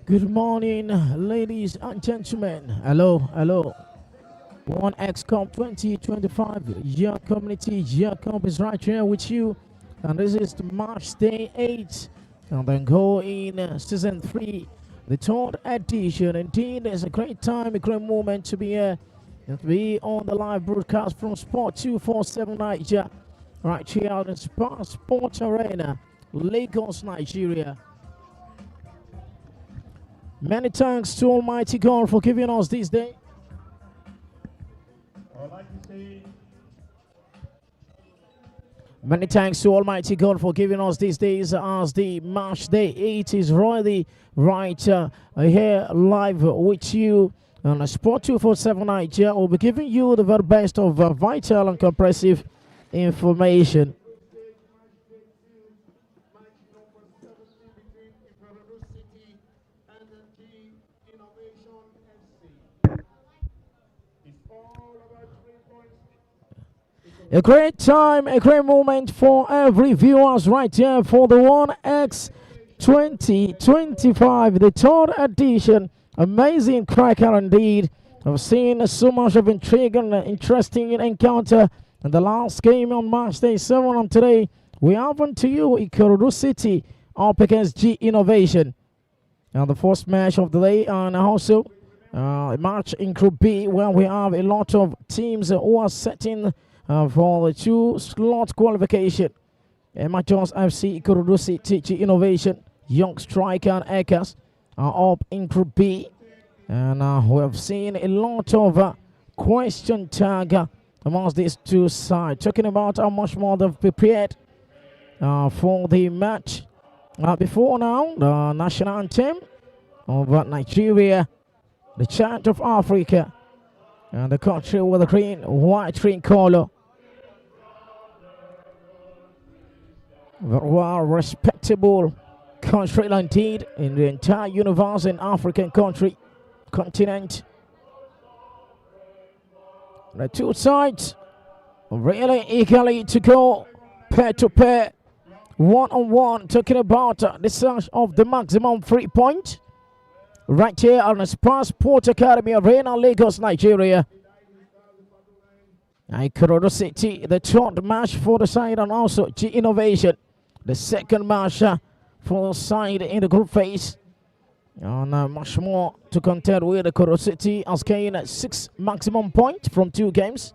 Good morning, ladies and gentlemen. Hello, hello. 1X Cup 2025, your community, your cup is right here with you. And this is the March Day 8. And then go in season 3, the third edition. Indeed, it's a great time, a great moment to be here and to be on the live broadcast from Sport 247 Naija, right here out in Sport Arena, Lagos, Nigeria. Many thanks to Almighty God for giving us this day. Many thanks to Almighty God for giving us these days as the March Day 8 is really right here live with you on Sport 247 Nigeria. We'll be giving you the very best of vital and comprehensive information. A great time, a great moment for every viewers right here for the 1X 2025, the third edition. Amazing cracker indeed. I've seen so much of intrigue and interesting encounter in the last game on March Day 7, and today we have to you Ikorodu City up against G Innovation. Now the first match of the day, and also a match in Group B where we have a lot of teams who are setting for the two-slot qualification. Amateurs FC, Ikorodu City, G Innovation, Young Striker and Ekas are up in Group B. And we have seen a lot of question tag amongst these two sides. Talking about how much more they've prepared for the match. Before now, the national anthem of Nigeria, the chant of Africa, and the country with the green, white, green color. Very well respectable country indeed in the entire universe and African continent. The two sides really eagerly to go pair to pair, one on one, talking about the search of the maximum 3 point right here on the Sport Academy Arena, Lagos, Nigeria. Ikorodu City, the third match for the side, and also G Innovation, the second match for the side in the group phase. And much more to contend with. Ikorodu City has gained 6 maximum points from 2 games.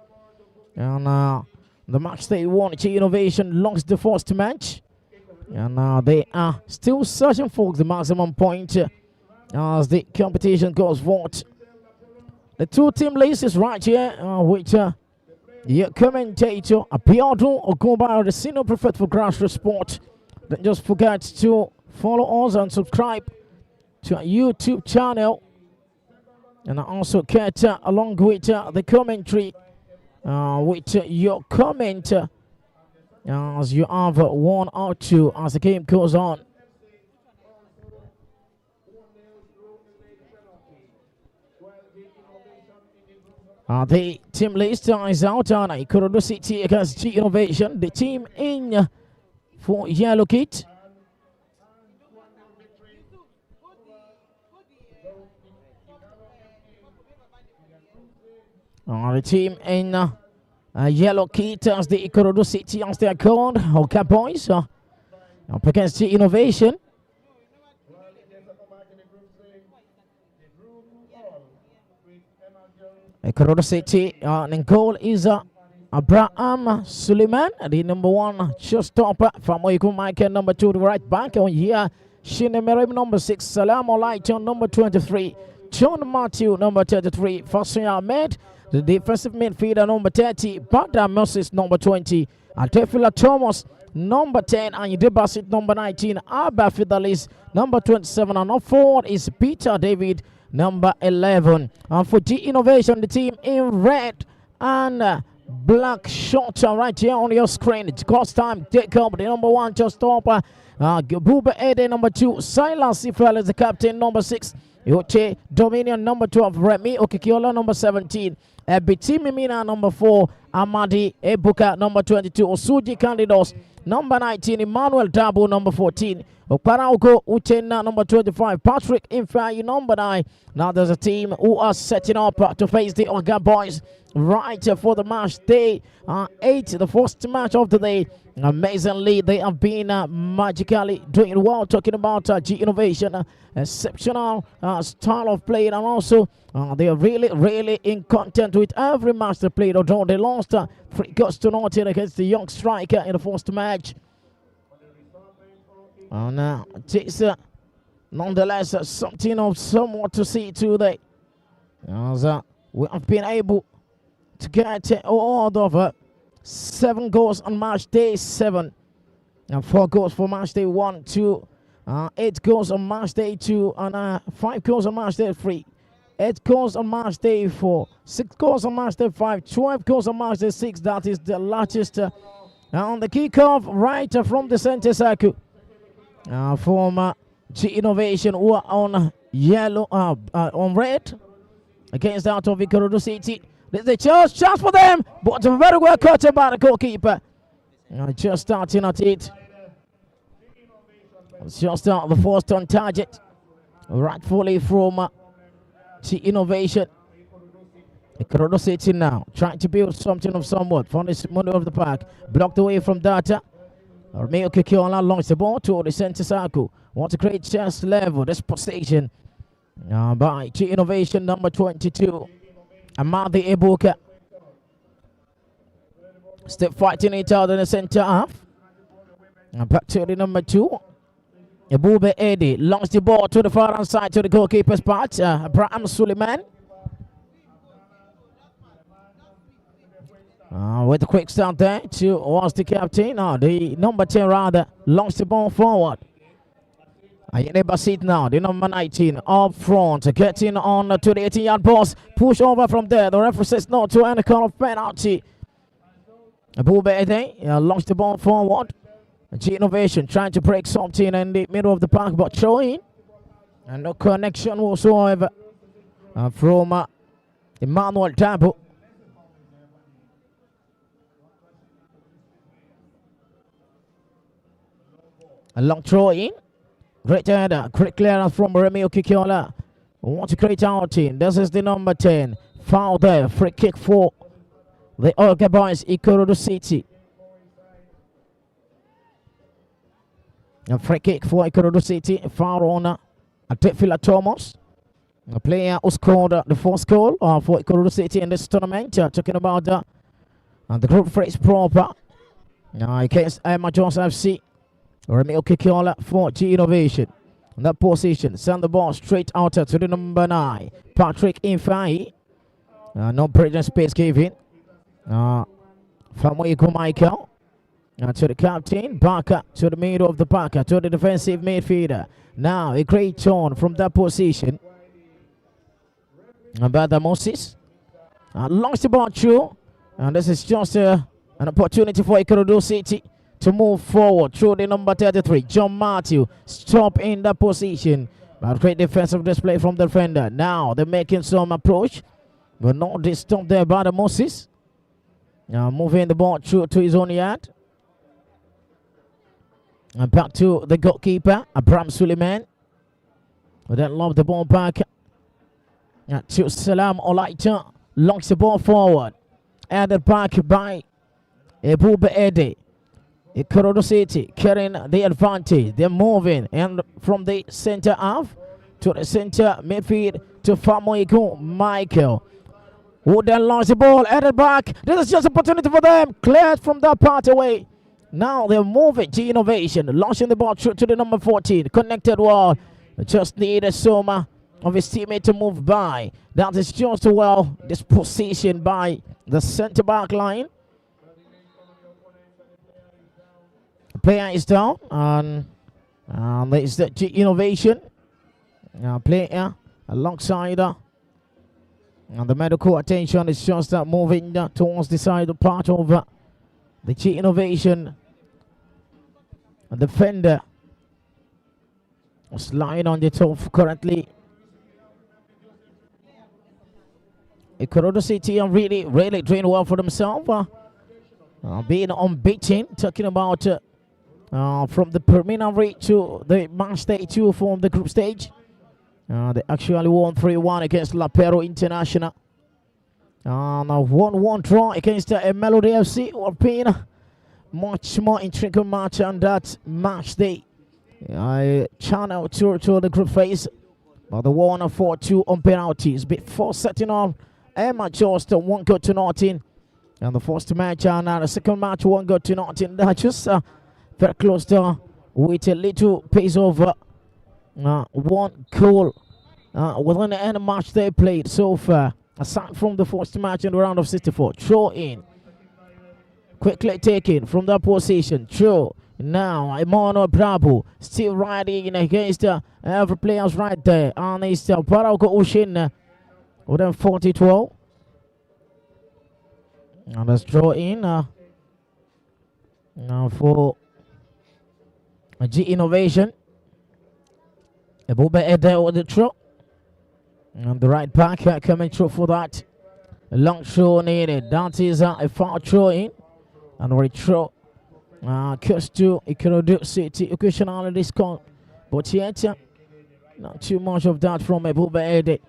And the match they won, G Innovation lost the first match. And they are still searching for the maximum point as the competition goes forward. The two team list is right here, which your commentator Abiodun Ogunba, the senior prefect for grassroots sport. Don't just forget to follow us and subscribe to our YouTube channel, and also get along with the commentary with your comment as you have 1 or 2 as the game goes on. The team list is out on Ikorodu City against G Innovation. The team in for yellow kit. The team in yellow kit as the Ikorodu City as they are called, Oka Boys, up against G Innovation. Ikorodu City, and goal is Abraham Suleiman, the number 1 showstopper. From Oiku Michael, number 2, the right back. On here, Shinemerem, number 6, Salam Olaiton, number 23, John Matthew, number 33, Fasoy Ahmed, the defensive midfielder, number 30, Bada Moses, number 20, Atefila Thomas, number 10, and Yudebasit, number 19, Abba Fidalis, number 27, and up forward is Peter David, number 11. And for G Innovation, the team in red and black shorts right here on your screen. It's cost time. Take up the number 1 just stop. Gabuba Ede, number 2. Silas Ifel is the captain, number 6. Yoche Dominion, number 12. Remy Okikiola, number 17. Ebitimi Mina, number 4. Amadi Ebuka, number 22. Osuji Candidos, number 19. Emmanuel Dabo, number 14. Oparauko Uchenna, number 25. Patrick Infai, number 9. Now there's a team who are setting up to face the Oga Boys right for the match day 8, the first match of the day. Amazingly, they have been magically doing well. Talking about G Innovation, exceptional style of play, and also they are really in content with every match they played. Although they lost 3 goals to 0 against the young striker in the first match. And it's nonetheless something of somewhat to see today. As we have been able to get all of 7 goals on match day 7, and 4 goals for match day 1, 2, 8 goals on match day 2, and 5 goals on match day 3, 8 goals on match day 4, 6 goals on match day 5, 12 goals on match day 6. That is the largest on the kickoff right from the center circle. From G Innovation, who are on yellow, on red, against that of Ikorodu City. There's a chance for them, but very well caught by the goalkeeper. Just starting at it. Just the first on target, rightfully from G Innovation. Ikorodu City now trying to build something of somewhat from this middle of the park. Blocked away from Data. Romeo Kikiola launches the ball to the center circle. Want to create chance level. This possession by G Innovation, number 22. Amadi Ebuka. Still fighting it out in the center half. And back to the number 2. Ebube Eddie launches the ball to the far hand side to the goalkeeper's part. Abraham Suleiman. With a quick start there towards the captain. The number 10 rather launches the ball forward. Ayene Basit now, the number 19 up front, getting on to the 18-yard post. Push over from there. The referee says no to any kind of penalty. Abube Ede launched the ball forward. G Innovation trying to break something in the middle of the park, but throwing. And no connection whatsoever from Emmanuel Dabo. A long throw in. Great header. Great clearance from Romeo Kikiola. Want to create our team. This is the number 10. Foul there. Free kick for the Olga Boys, Ikorodu City. A free kick for Ikorodu City. Foul on Atefila Thomas. A player who scored the first goal for Ikorodu City in this tournament. Talking about the group phase proper. Against Emma Jones FC. Romeo Kikiola for G Innovation. In that position, send the ball straight out to the number 9. Patrick Infai. No breathing space given. Famoiko Michael. To the captain. Back up to the middle of the park. To the defensive midfielder. Now a great turn from that position. Abada Moses. Launch the ball through. And this is just an opportunity for Ikorodu City to move forward through the number 33, John Matthew. Stop in that position. But great defensive display from the defender. Now they're making some approach. But not disturbed there by the Moses. Now moving the ball through to his own yard. And back to the goalkeeper, Abraham Suleiman. But then lob the ball back to Salam Olaita. Launches the ball forward. Added back by Ebube Ede. Ikorodu City carrying the advantage. They're moving and from the center half to the center midfield to Famoiko Michael, who then launch the ball, added back. This is just an opportunity for them. Cleared from that part away. Now they're moving. G Innovation launching the ball through to the number 14. Connected wall. Just need a Soma of his teammate to move by. That is just well disposition by the center back line. Player is down, and there's the G Innovation player alongside and the medical attention is just moving towards the side of part of the G Innovation defender was lying on the top currently. Ikorodu City are really doing well for themselves. Being unbeaten. Talking about from the preliminary to the match day 2 from the group stage. They actually won 3-1 against La Pero International. And a 1-1 draw against Melody FC. Or being much more intricate match on that match day. Channel to the group phase. But the 1-4-2 on penalties before setting on Emma just 1 goal to nothing. And the first match and the second match 1 goal to nothing. That's just very close to with a little pace of 1 goal within the end of match they played so far. Aside from the first match in the round of 64. Throw in. Quickly taken from that position. Throw. Now, Emmanuel Bravo still riding against every players right there. And it's Barauko Ushin within 40-12. And let's draw in now for G Innovation. Ebube Ede with the throw. And the right back coming through for that. A long throw needed. That is a foul throw in. And we throw. Curse to Ikorodu City occasionally this call, but yet not too much of that from Ebube Ede.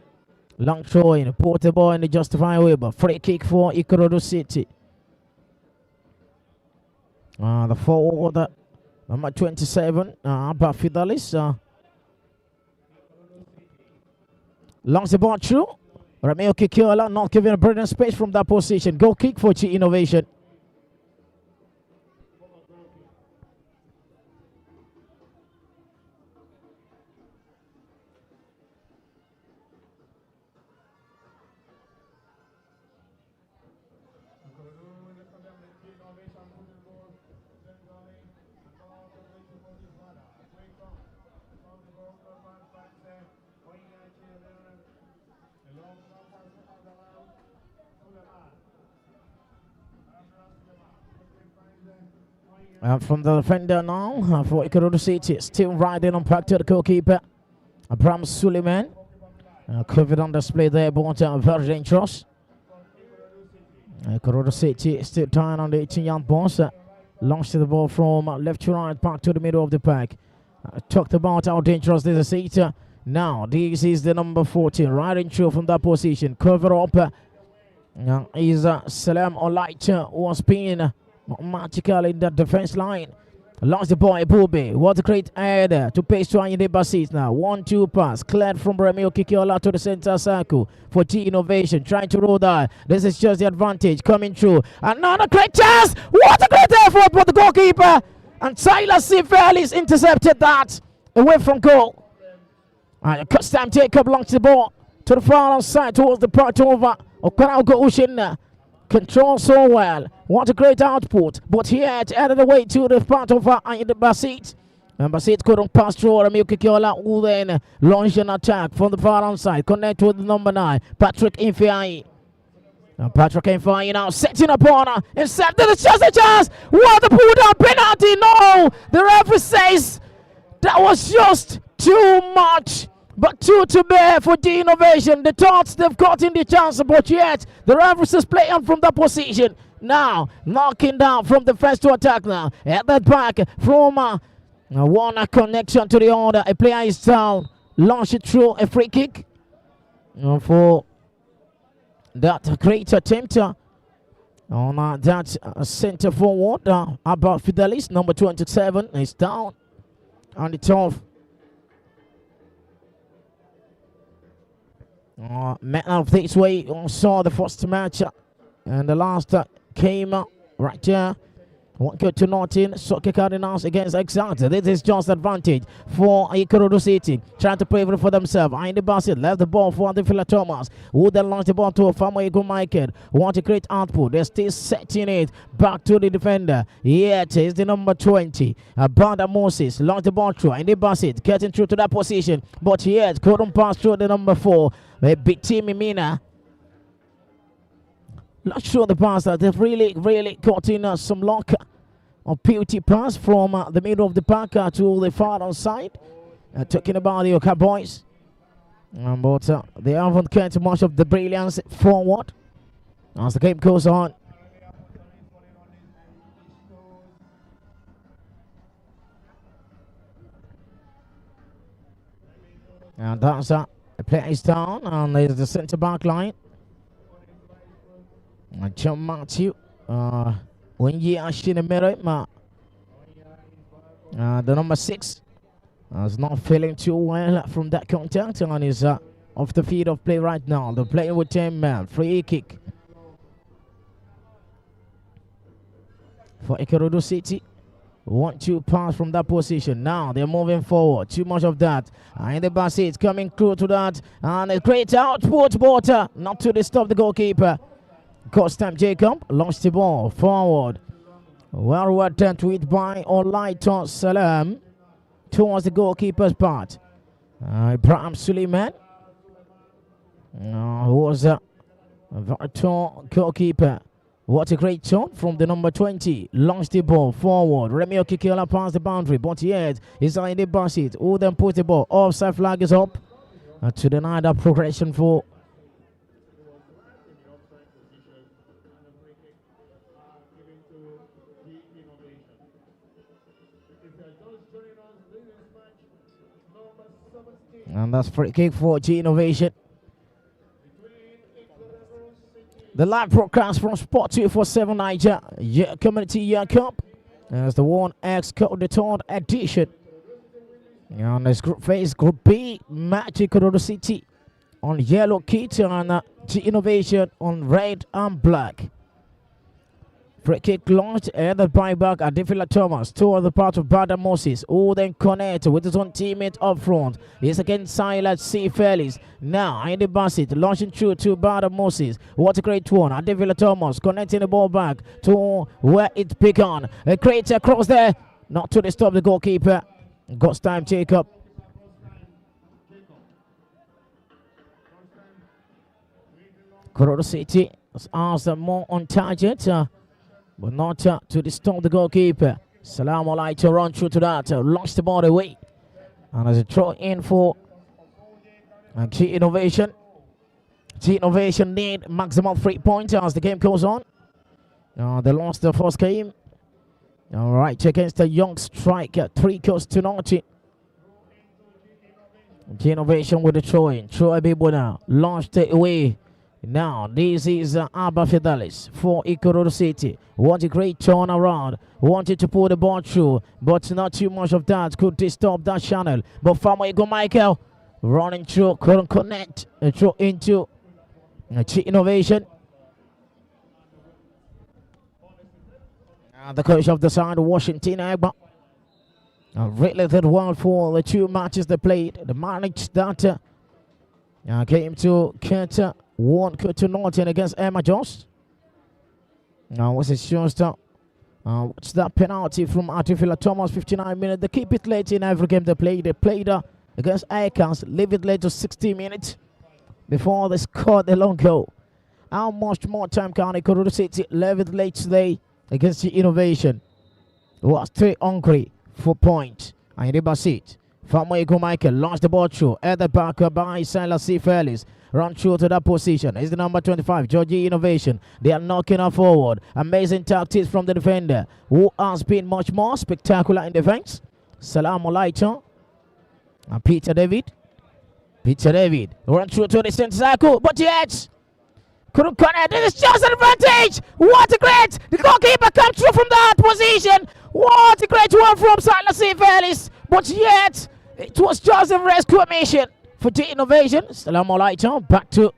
Long throw in, portable in the justified way, but free kick for Ikorodu City. The forward number 27, Abba Fidelis. Longs the ball through. Romeo Kikiola not giving a brilliant space from that position. Goal kick for G Innovation. From the defender now for Ikorodu City, still riding on back to the goalkeeper, Abraham Suleiman. Covered on display there, but very dangerous. Ikorodu City still tying on the 18-yard boss. Launched the ball from left to right, back to the middle of the pack. Talked about how dangerous this is. Now, this is the number 14, riding through from that position. Cover up is Salam Olaita, who has been magical in the defense line. Lost the ball, Ebube. What a great header to pace to Ayinde Basit now. 1-2 pass. Cleared from Romeo Kikiola to the center circle for G Innovation. Trying to roll that. This is just the advantage coming through. Another great chance. What a great effort for the goalkeeper. And Tyler Sivalis intercepted that away from goal. Cuts time take up, launch the ball to the far side towards the part over. Okanaga Ushin. Control so well. What a great output. But here it added away to the part of the Basit. And Basit couldn't pass through Romeo Kikiola, who then launched an attack from the far side. Connect with the number 9, Patrick Infiai. Patrick Infiai now setting upon her. Instead, there's just a chance. What a pull down penalty. No! The referee says that was just too much. But 2 to bear for the Innovation. The thoughts they've gotten the chance, but yet the referees is playing from that position. Now, knocking down from the first to attack now. At that back from one connection to the other. A player is down. Launch it through a free kick. For that great attempt on that center forward. Abba Fidelis, number 27, is down on the top. Man of this way, saw the first match and the last came right here. 1 goal to nothing. Soccer Cardinals against Exeter. This is just advantage for Ikorodu City. Trying to play for themselves. Ayinde Basit left the ball for Adefila Thomas, who then launched the ball to Famoyego Michael. Want a great output. They're still setting it back to the defender. Here it is, the number 20. Banda Moses launched the ball through. Ayinde Basit getting through to that position. But yet couldn't pass through the number 4. Biti Mimina. Not sure the pass that they've really got in some luck. A beauty pass from the middle of the park to the far outside. Talking about the Oka boys. But they haven't cared much of the brilliance forward as the game goes on. And that's the player is down, and there's the centre back line. And John Matthew, when you are in the mirror, the number 6 is not feeling too well from that contact, and is off the field of play right now. They're playing with 10 men. Free kick for Ikorodu City. 1-2 pass from that position. Now they're moving forward. Too much of that. And the Bassett coming through to that. And a great output, but not to disturb the goalkeeper. Costam Jacob lost the ball forward. Well, we're dealt with by Olaito Salam towards the goalkeeper's part. Ibrahim Suleiman, who was a very tall goalkeeper. What a great shot from the number 20. Launched the ball forward. Remio Kikela passed the boundary, but yet he's in the basket. Who then put the ball. Offside flag is up to deny that progression for and that's free kick for G Innovation. The live broadcast from Sport 247 Naija Community Year Cup. As the 1X Cup, the third edition. On this group phase, Group B, Magic Road City on yellow kit and G Innovation on red and black. Free kick launched and the buyback Adifila Thomas toward the part of Bada Moses, who then connect with his own teammate up front. He's against Silas C. Felix. Now Andy Bassett launching through to Bada Moses. What a great one. Adifila Thomas connecting the ball back to where it began. A great cross there, not to disturb the goalkeeper. Got time Jacob. Corona City has more on target. But not to disturb the goalkeeper. Salam alaikum, run through to that. Lost the ball away. And as a throw in for G Innovation. G Innovation need maximum 3 points as the game goes on. They lost the first game. All right, against the young striker, 3-0. G Innovation with the throw in. Throw a big one now. Launched it away. Now, this is Abba Fidelis for Ikorodu City. What a great turnaround. Wanted to pull the ball through, but not too much of that could disturb that channel. But Famoigo Michael running through, couldn't connect. Through into Innovation. The coach of the side, Washington Agba. Really did well for the 2 matches they played. They managed that came to Kenta. 1-0 against Emma Jones. Now, what's it just what's that penalty from Artifila Thomas? 59 minutes. They keep it late in every game they play. They played against Icons, leave it late to 60 minutes before they scored the long goal. How much more time can Ikorodu City leave it late today against the Innovation? Was 3 hungry for point. And the Basit. Famoigo Michael launched the ball through. At the back by Silas C. Felix. Run through to that position. Is the number 25, Georgie Innovation. They are knocking her forward. Amazing tactics from the defender, who has been much more spectacular in defense. Salam alaikum. And Peter David. Run through to the center circle, but yet couldn't connect. This is just an advantage. What a great! The goalkeeper comes through from that position. What a great one from Silas C. Felix. But yet it was just a rescue mission for the Innovation. Salam alaikum. Back to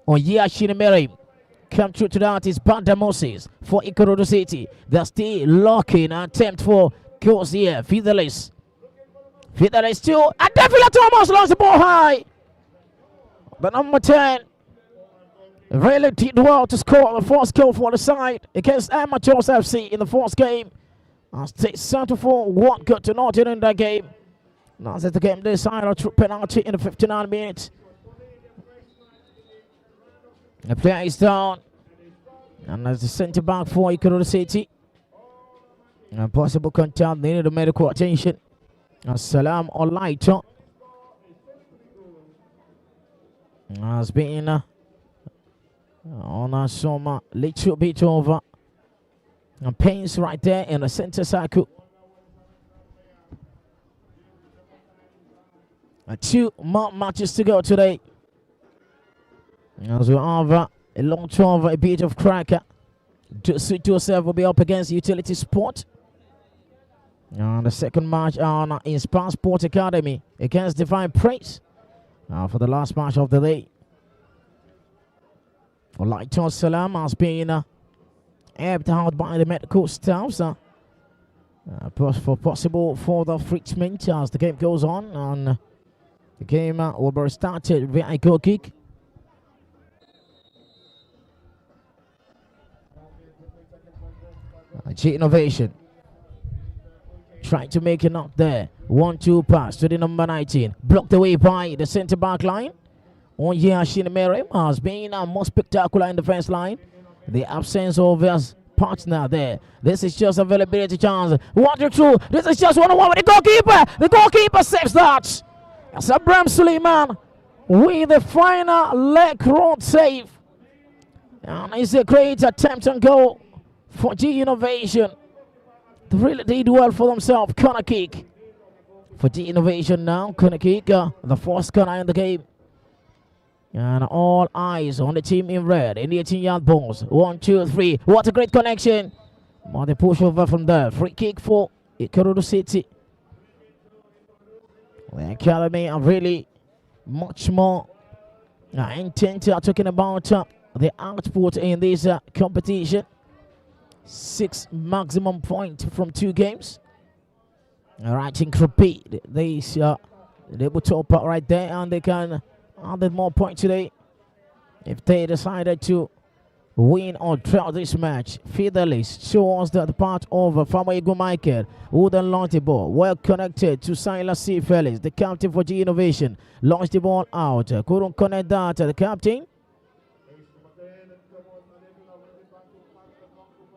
Oya Shinemere. Come through to that is Banda Moses for Ikorodu City. They're still locking an attempt for goals here. Fidelis still. And Devila Thomas lost the ball high. But number 10 really did well to score the first goal for the side against Amateurs FC in the first game. And stay settled for 1-0 in that game. Now as the game decided, a true penalty in the 59 minutes. The player is down. And as the centre back for Ikorodu City. And possible contact, they need the medical attention. Salam alaikum. Has been on some little bit over. And pains right there in the center circle. 2 more matches to go today. As we have a long 12, a bit of cracker. Suit yourself will be up against Utility Sport. And the second match on is Passport Academy against Divine Praise for the last match of the day. Lighton Salam has been aired out by the medical staff for possible further treatment as the game goes on. And the game will be started via a goal kick. G Innovation trying to make it up there. 1-2 pass to the number 19. Blocked away by the centre back line. Shinimere has been more spectacular in the defense line. The absence of his partner there. This is just availability chance. 1-2. This is just 1-on-1 with the goalkeeper. The goalkeeper saves that. It's Abraham Suleiman with the final leg road save. And it's a great attempt and goal for G Innovation. They really did well for themselves. Corner kick for G Innovation now. Corner kick, the first corner in the game. And all eyes on the team in red in the 18-yard box. 1, 2, 3. What a great connection. But they push over from there. Free kick for Ikorodu City. The Academy are really much more intent talking about the output in this competition. 6 maximum points from 2 games. All right, in Group B, they will top up right there, and they can add more points today if they decided to win or draw this match. Fidelis shows the part of Famaigo Michael, who then launched the ball. Well connected to Silas C. Felix, the captain for G Innovation. Launched the ball out. Couldn't connect that to the captain.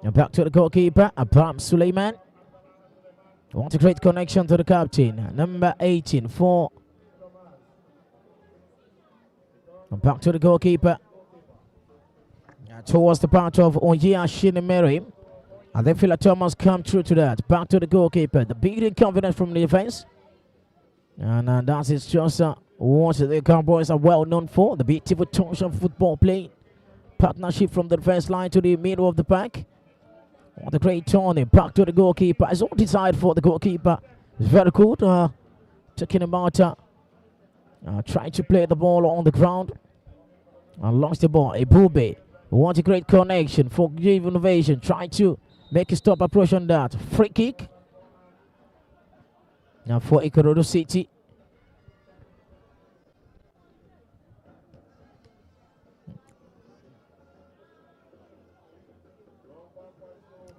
And back to the goalkeeper, Abraham Suleiman. What a great connection to the captain. Number 18 for. And back to the goalkeeper. Towards the part of Shinimere. And then Phila Thomas come through to that. Back to the goalkeeper. The big confidence from the defense. And that is just what the Cowboys are well known for. The beautiful touch of football play. Partnership from the defense line to the middle of the pack. What a great turning. Back to the goalkeeper. It's all decided for the goalkeeper. It's very good. Talking about trying to play the ball on the ground. And lost the ball. Ibube. What a great connection for Give Innovation. Trying to make a stop approach on that. Free kick. Now for Ikorodu City.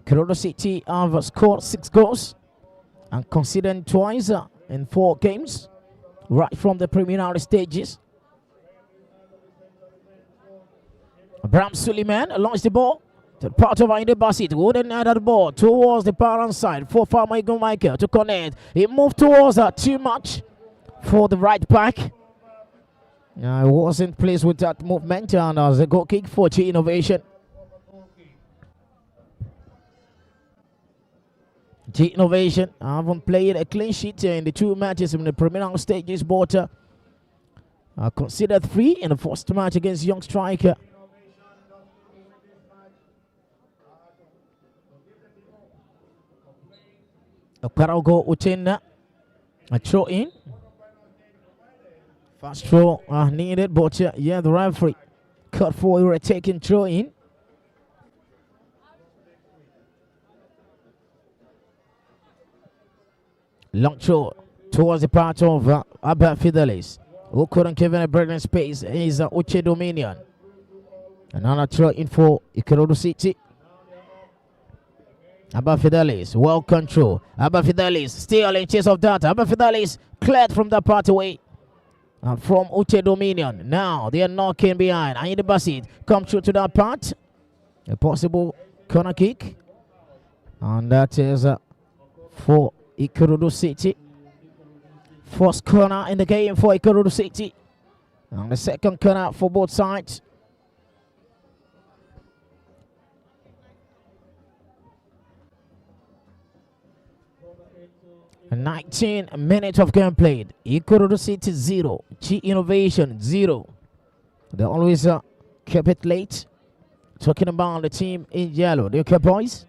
Ikorodu City have scored 6 goals and conceded twice in 4 games right from the preliminary stages. Abraham Suleiman launched the ball to the part of Ainde Basit. Wouldn't add the ball towards the parent side for Famaigo Michael to connect. He moved towards too much for the right back. He wasn't pleased with that movement, and as a goal kick for G Innovation. G Innovation haven't played a clean sheet in the 2 matches in the preliminary stages, but considered 3 in the first match against Young Striker. Okarago Utinna, a throw in. Fast throw needed, but the referee cut for a taking throw in. Long throw towards the part of Abba Fidelis, who couldn't give a breathing space. Is Uche Dominion. Another throw in for Ikorodu City. Abba Fidelis, well control. Abba Fidelis still in chase of that. Abba Fidelis cleared from that part away. From Uche Dominion. Now they are knocking behind. Ainde Basit come through to that part. A possible corner kick. And that is for Ikorodu City. First corner in the game for Ikorodu City. On the second corner for both sides. And 19 minutes of game played. Ikorodu City 0. G Innovation 0. They always kept it late. Talking about the team in yellow. The okay, boys?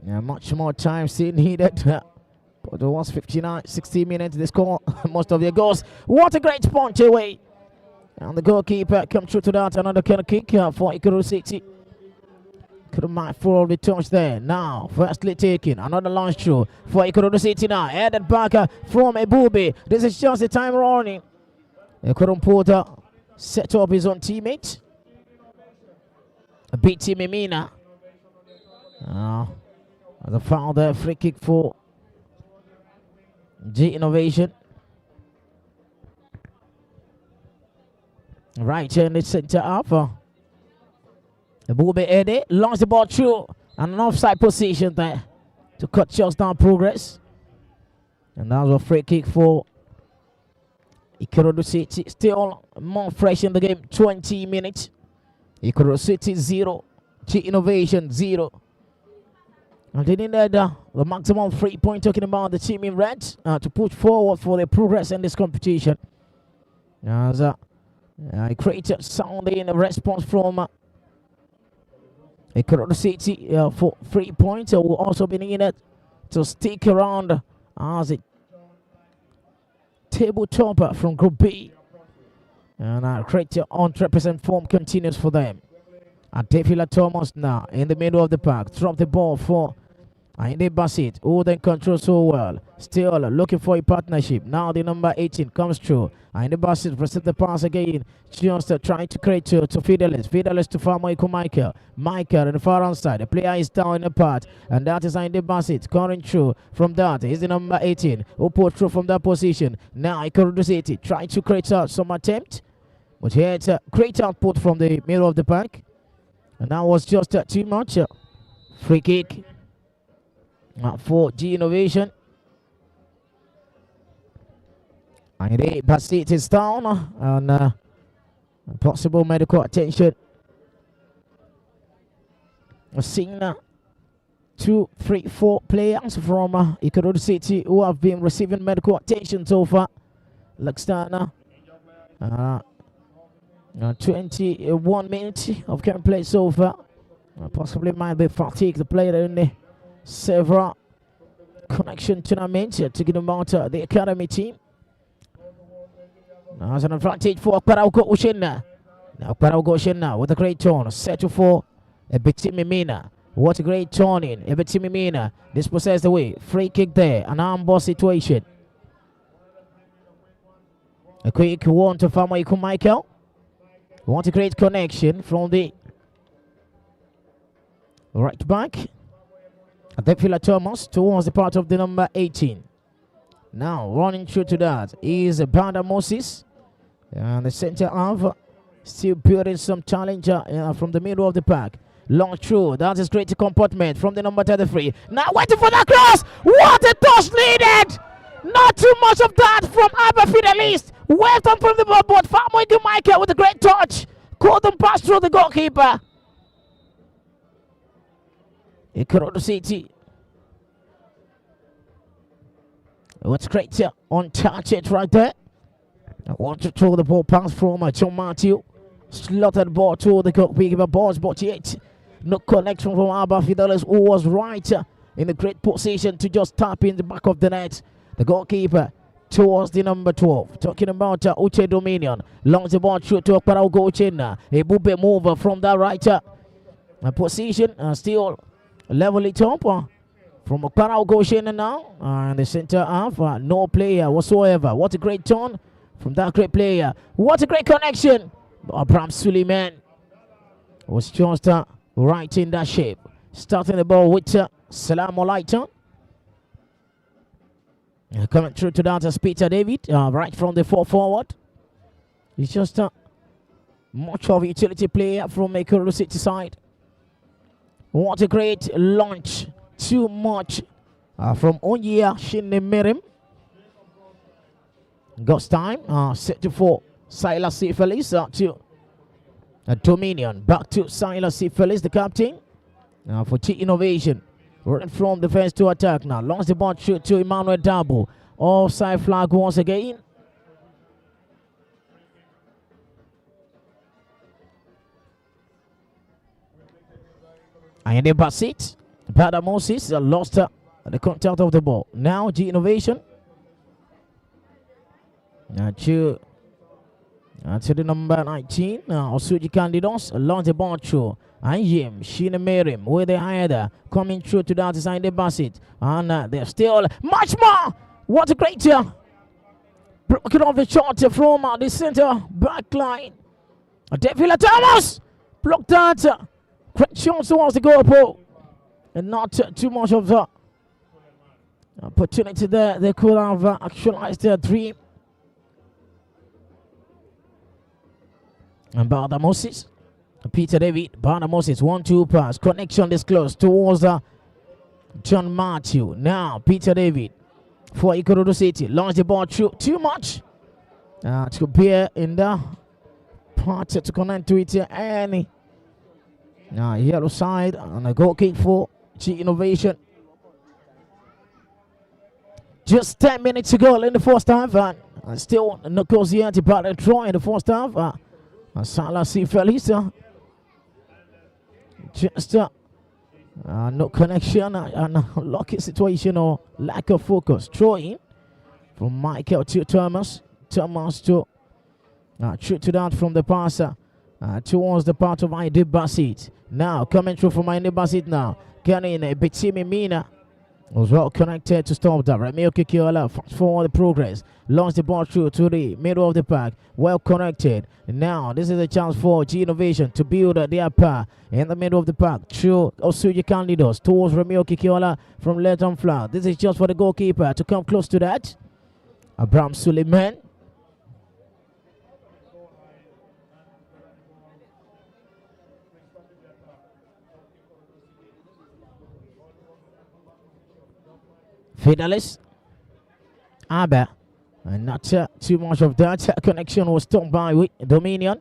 Yeah, much more time still needed. But it was 59, 60 minutes. They score most of their goals. What a great punch away. And the goalkeeper come through to that. Another kind of kick for Ikorodu City. Could have might fall the touch there. Now, firstly taken. Another launch through for Ikorodu City now. Headed back from Ebube. This is just the time running. Ikorodu Porter set up his own teammate. Beat Mimina. The foul there. Free kick for G Innovation. Right here in the center half. Ebube Ede launched the ball through and an offside position there to cut just down progress. And that was a free kick for Ikorodu City. Still more fresh in the game. 20 minutes. Ikorodu City 0. G Innovation 0. And they needed the maximum 3 point, talking about the team in red, to push forward for their progress in this competition. As it created sound in a response from Ikorodu City for 3 points. Will also be needed to stick around as a table topper from Group B. And creative 100% form continues for them. And Tefila Thomas now in the middle of the park. Drop the ball for Ainde Basit, who then controls so well. Still looking for a partnership. Now the number 18 comes through. Ainde Basit receives the pass again. Just trying to create to Fidelis. Fidelis to Farmoiko Michael. Michael on the far hand side. The player is down in the part. And that is Ainde Basit coming through from that. Is the number 18 who put through from that position. Now Ikorodu City trying to create out some attempt. But here it's a great output from the middle of the park. And that was just too much. Free kick for G Innovation. And the Basit is down. And possible medical attention. I've seen 2, 3, 4 players from Ikorodu City who have been receiving medical attention so far. Looks down 21 minutes of current play so far. Possibly might be fatigue the player in the several connection tournaments talking about the academy team. Now it's an advantage for Kwarauko Ushinna. Now Kwarauko Ushinna with a great turn. Set for Ebitimi Mina. What a great turn in. Ebitimi Mina dispossessed the way. Free kick there. An arm ball situation. A quick one to Farmoiko Michael. Want a great connection from the right back. Tefila Thomas towards the part of the number 18. Now running through to that is Banda Moses. And the center half still building some challenge from the middle of the pack. Long through. That is great compartment from the number 33. Now waiting for that cross. What a touch needed. Not too much of that from Abba Fidelist. Waved on from the ball, but Farmoiko Michael with a great touch. Couldn't pass through the goalkeeper. Ikorodu City. What's great untouched it right there. I want to throw the ball pass from John Matthew. Slotted the ball to the goalkeeper, balls, but yet no connection from Abba Fidelis, who was right in a great position to just tap in the back of the net. The goalkeeper towards the number 12. Talking about Uche Dominion. Launch the ball through to Okparaugo Uchenna. A Bube mover from that right position. Still level it up from Okparaugo Uchenna now. And the center half. No player whatsoever. What a great turn from that great player. What a great connection. Abraham Suleiman was just right in that shape. Starting the ball with Salam Olaita. Coming through to that as Peter David, right from the forward. He's just much of a utility player from Ikorodu City side. What a great launch. Too much from Onyia Shinemirim. Got time. Set to 4. Silas Sifelis to Dominion. Back to Silas Sifelis, the captain. Now for T Innovation. Right from defense to attack now. Lost the ball to Emmanuel Dabo. Offside flag once again. And the Basit. Bada Moses lost the contact of the ball. Now G Innovation. Now to the number 19. Now Osuji Candidos lost the ball through. And Yim, Sheena Merim, where they either coming through to that side the Basit. And they're still much more. What a great broken off the shot from the center back line. Devila Thomas blocked that. Great chance towards the goal, and not too much of the opportunity there. They could have actualized their dream. And Bada Moses, Peter David, Bada Moses, 1-2 pass, connection this close towards John Matthew. Now Peter David for Ikorodu City, launch the ball through too much. To be in the part to connect to it, and yellow side and a goal kick for G Innovation. Just 10 minutes to go in the first half, and still no goals yet about a draw in the first half. Salah C. Felisa. Just no connection and a lucky situation or lack of focus. Throwing from Michael to Thomas. Thomas to shoot to that from the passer towards the part of Aide Basit. Now coming through from Aide Basit now. Getting Betimi Mina was well connected to stop that. Ramiro Kikiola fast forward the progress. Launched the ball through to the middle of the pack. Well connected. Now this is a chance for G Innovation to build their path in the middle of the pack. Through Osuji Candidos towards Ramiro Kikiola from left on flank. This is just for the goalkeeper to come close to that. Abraham Suleiman. Fidelis, Aber, and not too much of that connection was stopped by with Dominion.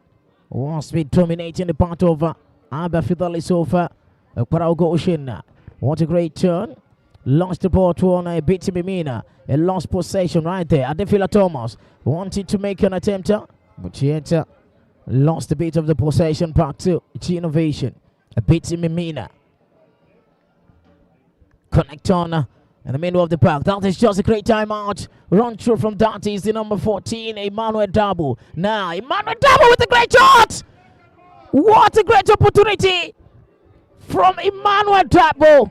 Was be dominating the part of Aber Fidelis over Paraugo Ocean. What a great turn. Lost the ball to on a bit to Mimina. A lost possession right there. Adefila Thomas wanted to make an attempt, but yet lost a bit of the possession back to G Innovation. A bit to Mimina. Connect on. In the middle of the park. That is just a great timeout. Run through from that is the number 14, Emmanuel Dabo. Now, Emmanuel Dabo with a great shot. What a great opportunity from Emmanuel Dabo.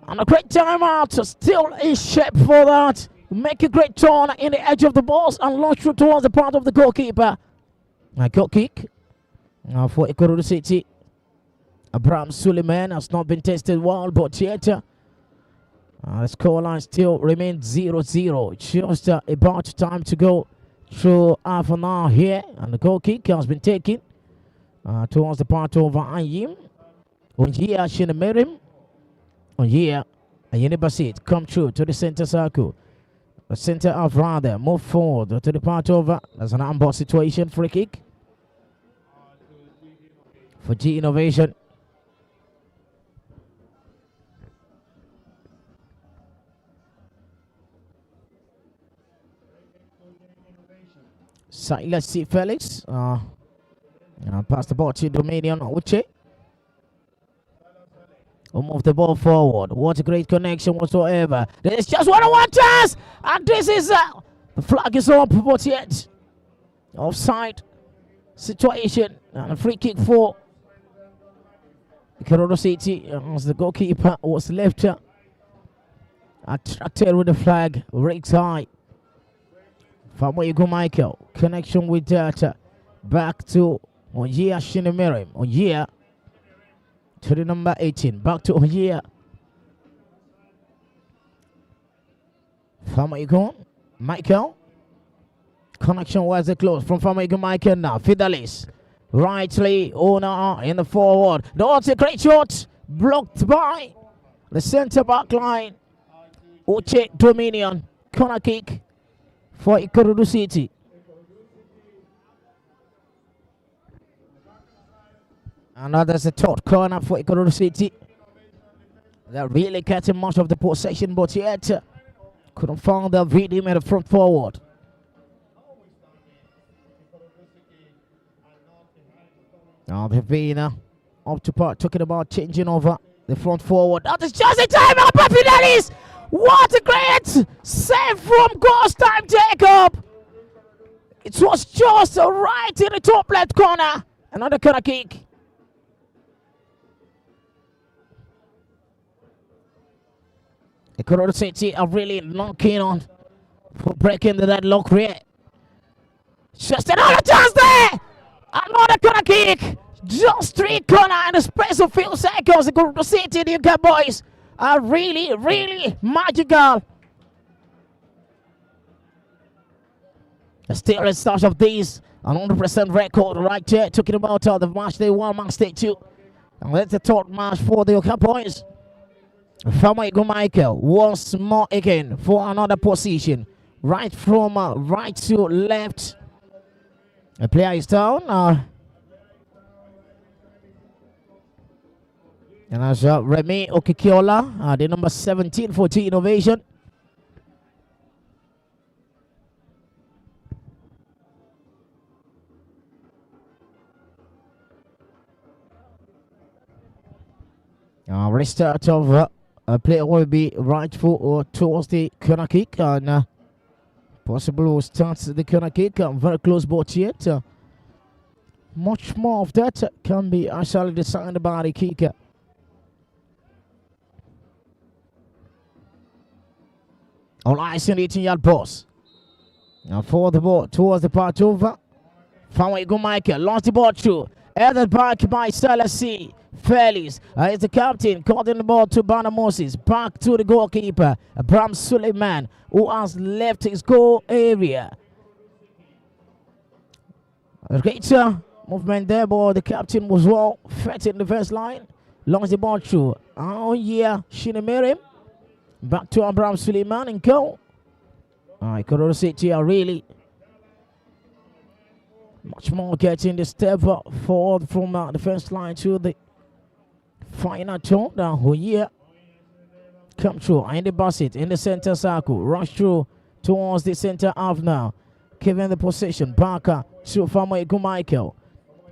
And a great timeout. Still in shape for that. Make a great turn in the edge of the balls and launch through towards the part of the goalkeeper. A goal kick for Ikorodu City. Abraham Suleiman has not been tested well, but yet the scoreline still remains 0-0. Just about time to go through half an hour here. And the goal kick has been taken towards the part of Ayim. Onjia Shinemerim. Onjia Ayinibasit come through to the center circle. The center half rather move forward to the part of there's an ambush situation. Free kick for G Innovation. Silas C. Felix. Pass the ball to Dominion Uche. We'll move the ball forward. What a great connection whatsoever. There's just one chance. And this is the flag is up, but yet offside situation. And a free kick for Ikorodu City as the goalkeeper was left attracted with the flag. Rakes high. Famoyigo Michael, connection with that, back to Onyia Shinemerim. Onyia to the number 18, back to Onyia. Famoyigo Michael, connection was close from Famoyigo Michael now. Fidelis, rightly, owner in the forward. That's a great shot, blocked by the centre back line. Uche Dominion, corner kick for Ikorodu City. And that's a third corner for Ikorodu City. They're really getting much of the possession, but yet couldn't find the rhythm in the front forward. Now they've been up to part, talking about changing over the front forward. That is just in time, Albert Fidelis! What a great save from Ghost Time Jacob! It was just right in the top left corner. Another corner kick. Ikorodu City are really knocking on for breaking the deadlock here. Just another chance there! Another corner kick! Just 3 corner in the space of few seconds. Ikorodu City, the UK boys, are really, really magical. Still the start of these, an 100% record right here. Talking about the match day 1, match day 2. And that's the third match for the UK boys. Famaigo Michael once more again for another position. Right from right to left. The player is down. And that's Remy Okikiola, the number 17 for T Innovation. Restart of play will be right for towards the corner kick, and possible starts the corner kick. Very close, but yet much more of that can be actually decided by the kicker. All eyes on 18-yard boss. Now for the ball towards the part over. Famaigo Michael lost the ball through. Headed back by Salasi Felix. Is the captain calling the ball to Bana Moses. Back to the goalkeeper, Bram Suleiman, who has left his goal area. Great movement there, but the captain was well fed in the first line. Lost the ball through. Oh yeah, Shinemere. Back to Abraham Suleiman and goal. Ikorodu City are really much more getting the step forward from the first line to the final turn. Now, Hoyer come through in the basket in the center circle. Rush through towards the center half now. Giving the possession back to Famaigo Michael.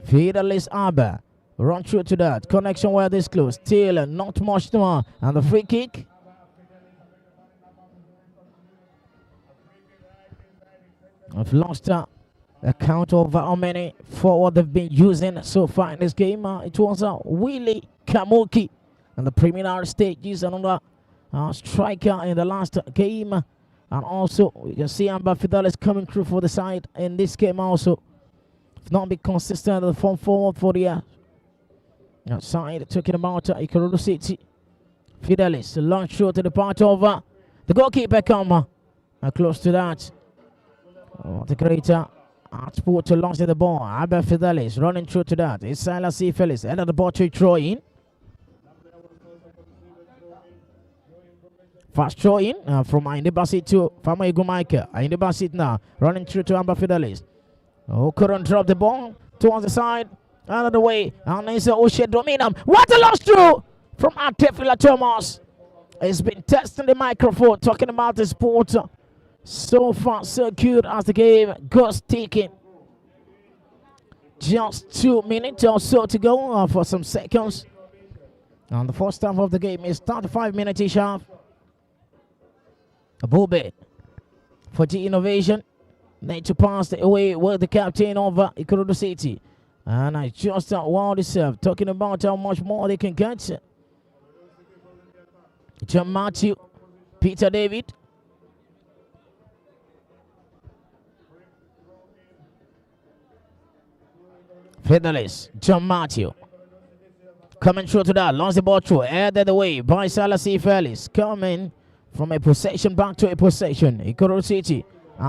Fidelis Abba. Run through to that. Connection where this close. Still not much more. And the free kick. I've lost a count of how many forward they've been using so far in this game. It was Willie Kamuki in the preliminary stages, another striker in the last game. And also, you can see Amber Fidelis coming through for the side in this game also. If not be consistent in the form forward for the outside, talking about Ikorodu City. Fidelis, launch short to the part over. The goalkeeper come close to that. The greater output to launch the ball. Abel Fidelis running through to that. It's Silas C. Felix. End of the ball to throw in. Fast throw in from Indebasi to Famaigo Michael. Indebasi now running through to Amber Fidelis. Oh, couldn't drop the ball towards the side. Out of the way. And it's Oshe Dominum. What a lost through from Artefila Thomas. He's been testing the microphone, talking about the sport. So far, so good as the game goes ticking. Just 2 minutes or so to go for some seconds. And the first half of the game is 35 minutes each half. A bull bit for G Innovation. Need to pass the away with the captain over Ikorodu City. And I just want to talking about how much more they can get. John Matthew, Peter David. Fidelis, John Matthew. Coming through to that, lost the ball through, headed away by Salasi Felix. Coming from a possession back to a possession. Ikorodu City,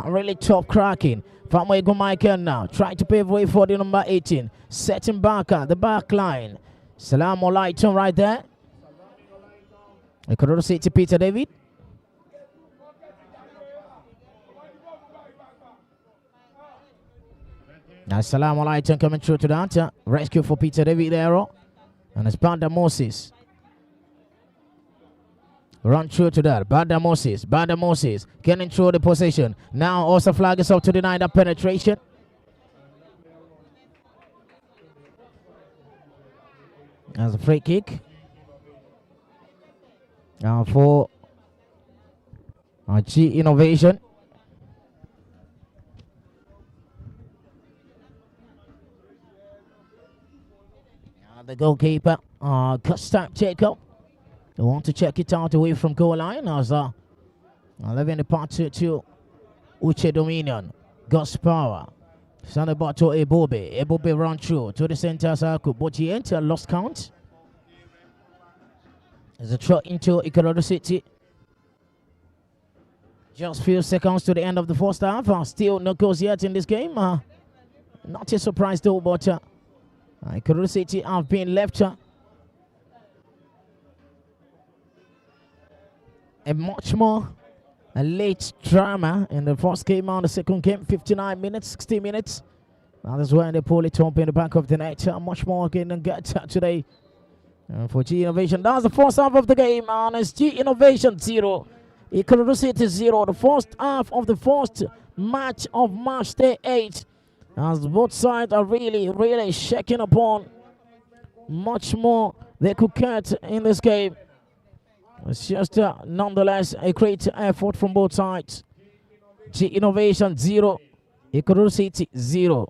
really top cracking. Famaigo Michael now, trying to pave way for the number 18. Setting back at the back line. Salam alaikum right there. Ikorodu City, Peter David. Assalamu alaikum coming through to that. Rescue for Peter David Arrow. And it's Banda Moses. Run through to that. Banda Moses. Banda Moses. Getting through the possession. Now also flag is up to deny that penetration. As a free kick. Now for G Innovation. The goalkeeper, Gustav Jacob. They want to check it out away from goal line as 11 the part to Uche Dominion. Gus Power. Send the ball to Ebobe. Ebobe run through to the center circle, but he entered lost count. There's a throw into Ikorodu City. Just few seconds to the end of the first half. Still no goals yet in this game. Not a surprise though, but Ikorodu City have been left a much more a late drama in the first game on the second game, 59 minutes, 60 minutes. That is when they pull it up in the back of the net. Much more getting and get today for G Innovation. That's the first half of the game, and it's G Innovation 0. Ikorodu City 0. The first half of the first match of March Day 8. As both sides are really shaking upon much more they could get in this game. It's just nonetheless a great effort from both sides. G Innovation 0, Ikorodu City 0.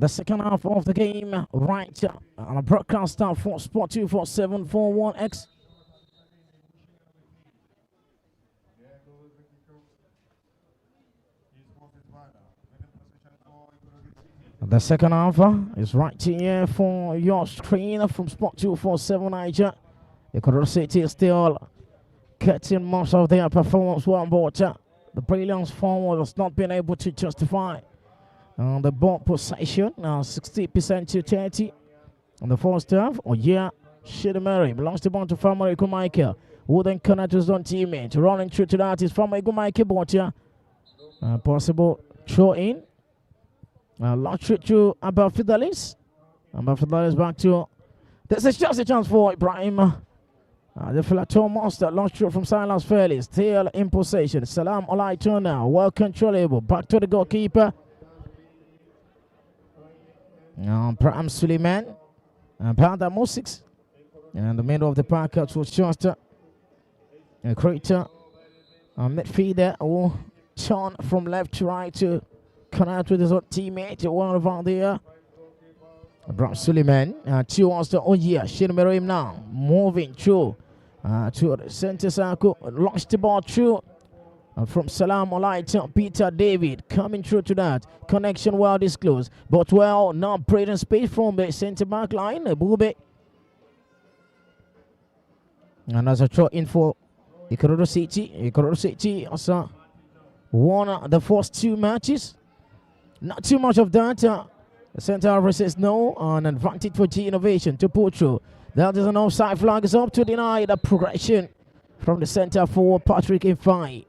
the second half of the game right on a broadcast start for Sport 24741X. The second half is right here for your screen from Sport 247 Naija. The Ikorodu City is still cutting most of their performance well, but the brilliance forward has not been able to justify the ball possession. Now 60% to 30 on the first half. Shidamari belongs the ball to Family Michael, who then connects his own teammate. Running through to that is Family Michael, but possible throw in. Launch it to Abba Fidelis. Abba Fidelis back to. This is just a chance for Ibrahim. The Filato Monster launched through from Silas Fairley. Still in possession. Salam Olaito now. Well controllable. Back to the goalkeeper. Now Pram Suleiman. And Panda Musix. And the middle of the park out to Chester. A creator. Midfielder. Oh, Sean from left to right to connect with his own teammate. One over there. Bram Suleiman. Towards the Shinimerim now. Moving through to the center circle. Launched the ball through from Salam Olaito. Peter David coming through to that. Connection well disclosed. But well, not breathing space from the center back line. Bube. And as a throw in for Ikorodu City. Ikorodu City also won the first two matches. Not too much of that. The center says no. An advantage for G Innovation to pull through. That is an offside flag. Is up to deny the progression from the center for Patrick Ifai.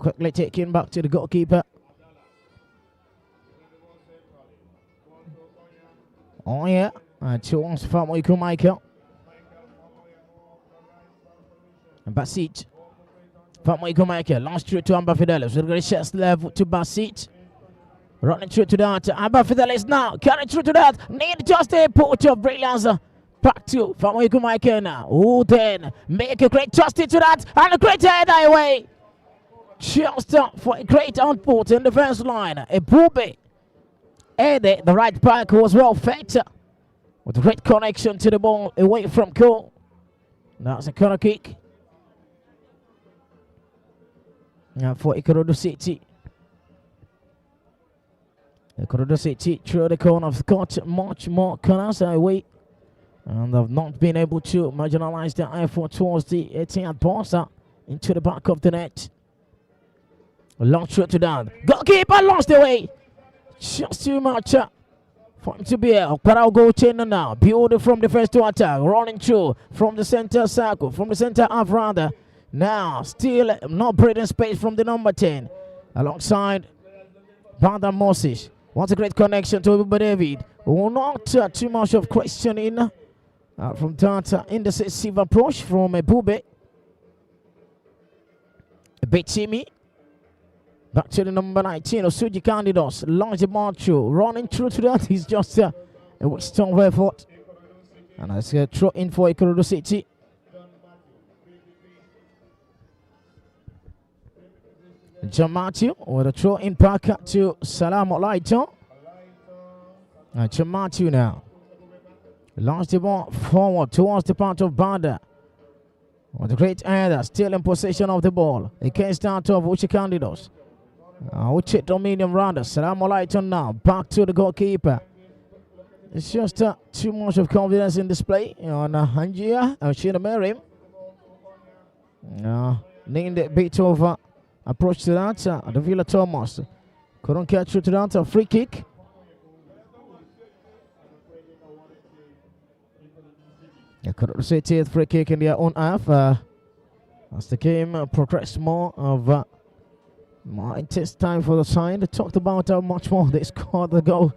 Quickly taken back to the goalkeeper. Oh yeah, towards Famoiku Michael. And Basit. Famoiku Michael, last through to Amba Fidelis. With a chest level to Basit. Running through to that. Amba Fidelis now. Carrying through to that. Need just a put of brilliance. Back to Famoiku Michael now. Oh, then make a great trust into that. And a great header away. Just for a great output in the defense line. A Bube. Eddie, the right back, was well fed with a great connection to the ball away from goal. That's a corner kick. Now for Ikorodu City. Ikorodu City through the corner have got much more corners away. And they've not been able to marginalize their effort towards the 18th box into the back of the net. A long shot to down. Goalkeeper lost the way. Just too much for him to be here. Parao goal chain now. Building from the first to attack. Running through from the center circle. From the center half rather. Now still not breathing space from the number 10. Alongside Banda Moses. Wants a great connection to David. Not too much of questioning from that indecisive approach from Bube. Betimi. Back to the number 19 of Suji Candidos. Launch the ball through. Running through to that. He's just a waste of effort. And that's a throw in for Ikorodu City. John Matthew with a throw in back to Salam Olaito. John Matthew now. Launch the ball forward towards the part of Banda. With a great header. Still in possession of the ball. Against that of Uchi Candidos. Uchi Dominion rather. Salam Olaito now. Back to the goalkeeper. It's just too much of confidence in display on Hanjia and Shina Merim. Named a bit of approach to that. The Villa Thomas couldn't catch through to that. A free kick. Ikorodu City free kick in their own half. As the game progressed more intense time for the side. They talked about how much more they scored the goal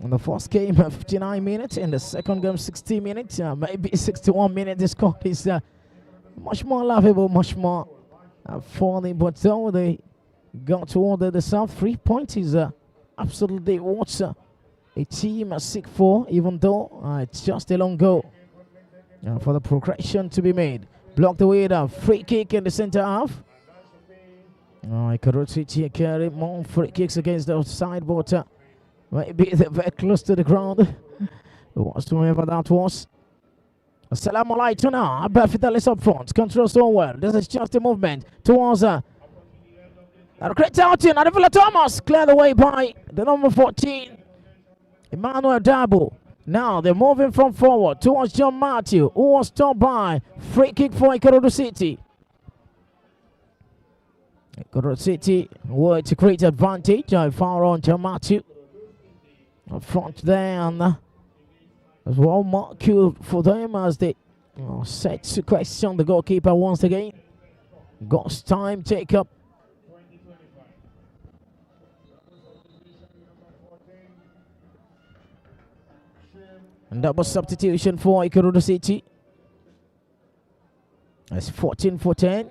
in the first game, 59 minutes. In the second game, 60 minutes. Maybe 61 minutes. The score is much more laughable, much more funny. But though they got to order the South, 3 points is absolutely what a team seek for, even though it's just a long goal for the progression to be made. Blocked away the free kick in the center half. Ikorodu City carry more free kicks against the side, but maybe they're very close to the ground. Whatsoever that was. Assalamu alaikum now. Abafidal is up front. Controls so well. This is just a movement towards a great outing. Adivila Thomas cleared away by the number 14, Emmanuel Dabo. Now they're moving from forward towards John Matthew, who was stopped by free kick for Ikorodu City. Ikorodu City were to create advantage. Far on John Matthew. Up front there, and as well mark you for them as they set to question the goalkeeper once again. God's time take up. And double substitution for Ikorodu City. That's 14 for 10.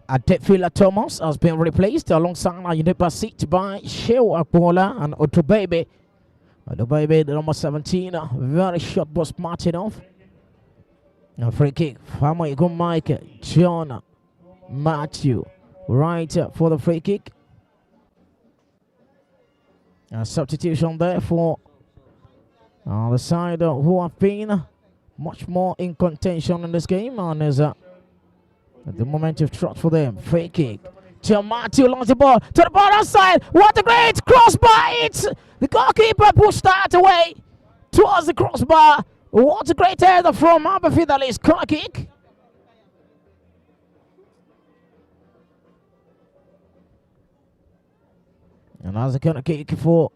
Adefila Thomas has been replaced alongside Ayunepa Seat by Shewa Akbola and Otobebe. Otobebe, the number 17, very short ball smarting off. A free kick. Fama Igun Mike, John Matthew, right for the free kick. A substitution there for the side who have been much more in contention in this game, and is at the moment of trot for them. Free kick. John Matthew launches the ball to the bottom side. What a great crossbar! It's the goalkeeper pushed that away towards the crossbar. What a great header from Abafidali's corner kick. And that's the corner kick for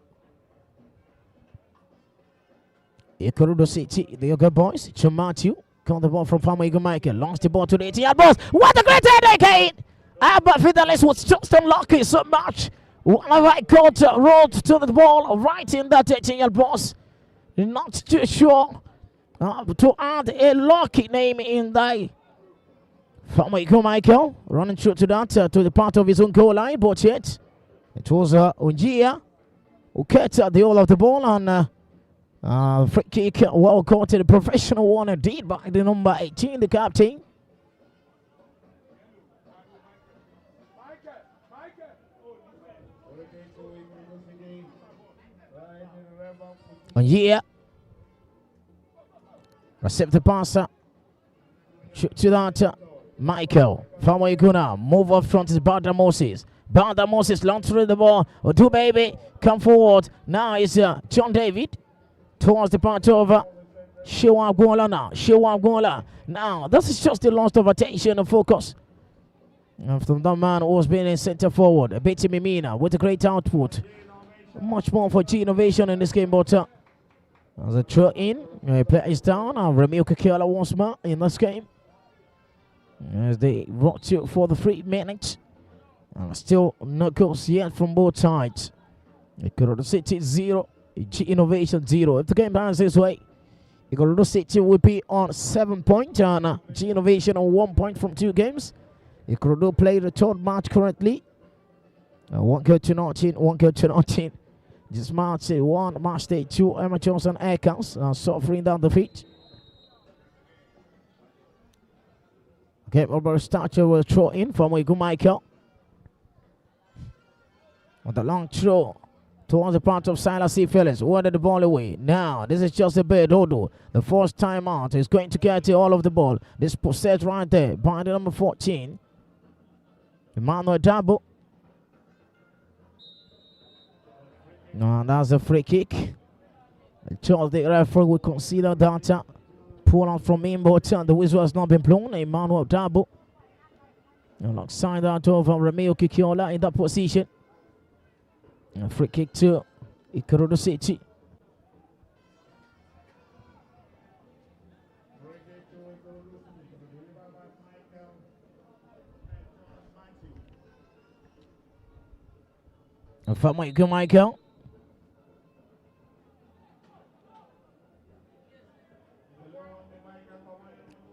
Ikorodu City. The good boys. John Matthew. Got the ball from Fama Michael. Lost the ball to the 80-yard box. What a great header again! But Fidelis was just unlucky so much. I got rolled to the ball right in that 18-yard box. Not too sure to add a lucky name in there. Fama Michael running through to that to the part of his own goal line, but yet it was Unjia who cut the whole of the ball, and free kick, well caught, the professional one indeed by the number 18, the captain. Yeah. Receive the passer. Shoot to that. Michael. Fama Iguna. Move up front is Bada Moses. Bada Moses launch through the ball. Odu baby. Come forward. Now it's John David. Towards the part over Shewa Gola now. Shewa Gola. Now, this is just the loss of attention and focus from that man who was being in center forward. Betty Mimina with a great output. Much more for G innovation in this game, but as a throw in, player is down. Ramil Kakela once more in this game. As they rock you for the 3 minutes. Still no goals yet from both sides. Ikorodu City 0. G Innovation 0. If the game ends this way, Ikorodu City will be on 7 points, and G Innovation on 1 point from 2 games. Ikorodu played the 3rd match currently. 1 goal to nothing, 1 goal to nothing. Just match 1, match day 2, amateurs and aircans suffering down the feet. Okay, Robert Starcher will throw in from Wigu Michael. On the long throw towards the part of Silas C. Phillips. Ordered the ball away. Now, this is just a bit. Odo, the first time out, is going to get all of the ball. This possessed right there by the number 14. Emmanuel Dabo. No, that's a free kick. Charles, the referee, will consider that pull out from him, but the whistle has not been blown. Emmanuel Dabo. Alongside that of Romeo Kikiola in that position. A free kick to Ikorodu City. For Michael.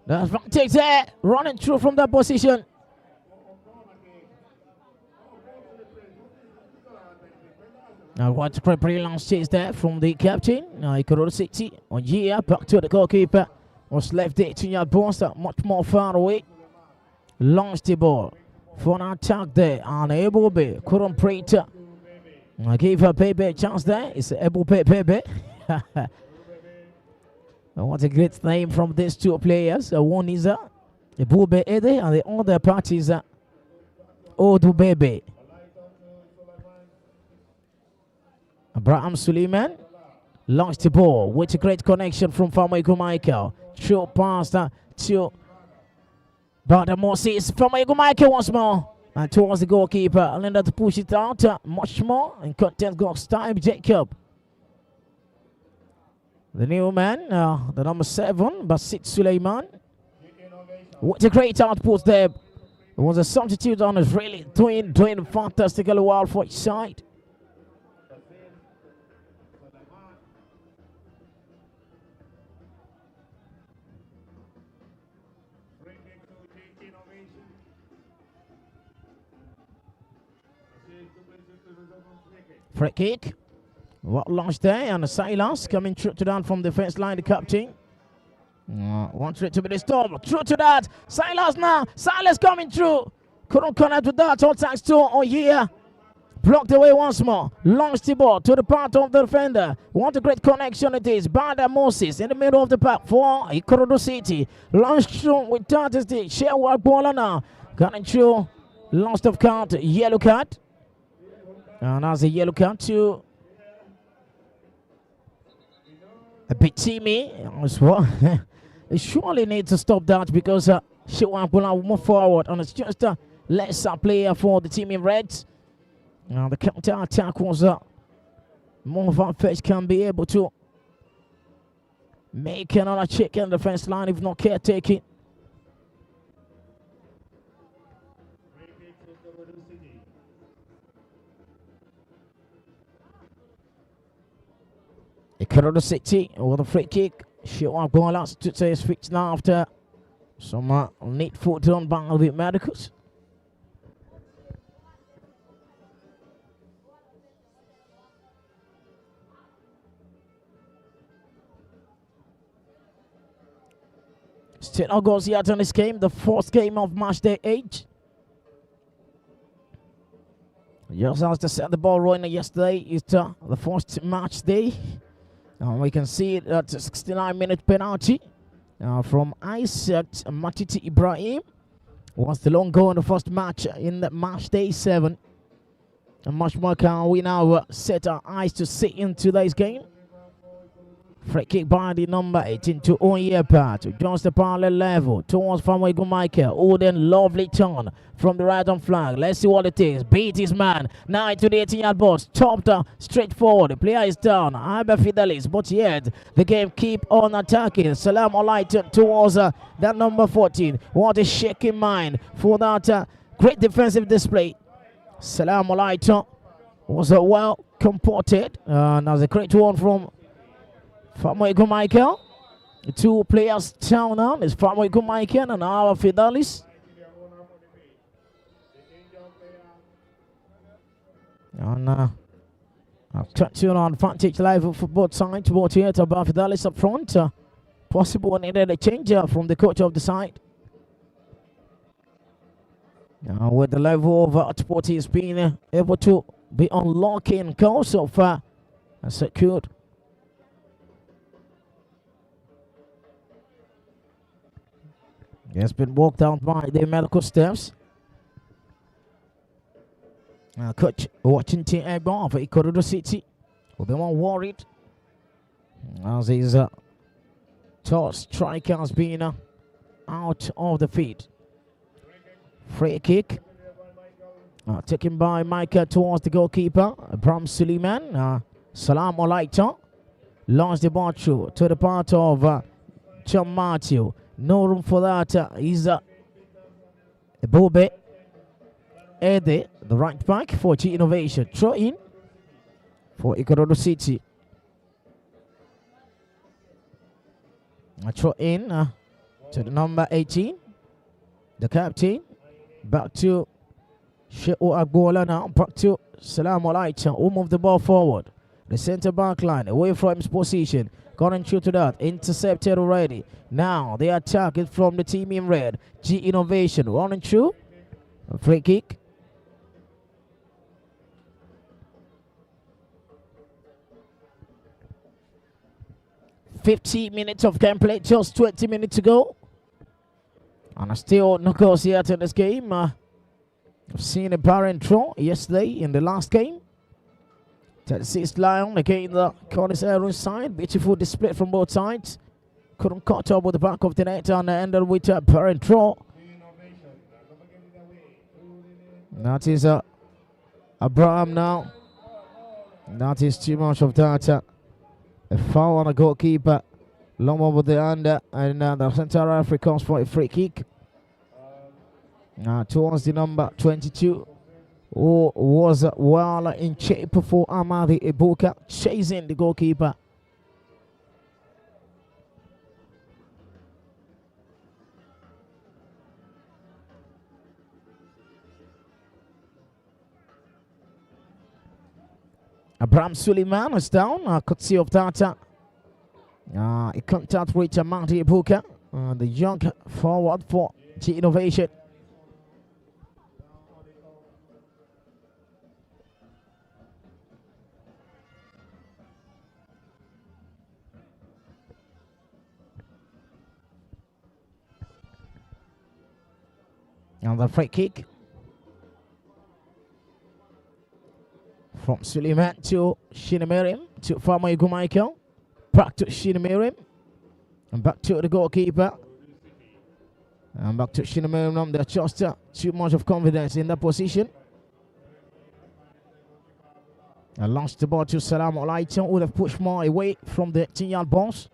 That's from takes there, running through from that position. Now, what's a pretty long chase there from the captain. Now, Ikorodu City on here, back to the goalkeeper. Was left 18-yard bounce, much more far away. Launched the ball for an attack there. Unable to couldn't pray to. I gave her Pepe a chance there. It's Ebu Pepe. What a great name from these two players. One is Ebube Ede and the other part is Odu Bebe. Abraham Suleiman launched the ball with a great connection from Famaiku Michael. Through past to Moses. Famaiku Michael once more. And towards the goalkeeper. Linda to push it out much more. And content goes time Jacob. The new man, the number 7, Basit Suleiman. What a great output there. It was a substitute on us, really doing fantastically well for each side. Free kick. What launched there, and Silas coming through to that from the defense line, the captain. Wants it to be disturbed. Through to that. Silas now. Silas coming through. Couldn't connect with that. All thanks to here. Blocked away once more. Launched the ball to the part of the defender. What a great connection it is. Bada Moses in the middle of the pack for Ikorodu City. Launched through with Tartasty. Share work ball now. Coming through. Lost of count. Yellow card. And that's a yellow card to a bit teamy as well. They surely need to stop that because she will move forward, and it's just a lesser player for the team in reds. The counter attack was more of our face can be able to make another check in the defense line if not caretaking. Ikorodu City with a free kick. Short ball out to say switch now after some neat foot done by the Medicals. Still no goals yet on this game, the fourth game of match day 8. Just as to set the ball rolling yesterday is the first match day. We can see that 69-minute penalty from Isaac Matiti Ibrahim was the long goal in the first match in the match day 7. And much more can we now set our eyes to see in today's game. Free kick by the number 18 to Onyepa, just the parallel level towards Famwego Michael. Oden, lovely turn from the right on flag. Let's see what it is. Beat his man. Now into the 18-yard box. Chopped straight forward. The player is down. Iber Fidelis, but yet the game keep on attacking. Salam Alaiton towards that number 14. What a shaking mind for that great defensive display. Salam Alaiton was well comported. And that's a great one from Famwego Michael. The two players down now is Famwego Michael and Iber Fidelis. And touching on advantage level for both sides. Both here to Iber Fidelis up front. Possible needed a change from the coach of the side. With the level of output he's been able to be unlocking goals so far and secured. He has been walked out by the medical steps. Coach watching team airborne for Ikorodu City will be more worried as his top striker has been out of the field. Free kick taken by Micah towards the goalkeeper, Bram Suleiman. Salam Olaita launched the ball through to the part of John Matthew. No room for that. He's Bobe Ede, the right back for G Innovation. Throw in. for Ikorodu City. I throw in to the number 18, the captain. Back to Shehu Agbola now. Back to Salam Alaikum, who move the ball forward. The center back line away from his position. Going through to that. Intercepted already. Now the attack is from the team in red. G Innovation running through. A free kick. $50 minutes of gameplay, just 20 minutes to go. And I still negotiate in this game. I've seen a barren draw yesterday in the last game. 36 Lion against the Cornish Aero side. Beautiful display from both sides. Couldn't cut up with the back of the net and ended with a barren draw. That is Abraham now. That is too much of that. A foul on the goalkeeper. Long over the under. And the Central Africa comes for a free kick. Towards the number 22. Who was well in shape for Amadi Ibuka. Chasing the goalkeeper. Abraham Suleiman is down. Courtesy of that. A contact with Amadi Ibuka. The young forward for G Innovation. And the free kick from Suleiman to Shinamirim to Farmer Michael. Back to Shinamirim. And back to the goalkeeper. And back to Shinamirim. They're just too much of confidence in that position. And launched the ball to Salam Alaikum. Would have pushed more away from the 10-yard box.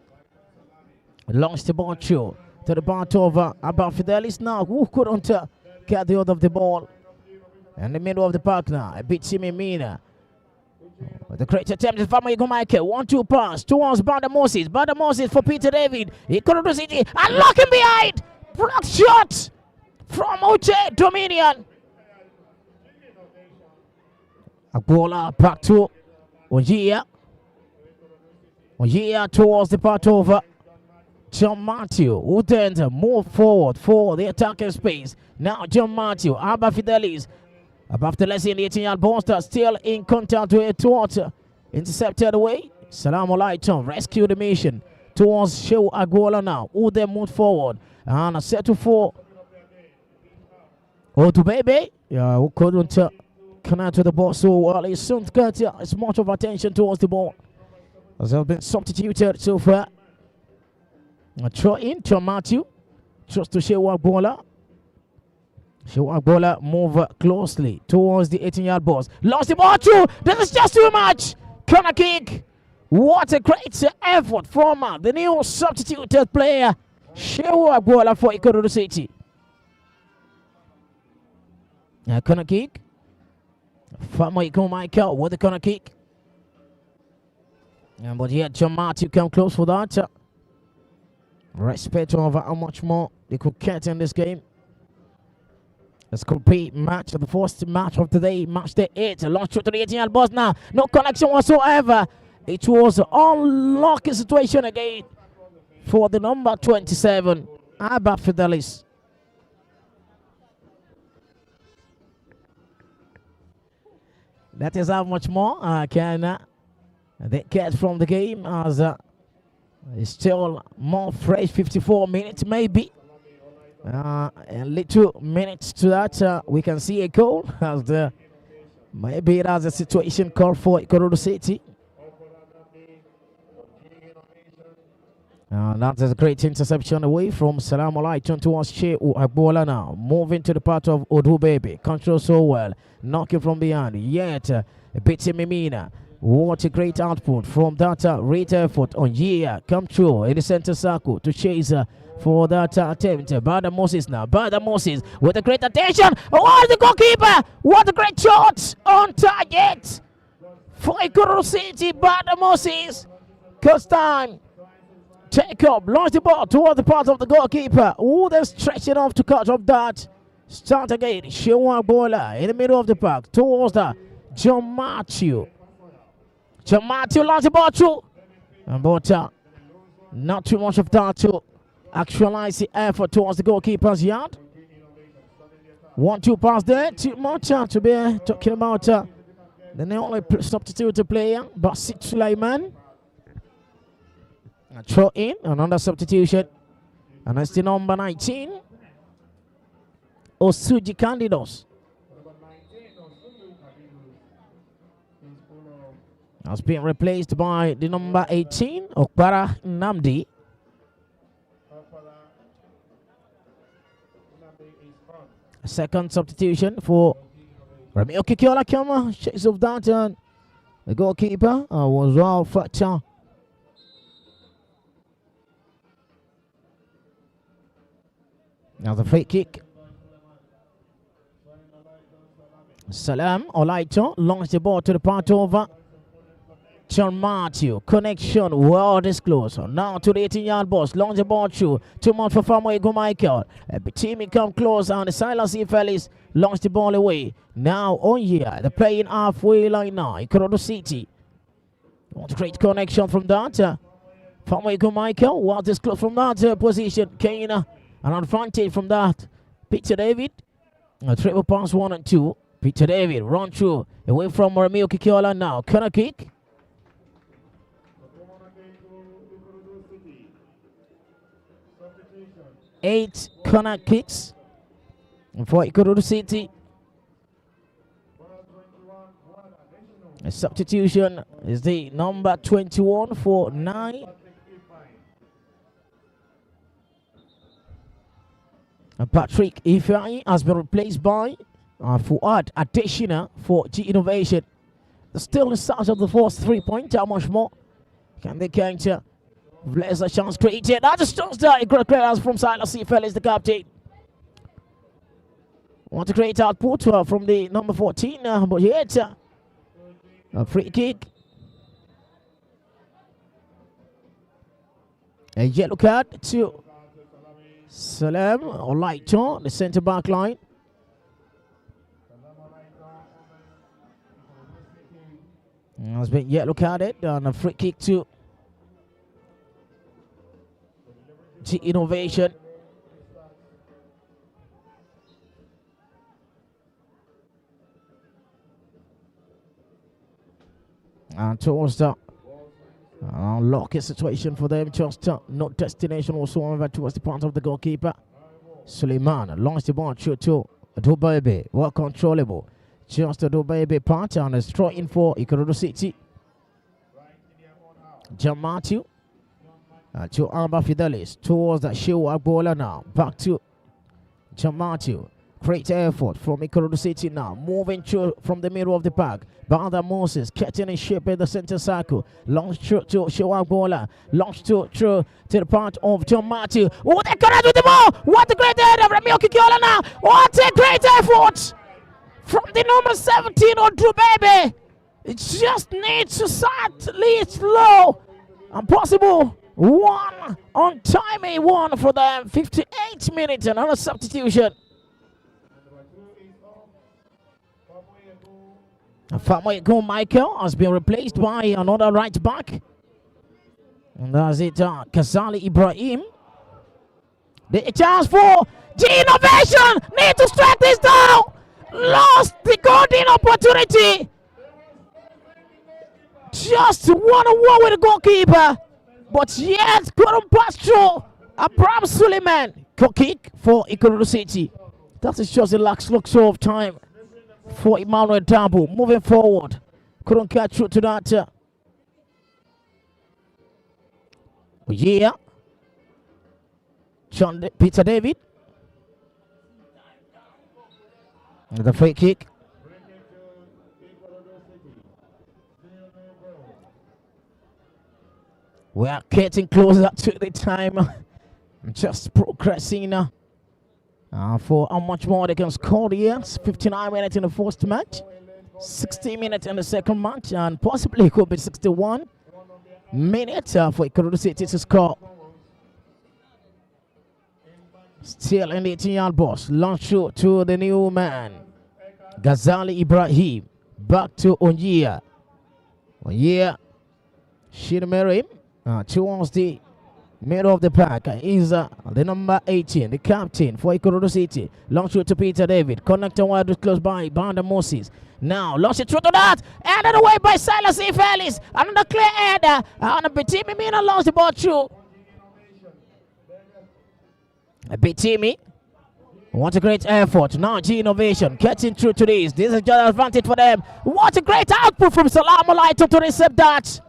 Launched the ball to the part of Abba Fidelis now. Who couldn't get the other of the ball in the middle of the park now. A bit Simi Mina. The great attempt is from Michael. 1-2 pass towards Banda Moses. Banda Moses for Peter David. He couldn't do it. And locking behind. Block shot from Uche Dominion. Agbola back to Ojia. Ojia towards the part over John Matthew, who then move forward for the attacking space. Now John Matthew, Abba Fidelis, above the less in the 18-yard bouncer, still in contact with towards intercepted away. Salam Alaikum, rescue the mission towards Shehu Agbola now, who then move forward and a settle for Odubebe. Yeah, who couldn't connect to the ball so well. He soon got as much of attention towards the ball as have been substituted so far. Throw in to Matthew. Just to Shehu Agbola. Shehu Agbola move closely towards the 18-yard box. Lost the ball through. This is just too much. Corner kick. What a great effort from the new substituted player, Shehu Agbola for Ikorodu City. Corner kick. Farmer Michael with the corner kick. But yet John Matthew come close for that. Respect over how much more they could get in this game. This could be match, the first match of the day, match day 8. Launch to the 18-yard box now. No connection whatsoever. It was an unlucky situation again for the number 27, Abba Fidelis. That is how much more can they get from the game as it's still more fresh, 54 minutes maybe. And little minutes to that, we can see a goal as maybe it has a situation called for Ikorodu City. That is a great interception away from Salam Alaikum towards Shehu Agbola now. Moving to the part of Odubebe. Control so well. Knocking from behind. Yet, a bit Mimina. What a great output from that great effort on Yea. Come through in the center circle to chase for that attempt. Bada Moses now. Bada Moses with a great attention. Oh, the goalkeeper. What a great shot on target for Ikorodu City, but the Moses. Coast time. Take up, launch the ball towards the part of the goalkeeper. Oh, they're stretching off to cut off that. Start again. Shewa Bola in the middle of the park towards the John Matthew. John Matthew launch the ball through. But not too much of that to actualize the effort towards the goalkeeper's yard. 1-2 pass there. Too much to be talking about the only substitute player, Basit Sulaiman. Throw in another substitution, and that's the number 19, Osuji Candidos. Has been replaced by the number 18, Okpara Namdi. A second substitution for Ramio Kikiola Kama. Shakes of that, and the goalkeeper was well Fatah. Now the free kick. Salam Olaito launched the ball to the part over John Matthew. Connection well disclosed. Now to the 18-yard box. Launch the ball through. 2 months for Famoego Michael. Team come close and the Silas Felix launched the ball away. Now on here. The playing halfway line now. Ikorodu City. Want to create connection from that. Famoego Michael was disclosed from that position. Kane. An advantage from that. Peter David. A triple pass 1 and 2. Peter David run through. Away from Ramio Kikiola now. Corner kick. Eight corner kicks for Ikorodu City. A substitution is the number 21 for 9. Patrick Ifeanyi has been replaced by Fuad Adeshina for G Innovation. They're still in charge of the first 3 points. How much more can they counter? There's a chance created. That's a chance there. Great clearance from Silas Felix, the captain. Want to create output from the number 14, but yet a free kick. A yellow card to Salam Olaito, the centre back line. Has been yellow carded and a free kick to G Innovation. And towards the unlucky situation for them, just no destination whatsoever towards the point of the goalkeeper. Suleiman launched the ball through to Dubebe, well controllable. Just the Dubebe part and a throw in for Ikorodu City. John Matthew to Alba Fidelis towards the Shewa Agbola now. Back to John Matthew. Great effort from Ikorodu City now. Moving through from the middle of the park. Banda Moses catching in shape in the center circle. Launch through to Shewa Agbola. Launch through to the part of John Matthew. Oh, they cannot do the ball. What a great head of Ramio Kikiola now. What a great effort from the number 17 on Drew Baby. It just needs to start lead low and possible. One on timing one for them. 58 minutes, another substitution. Famoego Michael has been replaced by another right back. And that's it, Kazali Ibrahim. The chance for G Innovation. Need to strike this down. Lost the golden opportunity. Just one-on-one with the goalkeeper. But yet couldn't pass through. Abraham Suleiman. Goal kick for Ikorodu City. That is just a lax look of time for Emmanuel Dabo. Moving forward. Couldn't catch through to that. Yeah. Peter David. And the free kick. We are getting closer to the time. Just progressing for how much more they can score here. 59 minutes in the first match. 60 minutes in the second match, and possibly it could be 61 minutes for Ikorodu City to score. Still in the 18-yard box. Launch shoot to the new man, Ghazali Ibrahim. Back to Onyia. Onyia. Shirmerim towards the middle of the pack is the number 18, the captain for Ikorodu City. Long shoot to Peter David. Connecting wide close by Banda Moses. Now, lost it through to that. Ended away by Silas E. Felix. Another clear header. And a Bitimi Mina lost the ball through. A Bitimi. What a great effort. Now, G Innovation getting through to this. This is just an advantage for them. What a great output from Salam Olaito to intercept that.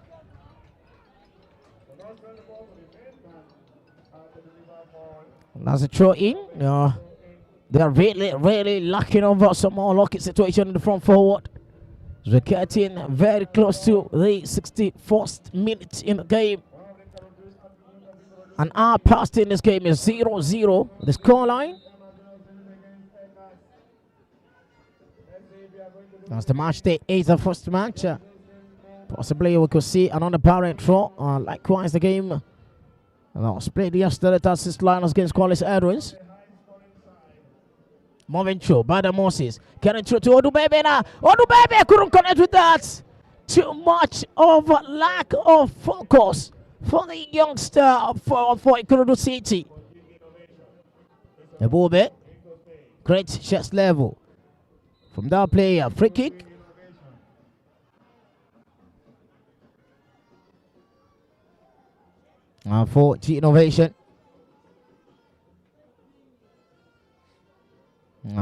That's a throw in. They're really lacking over some more lucky situation in the front forward. We're getting very close to the 61st minute in the game. And our past in this game is 0-0. The scoreline. As the match day is the first match. Possibly we could see another parent draw. Likewise, the game was played yesterday at Assist Lions against College Edwards. Moving through, Bada Moses. Getting through to Odubebe now. Odubebe couldn't connect with that. Too much of a lack of focus for the youngster for Ikorodu City. Ebobe. Great chest level from that player. Free kick. For G Innovation.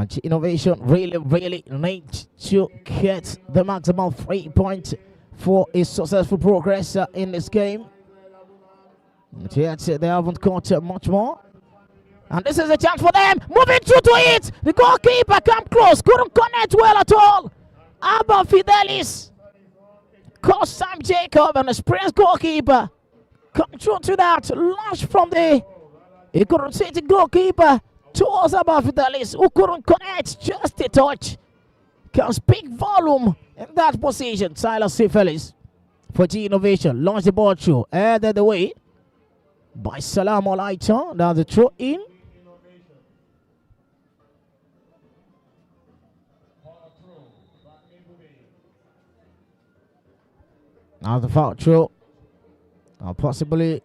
G Innovation really need to get the maximum 3 points for a successful progress in this game. But yet they haven't got much more. And this is a chance for them. Moving through to it. The goalkeeper came close. Couldn't connect well at all. Abba Fidelis. Cost Sam Jacob, an experienced goalkeeper. Come through to that. Launch from the Ikorodu City goalkeeper towards Abba Fidelis, who couldn't connect. Just a touch. Can speak volume in that position. Silas Felix for G Innovation. Launch the ball through. Headed away by Salam Olaito. Now the throw in. Now the foul throw. Possibly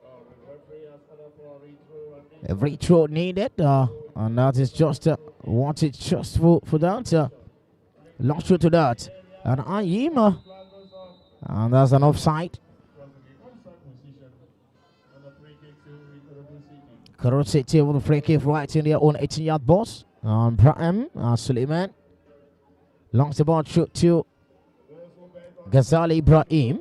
a free throw needed. And that is just what it's just for that. Long through to that. And Ayima. And that's an offside. Ikorodu City with the free kick right in their own 18-yard box. And Brahim Suleiman longs the ball through to Ghazali Ibrahim.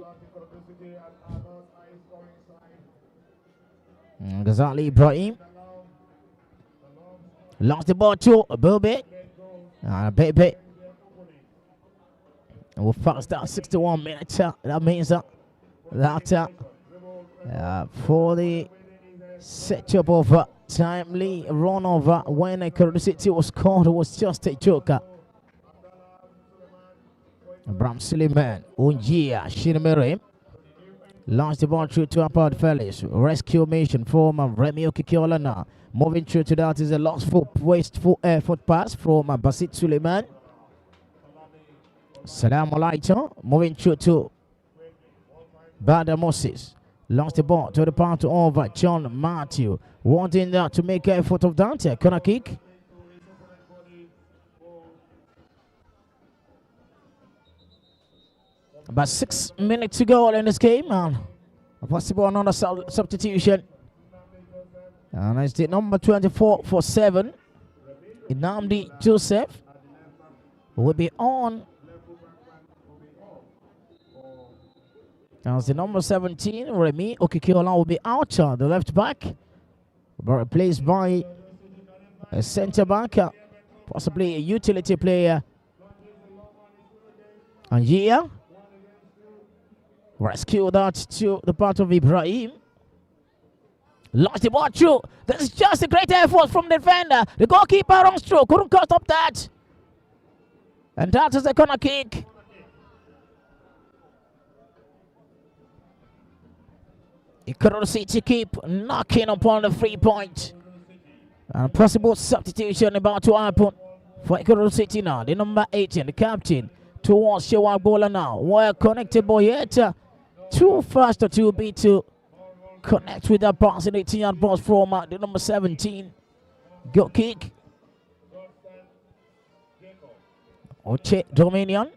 Ghazali Ibrahim lost the ball to Bebe. Bebe. And we'll fast that 61 minutes. That means that for the setup of timely run over when Ikorodu City was caught, it was just a joker. Bram Suleiman, Unjia, Shirmere. Launched the ball through to Apart Felix. Rescue mission from Remy Okikiolana. Moving through to that is a lost wasteful effort pass from Basit Suleiman. Salam Olaito. Moving through to Bada Moses. Launched the ball to the part over John Matthew. Wanting that to make an effort of that. Corner kick. About 6 minutes to go in this game, and possible another substitution. And it's the number 24 for 7. Inamdi Joseph will be on. As the number 17, Remy Okikiola will be out. The left back, replaced by a centre back, possibly a utility player. And here. Rescue that to the part of Ibrahim. Lost the ball through. This is just a great effort from the defender. The goalkeeper runs through. Couldn't cut up that. And that is the corner kick. Ikorodu City keep knocking upon the 3 point. And possible substitution about to happen for Ikorodu City now. The number 18, the captain, towards Shewak Bola now. Well connected boy yet. Too fast to be to connect with that pass in 18-yard box from the number 17. Go kick. Oche Dominion.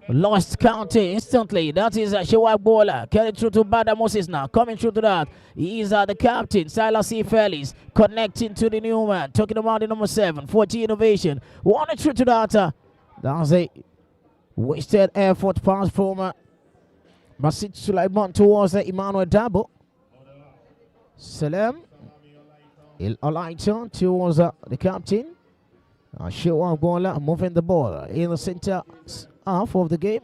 Lost county instantly. That is Shewak Bola. Carried through to Bada Moses now. Coming through to that. He is the captain. Silas C. Fellis. Connecting to the new man. Talking about the number 7. 4G Innovation. Wanted through to that. That's a wasted effort pass from Basit Sulaiman towards Emmanuel Dabo. Salam. Il Olaita towards the captain. Shewak Bola moving the ball in the center half of the game.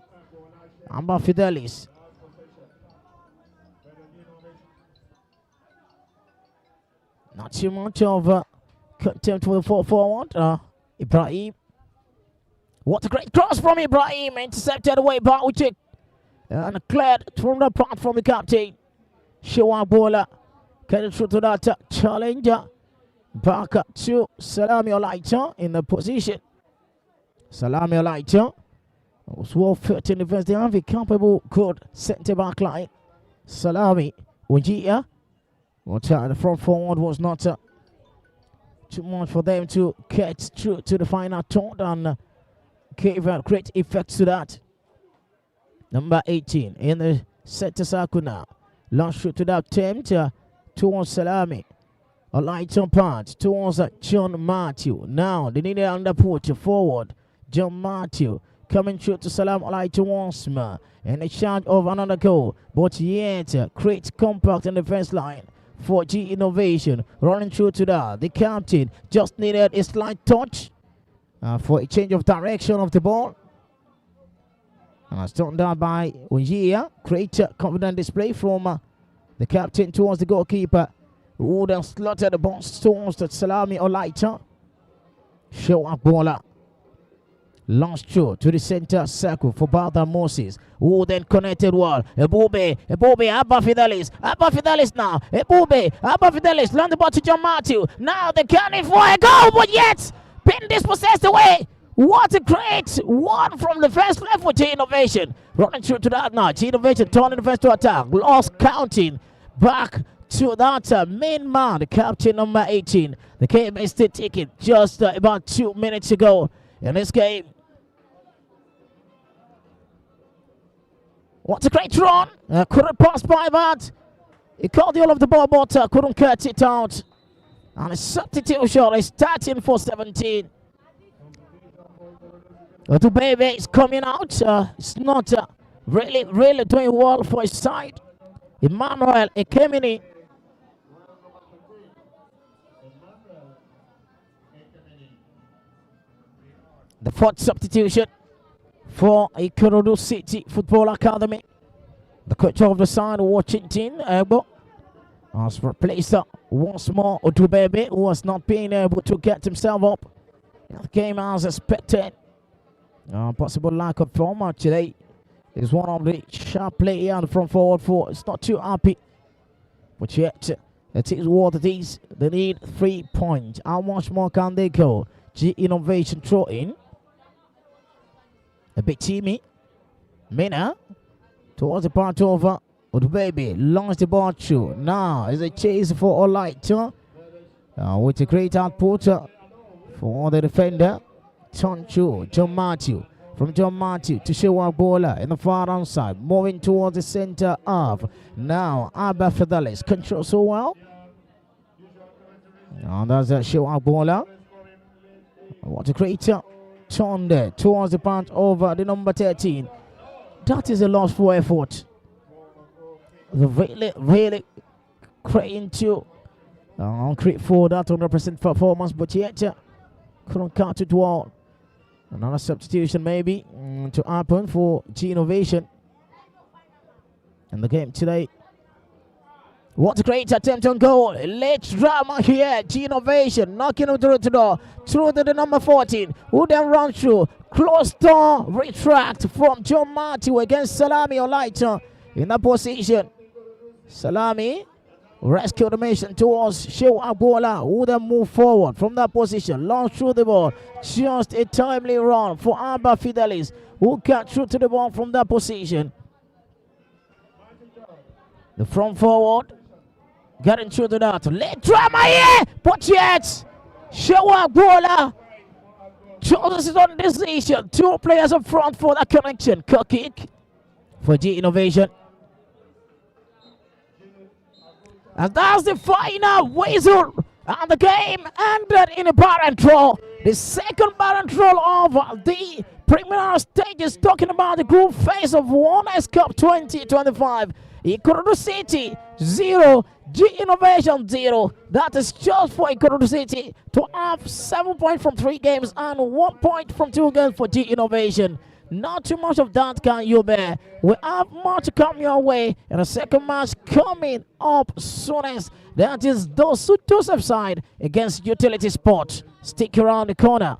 Amba Fidelis. Not too much of contempt for the forward. Ibrahim. What a great cross from Ibrahim. Intercepted away by Uche. And cleared from the part from the captain. Shewak Bola. Getting through to that challenger. Back up to Salami Olaita in the position. Salami Olaita was well fit in defense. They have a capable, good centre back line. Salami Ujia. The front forward was not too much for them to get through to the final third and gave a great effect to that. Number 18 in the center circle now. Long shoot to that attempt towards Salami. A light on part towards John Matthew. Now they need an underput forward. John Matthew coming through to Salam Alai once more. And a charge of another goal. But yet great compact in the defense line for G Innovation. Running through to that. The captain just needed a slight touch for a change of direction of the ball. Done down by Ujia. Great confident display from the captain towards the goalkeeper. Who then slotted the ball towards the Salami Olaita. Shewak Bola. Launched through to the center circle for Bada Moses. Who then connected well. Ebube, Abba Fidelis now. Ebube, Abba Fidelis. Land the ball to John Matthew. Now they're gunning for a goal, but yet pin dispossessed away. What a great one from the first left for G Innovation. Running through to that now. G Innovation turning the defense to attack. Lost counting. Back to that main man, the captain number 18. The game is still ticking just about 2 minutes ago in this game. What a great run. Couldn't pass by that. He caught the all of the ball, but couldn't cut it out. And a substitution is starting for 17. Dubebe is coming out. It's not really doing well for his side. Emmanuel Ekemini. The fourth substitution for Ikorodu City Football Academy. The coach of the side, Washington Ebo, has replaced once more Odubebe, who has not been able to get himself up in the game as expected. Possible lack of form today is one of the sharp players on the front forward for. It's not too happy, but yet it is what it is. They need 3 points. How much more can they go? G Innovation throw in. A bit teamy. Mina towards the part over. Baby launched the ball through. Now is a chase for Olaita. With a great output for the defender. Turn through John Matthew. From John Matthew to Shewak Bola in the far outside. Moving towards the center of. Now Abba Fidelis controls so well. Now that's Shewak Bola. What a great turn there towards the part over the number 13. That is a loss for effort. Really great to create for that 100% performance, but yet couldn't count it well. Another substitution maybe to happen for G Innovation in the game today. What a great attempt on goal. Late drama here. G Innovation knocking him through to the number 14. Who then runs through. Close door retract from John Matthew against Salami Olaita in that position. Salami. Rescue the mission towards Shew Agbola, who then move forward from that position. Launch through the ball. Just a timely run for Abba Fidelis, who got through to the ball from that position. The front forward. Getting through to that. Late drama here, but yet Shew Agbola chooses it on this decision. Two players up front for that connection. Kick for G Innovation. And that's the final whistle. And the game ended in a barren draw. The second barren draw of the preliminary stages, talking about the group phase of 1S Cup 2025. Ikorodu City 0, G Innovation 0. That is just for Ikorodu City to have 7 points from 3 games and 1 point from 2 games for G Innovation. Not too much of that, can you bear? We have more to come your way in the second match coming up soonest. That is Joseph side against Utility Sport. Stick around the corner.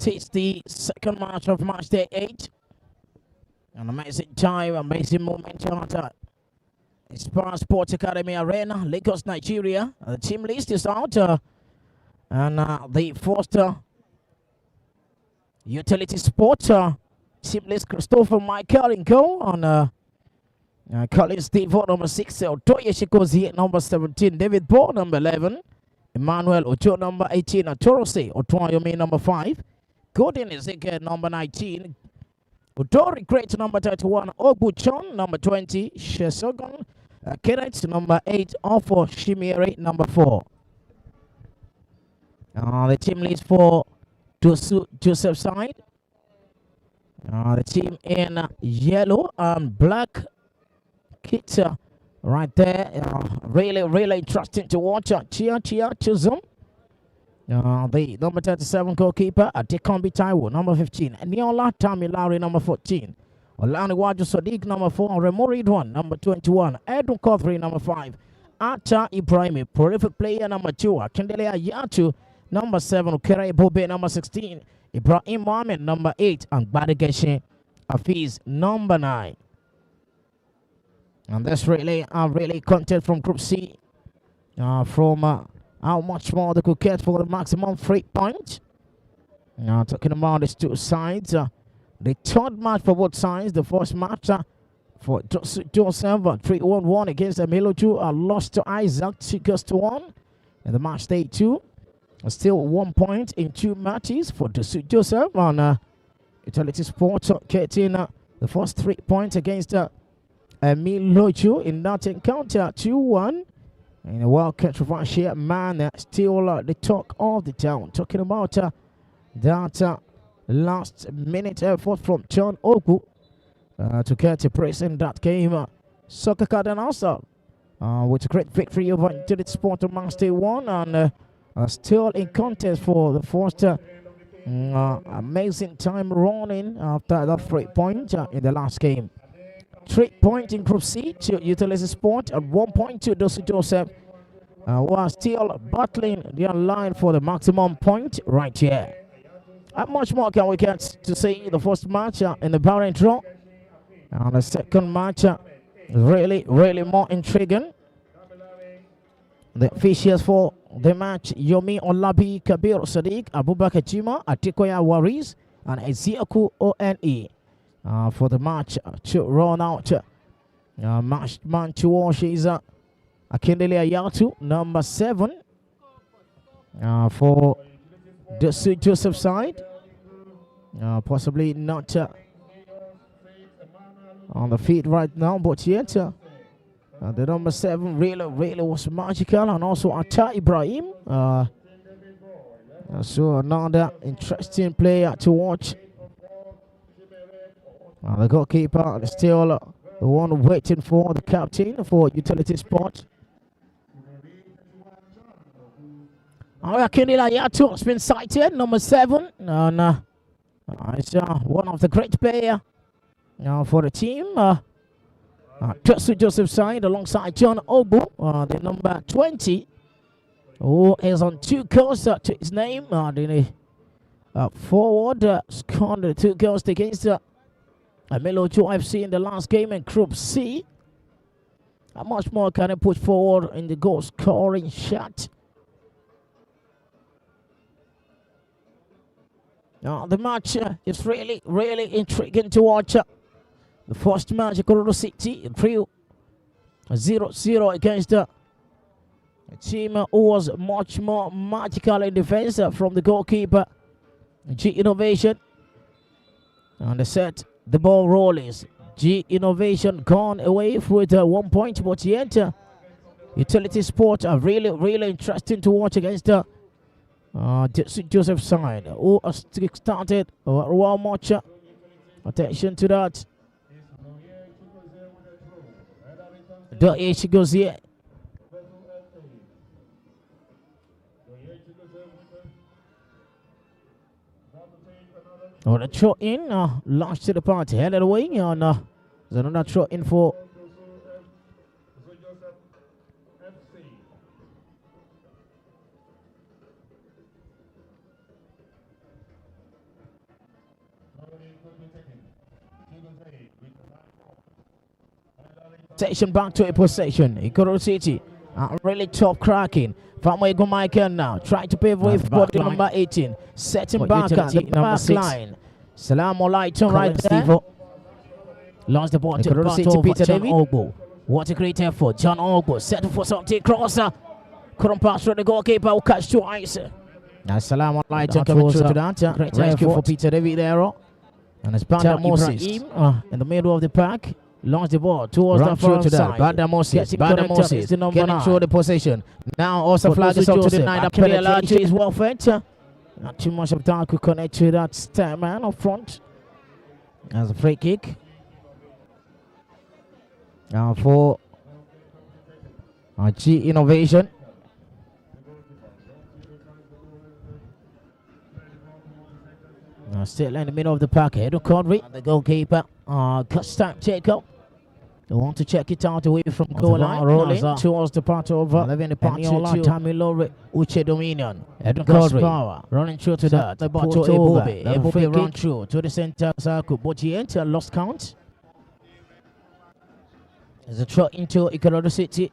It is the second match of match day 8. An amazing time, amazing moment out Inspire Sports Academy Arena, Lagos, Nigeria. The team list is out. And the first utility sport team list: Christopher Michael in goal. On Collins Devo, number 6. Otoye Shikozi, number 17. David Bo, number 11. Emmanuel Ocho, number 18. Torose Otoyomi, number 5. Gordon Ezekiel, number 19. Udori Great, number 31. Ogbuchon, number 20. Shesogon Kenneth, number 8. Ofo Shimiri, number 4. The team list for Joseph side. The team in yellow and black kit right there. Really interesting to watch. Chia Chizum. The number 37 goalkeeper, Adekombi Taiwo, number 15. Niola Tamilari, number 14. Olaniwaju Sadiq, number 4. Remori Ridwan, number 21. Edwin Kothri, number 5. Acha Ibrahimi, prolific player, number 2. Akindele Ayatu, number 7. Ukere Bobe, number 16. Ibrahim Mohamed, number 8. And Badigeshe Afiz, number 9. And that's really content from Group C. From how much more they could get for the maximum 3 points. Now talking about these two sides. The third match for both sides. The first match for Joseph 3-1-1 against Emiloju. Lost to Isaac 2-1. And the match day 2. Still 1 point in 2 matches for Joseph on Utility Sports getting the first 3 points against Emiloju in that encounter 2-1. In a well controversial man, still the talk of the town. Talking about that last minute effort from John Ogu to get a place in that game. Soccer Cardinals with a great victory over Utility Sport on match day 1 and still in contest for the first amazing time running after that 3 points in the last game. 3 points in Group C to Utility Sport and 1 point to Dosu Joseph, who are still battling their line for the maximum point right here. How much more can we get to see the first match in the parent draw? And the second match really more intriguing. The officials for the match: Yomi Olabi, Kabir Sadiq, Abubakar Jima, Atikoya Waris, and Ezioku ONE. For the match to run out. Match man to watch is Akindele Ayatu, number 7. For the St. Joseph side. Possibly not on the feet right now, but yet the number 7 really was magical, and also Atta Ibrahim. So another interesting player to watch. The goalkeeper is still the one waiting for the captain for Utility Sport. Akindele Ayatu has been sighted, number 7. And it's one of the great players for the team. Joseph side alongside John Ogbu, the number 20, who is on 2 goals to his name. The forward scored the 2 goals against Emiloju FC in the last game in Group C. How much more can I push forward in the goal scoring shot? The match is really intriguing to watch. The first match, Kororo City, 0-0 against a team who was much more magical in defense from the goalkeeper, G Innovation. And they set the ball rolling. G Innovation gone away with 1 point, but yet Utility Sport are really interesting to watch against Joseph side, who started well much Attention to that. The she goes here. Oh, the throw in, launched to the party, headed away, and there's another throw in for section back to a possession. Ikoro City, really tough cracking. From where go Michael now, trying to pave way for body number 18, setting back at the back line. Salam alaikum right there. Lost the ball to the City, Peter John Ogbo. What a great effort. John Ogbo setting for something. Crosser. Couldn't pass through the goalkeeper who catch twice. Now Salam alaikum coming through to that. Great rescue for Peter David there. And it's Banda Moses in the middle of the pack. Launched the ball towards the far side. Banda Moses getting through the possession. Now also flag is up to the 9. Penetration is well fed. Not too much of time could connect to that star man up front. As a free kick. Now for G Innovation. Now still in the middle of the pack. Head of Codry. The goalkeeper. Cuts time take up. They want to check it out away from goal line. Rolling towards the part of 11 the part to Tamilore Uche Dominion. Edwin Power running through to that. The ball to Ebobe. Ebobe run through to the center circle. But he entered lost count. There's a throw into Ikorodu City.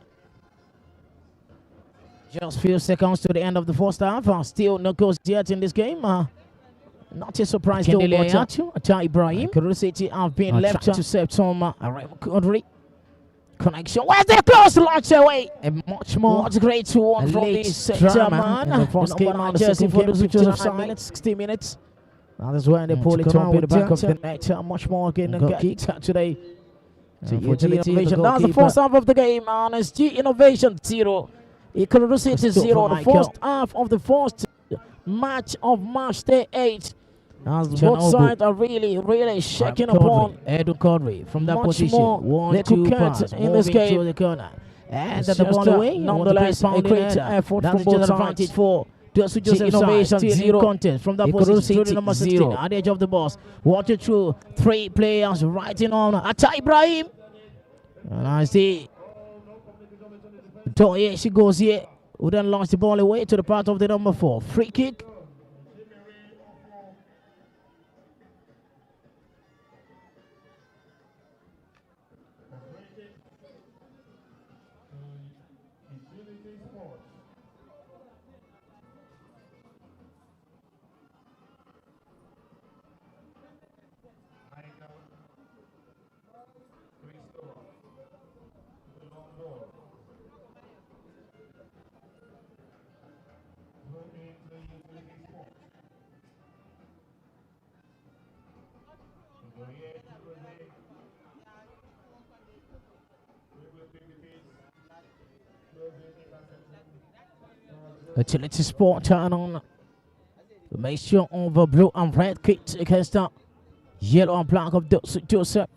Just few seconds to the end of the first half. Still no goals yet in this game. Not a surprise though, but Ibrahim. Ikorodu City have been left to September. Kodri. Connection. Where's the close launch away? And much more. What's great to one from the center man. The first game on the second game, 59 minutes, 60 minutes. Now that's when they pull it up in the back of the net. Much more getting a kick today. That's the first half of the game. And it's G Innovation 0. Ikorodu City 0. The first half of the first match of March Day 8. As both sides are really shaking upon Edu Codry from that position. One, two pass in this game. To the corner. And the ball away. Nonetheless, a great effort from both sides. For Joseph Innovation 0 contest from that position to the number 16 at the edge of the box. Watch it through 3 players right in on Atta Ibrahim. And I see Toye, she goes here. Who then launched the ball away to the part of the number 4. Free kick. Utility Sport turn on the mixture of blue and red kit against the yellow and black of Joseph.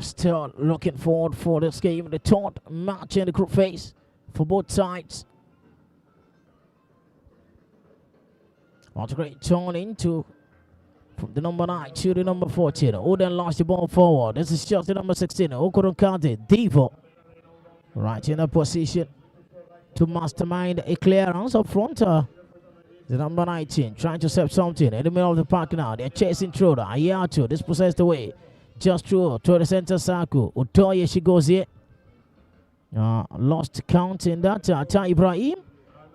Still looking forward for this game, the third match in the group phase for both sides. What a great turn into from the number 9 to the number 14. Who then launched the ball forward? This is just the number 16. Who couldn't count it? Devo. Right in a position to mastermind a clearance up front. The number 19 trying to set something in the middle of the park now. They're chasing through the Ayatu. Dispossessed away. Just through to the center circle. Utoye, she goes here. Lost count in that. Atta Ibrahim.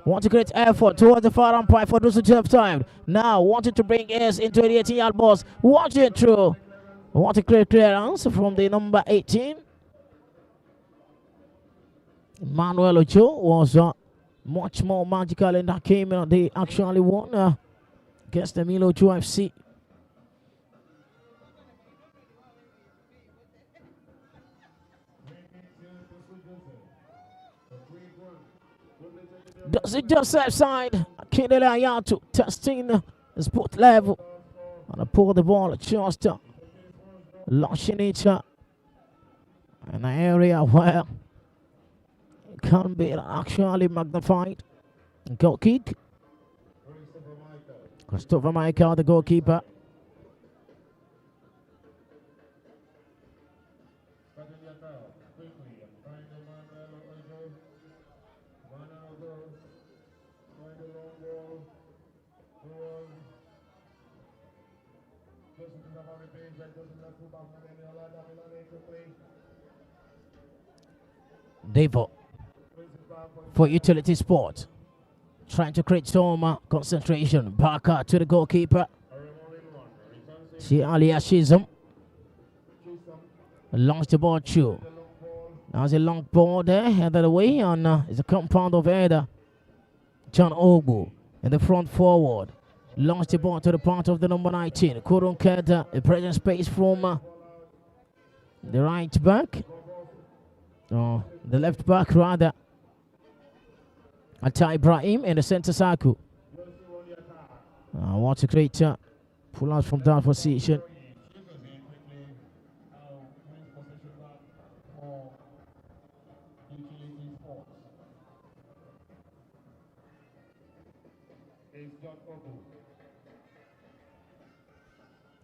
What a great effort towards the far umpire for those who have time. Now wanted to bring S into the 18-yard box. Watch it through. What a great clearance from the number 18. Manuel Ocho was much more magical in that game. They actually won against the Milo Ocho FC. Does it just outside? Kidele Ayatu testing the sport level. And pull the ball just launching it in an area where it can be actually magnified. Goal kick. Christopher Michael, the goalkeeper. Devo for Utility Sport. Trying to create some concentration. Back to the goalkeeper. See Alia Shizum. Launch the ball through. There's a long ball there, headed away, and it's a compound of header. John Ogbu in the front forward. Launch the ball to the part of the number 19. Couldn't get a present space from the right back. The left back rather. Atai Ibrahim in the center circle. What a great pull out from that position.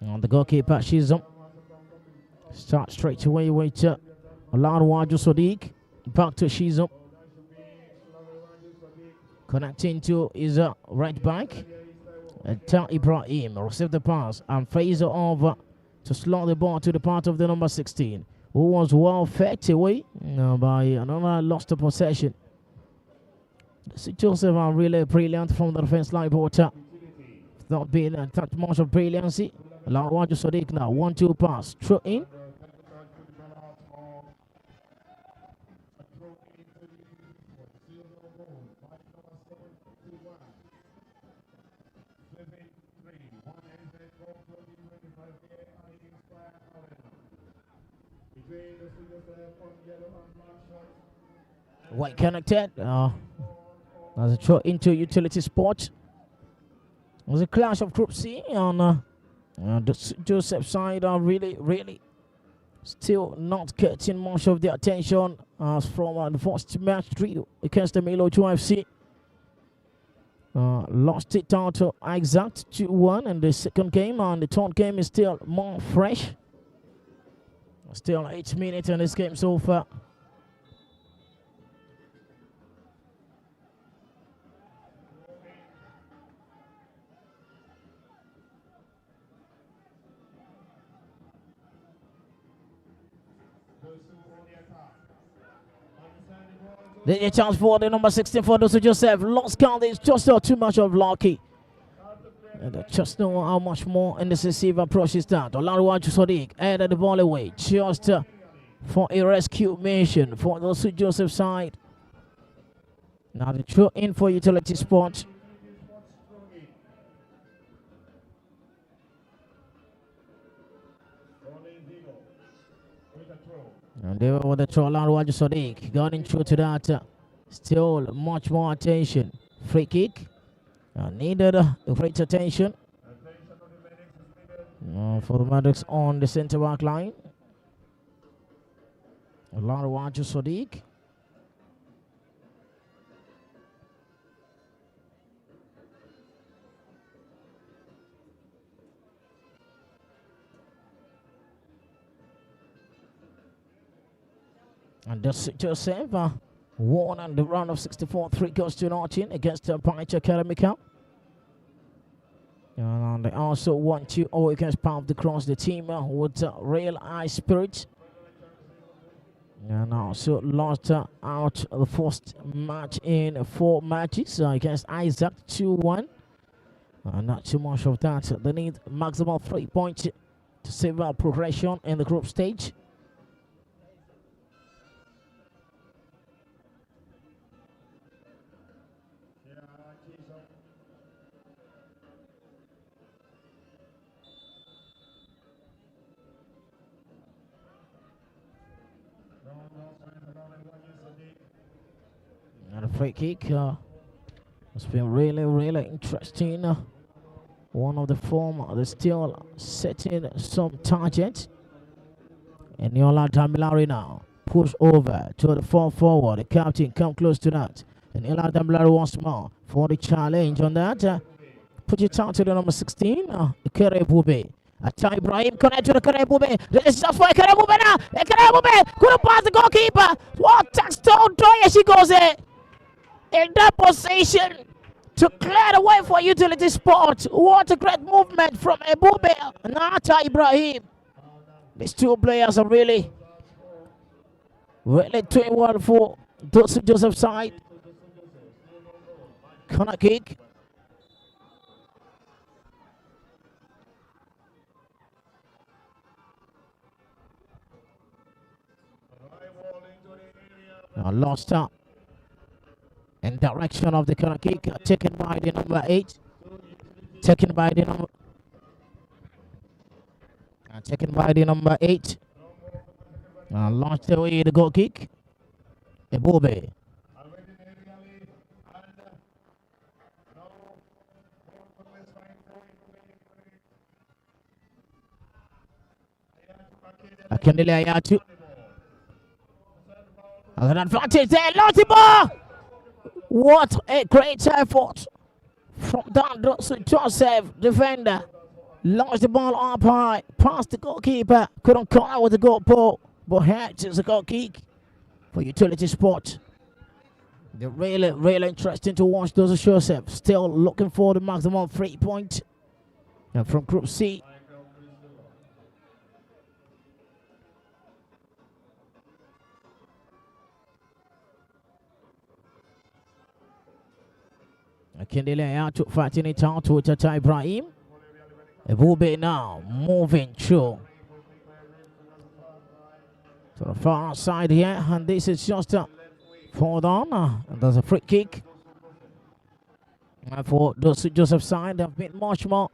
And the goalkeeper, Shizum. Start straight away with Alanwaju Sadiq. Back to Shizum. Connecting to his right back. Atai Ibrahim receive the pass and phase it over to slot the ball to the part of the number 16, who was well fed away by another lost the possession. Joseph are really brilliant from the defense line, but not being that much of brilliancy. Alanwaju Sadiq now 1-2 pass through in. White connected. There's a throw into Utility Sport. It was a clash of Group C on the Joseph side are really still not getting much of the attention as from the first match 3 against the Milo 2 FC. Lost it down to exact 2-1 in the second game, and the third game is still more fresh. Still 8 minutes in this game so far. There's a chance for the number 16 for those who just have lost count. It's just too much of lucky. And I just know how much more in this receive approach is that. Olaruwaju Sadiq added the ball away just for a rescue mission for those who Joseph side. Now the throw in for Utility Sport. And they were with the throw. Olaruwaju Sadiq got in through to that. Still much more attention. Free kick. Needed great attention for the Maddox on the center back line. Olaruwaju Sadiq. And that's Joseph won on the round of 64, 3 goals to nothing against Paicha Academica. And they also won 2-0 against Power of the Cross, the team with real high spirit. And also lost out the first match in 4 matches against Isaac 2-1. Not too much of that. They need maximum 3 points to save our progression in the group stage. And a free kick. It's been really interesting One of the form is still setting some target. And Yola Damilari now push over to the forward. The captain come close to that. And Yola Damilari once more for the challenge on that. Put your down to the number 16. Ikere Bube. Atta Ibrahim connect to the Ikere Bube. This is just for Ikere Bube now. Ikere Bube couldn't pass the goalkeeper. What touchdown Doye she goes in that position to clear the way for utility sport. What a great movement from Ebube and Atta Ibrahim. These two players are really doing well for Joseph's side. Corner kick. Lost up in direction of the corner kick, taken by the number 8. Taken by the number 8. Launched away the goal kick. Ebube. Akindele Ayatu. An advantage there, Lotimo! What a great effort from Dan Joseph, defender. Launched the ball up high, past the goalkeeper, couldn't call out with the goal pole, but here is a goal kick for utility sport. They're really interesting to watch those Joseph, still looking for the maximum 3 point. And from Group C. Kendele out to fighting it out to Tata Ibrahim. Ebube now moving through to the far side here, and this is just forward on. And there's a free kick. And for those Joseph's side, they've been much more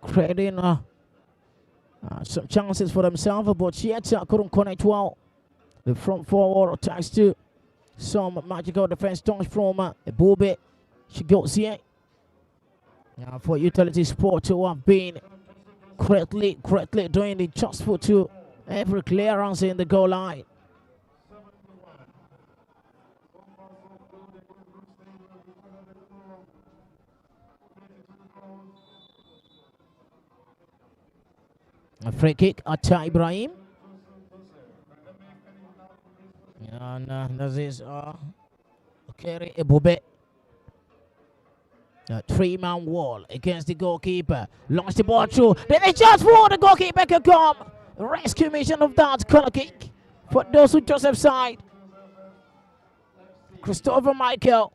creating some chances for themselves, but yet couldn't connect well. The front forward attacks to some magical defense touch from Ebube. She goes here. For utility sport to have been correctly doing the just for to every clearance in the goal line. A free kick at Ibrahim. And this is Kere Ebube. A 3-man wall against the goalkeeper. Launched the ball through. Then they just for the goalkeeper can come. Rescue mission of that corner kick for those who Joseph's side. Christopher Michael.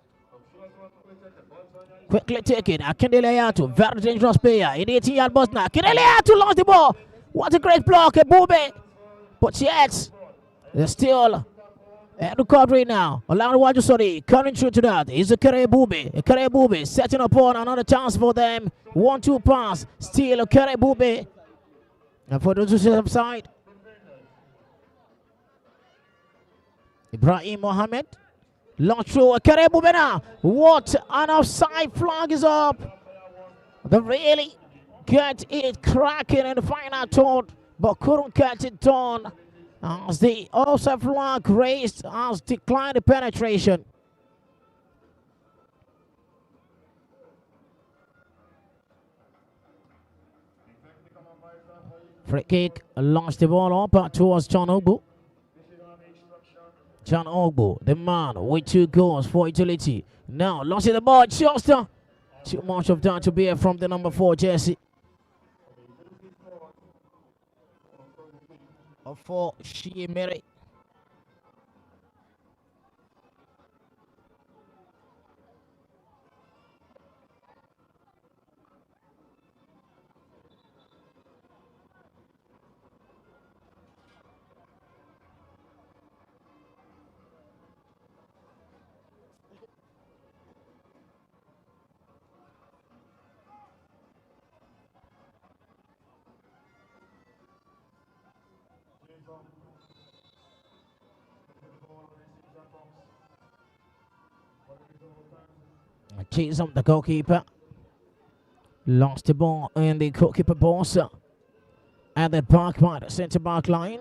Quickly taken. Akindele Ayatu. Very dangerous player. In the 18-yard box now. Akindele Ayatu lost the ball. What a great block. Ebube. But yet, they're still recovery now. Olawaju sorry, coming through to that. Is a Kere Bube setting upon another chance for them. 1-2 pass. Still a Kere Bube. And for the Joseph side, Ibrahim Mohammed. Launch through a Kere Bube now. What an offside flag is up. They really get it cracking in the final third, but couldn't get it done. As the offside flag raised has declined the penetration. Free kick, launched the ball up towards John Ogbu. John Ogbu, the man with 2 goals for utility. Now launching the ball, just too much of that to bear from the number 4 jersey. For Shiemere. Cheats up the goalkeeper. Lost the ball in the goalkeeper box at the back by the centre back line.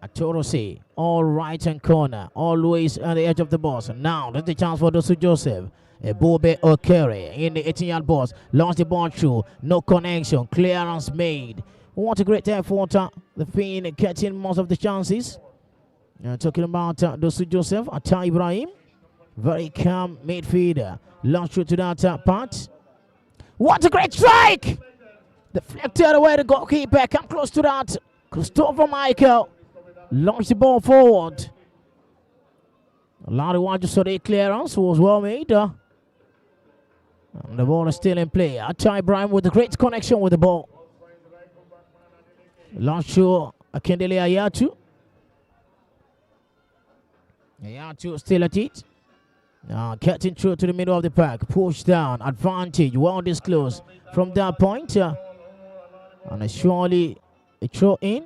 Atorosi, all right hand corner, always on the edge of the box. Now there's the chance for Dosu Joseph. Bobe Okere in the 18-yard box. Lost the ball through. No connection. Clearance made. What a great effort. The Fiend getting most of the chances. Talking about Dosu Joseph, Atta Ibrahim. Very calm midfielder. Launch through to that part. What a great strike! Deflected away the goalkeeper. Come close to that. Christopher Michael. Launch the ball forward. Larry Waju saw the clearance was well made. And the ball is still in play. Atta Ibrahim with a great connection with the ball. Launch to Akindele Ayatu. Ayatu still at it. Getting through to the middle of the pack. Push down. Advantage. Well disclosed from that point. And surely a throw in.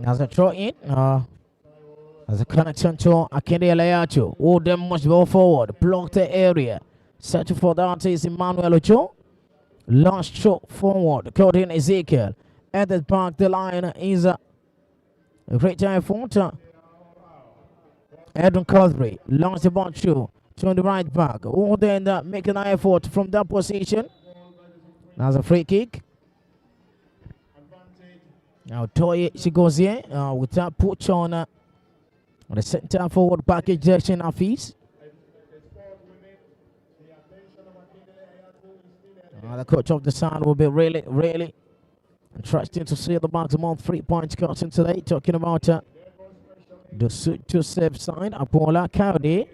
As a throw in, as a connection to Akinde Alayatu. All them must go forward, block the area. Searching for that is Emmanuel Ocho. Launch throw forward, caught in Ezekiel. At the back, the line is a great time for Edwin Cosbury. Launch the ball through to the right back. All then making an effort from that position. That's a free kick. Now Toye she goes here with that push on the center forward package direction of fees. The coach of the side will be really interesting to see the maximum 3 points cutting today. Talking about the Joseph side, Apola County.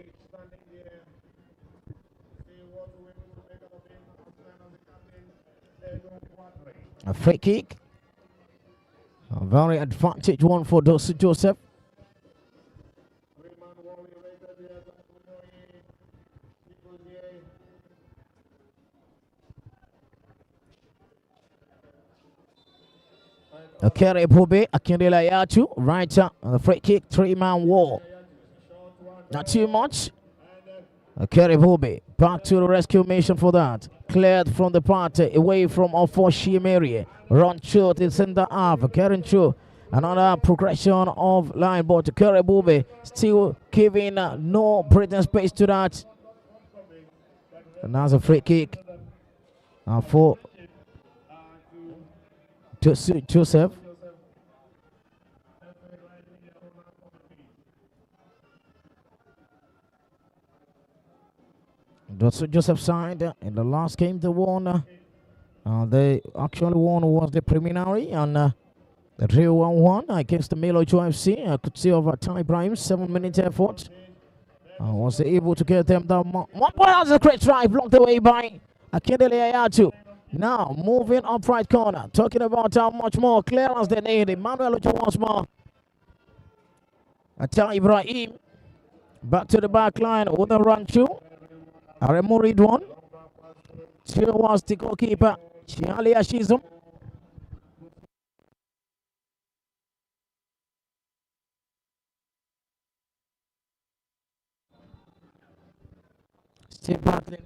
A free kick. A very advantage one for Dosu Joseph. Okere Bobe, Akindele Ayatu, right the free kick, 3-man wall. Not too much. Okere Bobe, back to the rescue mission for that. Cleared from the party, away from Ofoshim area. Run through to the center half, carrying through. Another progression of line, but Okere Bobe still giving no breathing space to that. And that's a free kick for Joseph. Joseph side in the last game they won. They actually won was the preliminary and the real 1-1 against the Milo FC. I could see over Ty Ibrahim 7-minute effort. Was able to get them down. 1 point as a great try blocked away by Akindele Ayatu. Now moving up right corner. Talking about how much more clearance they need. Emmanuel Ocho once more. Atta Ibrahim back to the back line with a run through. Aremu Ridwan. Still was the goalkeeper. Chiali Ashizum. Still battling.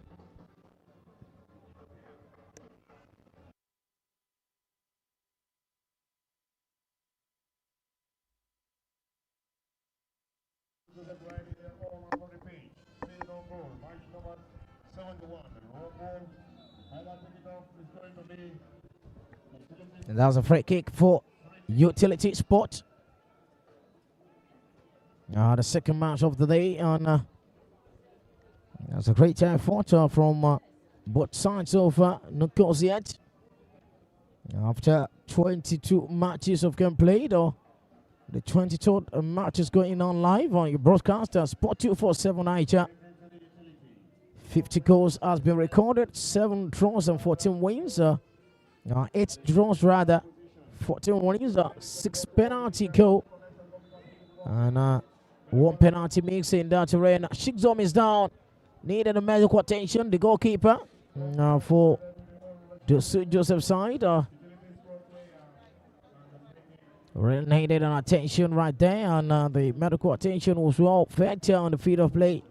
And that was a free kick for Utility Sport. The second match of the day, and that's a great effort from both sides of Nkoziet. After 22 matches of game played, or the 23rd match is going on live on your broadcaster, Sport 247 Naija. 50 goals has been recorded, 7 draws and 14 wins. 8 draws rather, 14 wins, 6 penalty goal, and 1 penalty mix in that terrain. Shigzom is down, needed a medical attention. The goalkeeper for the Joseph side needed an attention right there, and the medical attention was well factor on the field of play.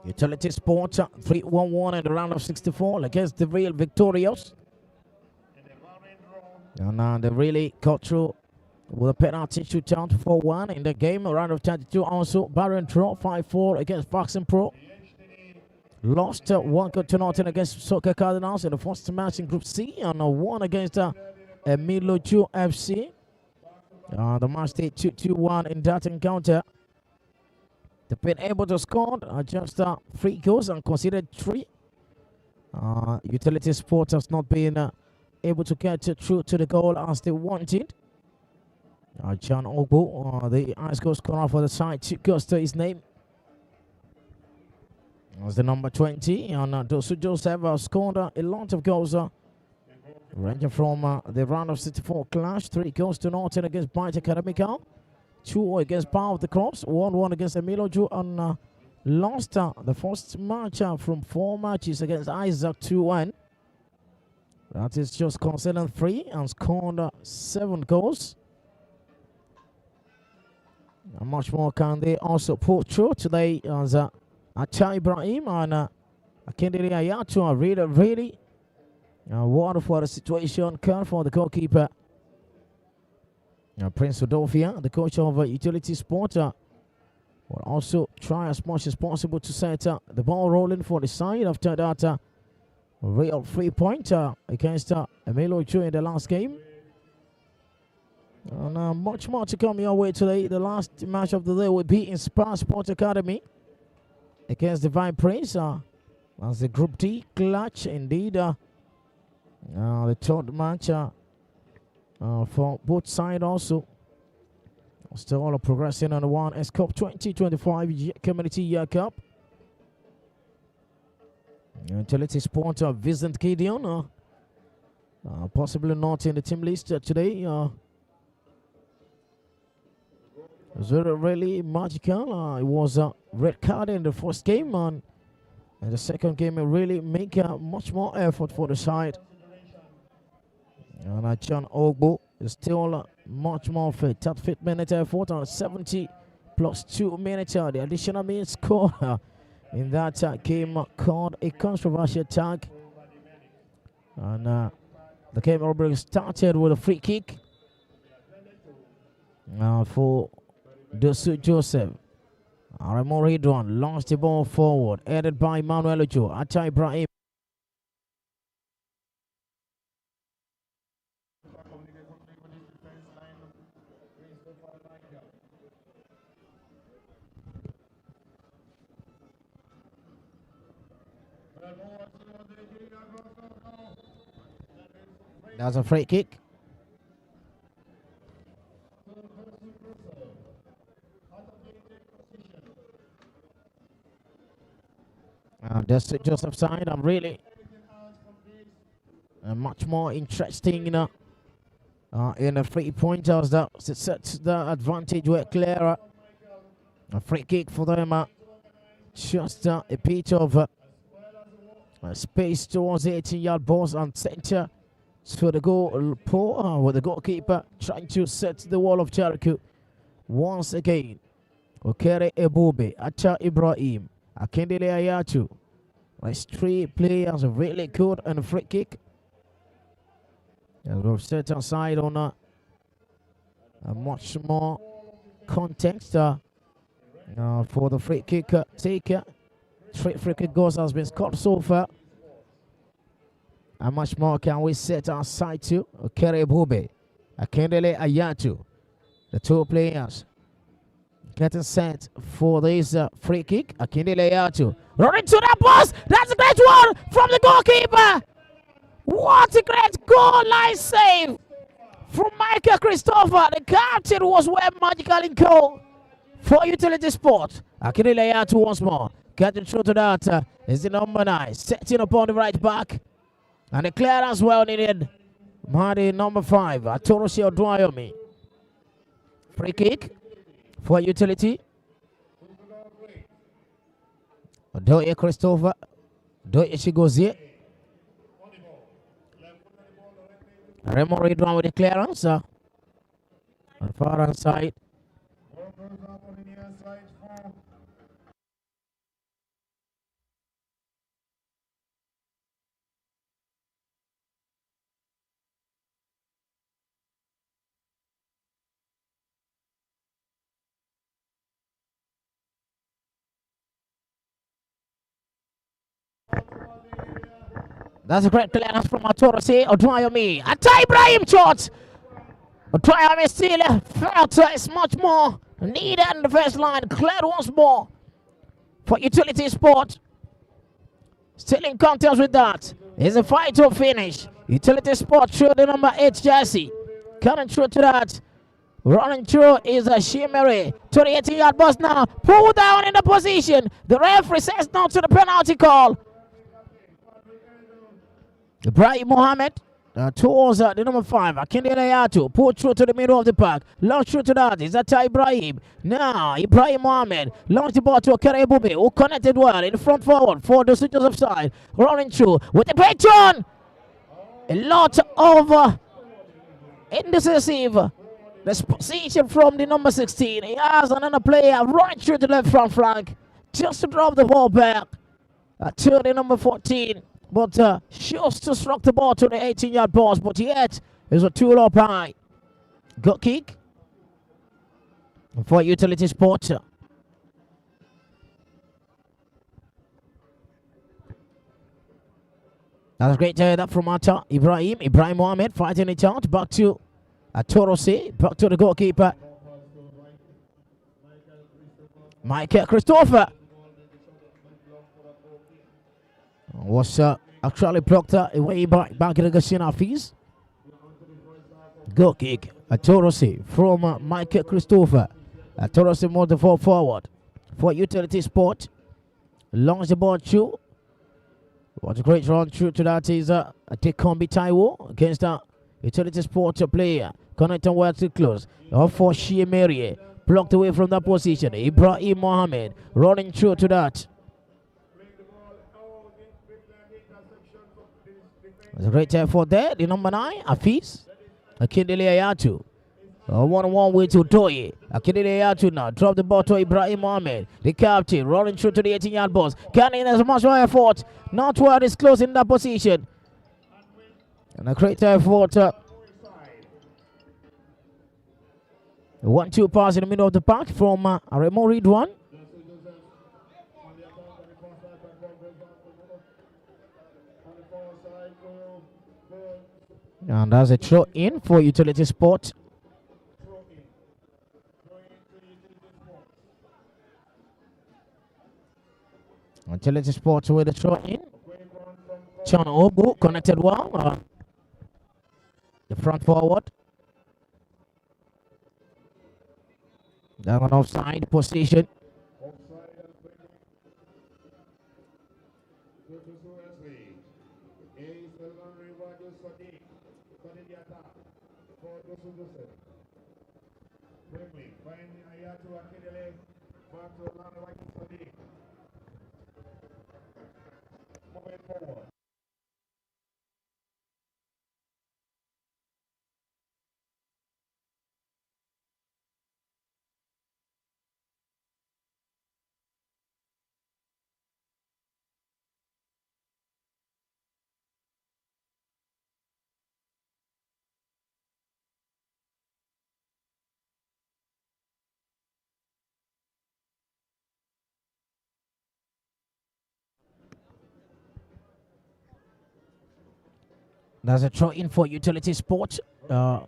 Utility Sports 3-1-1 in the round of 64 against the Real victorious. And they really got through with a penalty shootout 4-1 in the game. Round of 32 also. Barron draw 5-4 against Boxing Pro. Lost 1-0 against Soccer Cardinals in the first match in Group C. And 1 against Miloju FC. The match stayed 2-1 in that encounter. They've been able to score just 3 goals and conceded 3. Utility Sports has not been able to get through to the goal as they wanted. John Ogbo, the ice goal scorer for the side, 2 goals to his name. As the number 20, and Dosu Joseph scored a lot of goals, ranging from the round of 64 clash, 3-0 against Byte Academical. 2 against Power of the Cross, 1-1 against Emiloju, and lost the first match from 4 matches against Isaac 2-1. That is just conceded 3 and scored 7 goals. And much more can they also pull through today as Acha Ibrahim and Akindiri Ayatu are really worried for the situation. Call for the goalkeeper. Prince Rodolfia, the coach of Utility Sport, will also try as much as possible to set the ball rolling for the side after that real 3-point against Emilio Chu in the last game. And much more to come your way today. The last match of the day will be in Spa Sports Academy against Divine Praise. As the Group D clutch indeed. The 3rd match for both sides also. Still all progressing on the one S Cup 2025 Community Year Cup. Utility Sport Vincent Gideon, possibly not in the team list today. It was really magical. It was a red card in the first game, and in the second game it really make much more effort for the side. And John Ogbo is still much more fit. That fit minute effort on 70 plus 2 minutes. The additional minute score in that game called a controversial tag. And the game already started with a free kick for Dosu Joseph. Aramo Ridwan launched the ball forward, headed by Manuel Ojo. Acha Ibrahim. That's a free kick. That's Joseph side. I'm really much more interesting in the 3-pointers that sets the advantage way clearer. A free kick for them. Just a bit of space towards the 18-yard box and center. So the goal with the goalkeeper trying to set the wall of Jericho once again. Okere Ebube, Acha Ibrahim, Akindele Ayatu. These 3 players are really good and a free kick. And we'll set aside on a much more context for the free kick taker. 3 free kick goals has been scored so far. How much more can we set our sight to? Kerebube, Akendele Ayatu, the two players getting set for this free kick. Akindele Ayatu running to that post. That's a great one from the goalkeeper. What a great goal line save from Michael Christopher. The captain was well magical in goal for Utility Sport. Akindele Ayatu once more. Getting through to that is the number 9. Setting upon the right back. And the clearance well needed. Marty number 5. Atorosi Odwayomi. Free kick for Utility. Odoye Christopher. Odoye Shigozie. Remo Ridwan with the clearance. On the far hand side. That's a great clearance from Atorosi Odwayomi. Ata Ibrahim shot. Odwayomi still felt it's much more needed in the first line. Cleared once more for Utility Sport. Still in contest with that. It's a fight to finish. Utility Sport through the number 8 jersey. Coming through to that. Running through is a Shimere to the 18-yard box now. Pull down in the position. The referee says no to the penalty call. Ibrahim Mohammed towards the number 5. Akindele Ayatu pull through to the middle of the park. Launch through to that is Ata Ibrahim. Now Ibrahim Mohammed launch the ball to Kerebube, who connected well in the front forward for the switches of side. Running through with the great turn. A lot of indecisive disposition from the number 16. He has another player running through the left front flank just to drop the ball back to the number 14. But just to struck the ball to the 18-yard box, but yet is a tool up high. Good kick for Utility Sport. That's great to hear that from Ata Ibrahim. Ibrahim Mohammed fighting it out. Back to Atorosi. Back to the goalkeeper. Michael Christopher. Was actually blocked away back in the Gasina fees. Goal kick. Atorosi from Michael Christopher. Atorosi more the forward for Utility Sport. Launch the ball through. What a great run through to that is Tekombi Taiwo against Utility Sport player. Connecting well to close. Off for Shiemerie. Blocked away from that position. Ibrahim Mohammed running through to that. There's a great effort there. The number 9, Afis. Akindele Ayatu. 1-on-1 way to Toye. Akindele Ayatu now. Drop the ball to Ibrahim Mohammed. The captain running through to the 18-yard box. Canning has much more effort. Not where it's close in that position. And a great effort. 1-2 pass in the middle of the park from Remo Ridwan. And that's a throw in for Utility Sport. Utility Sport with a throw in. Chan Obu connected well. The front forward. Down on offside position. There's a throw in for Utility Sport. The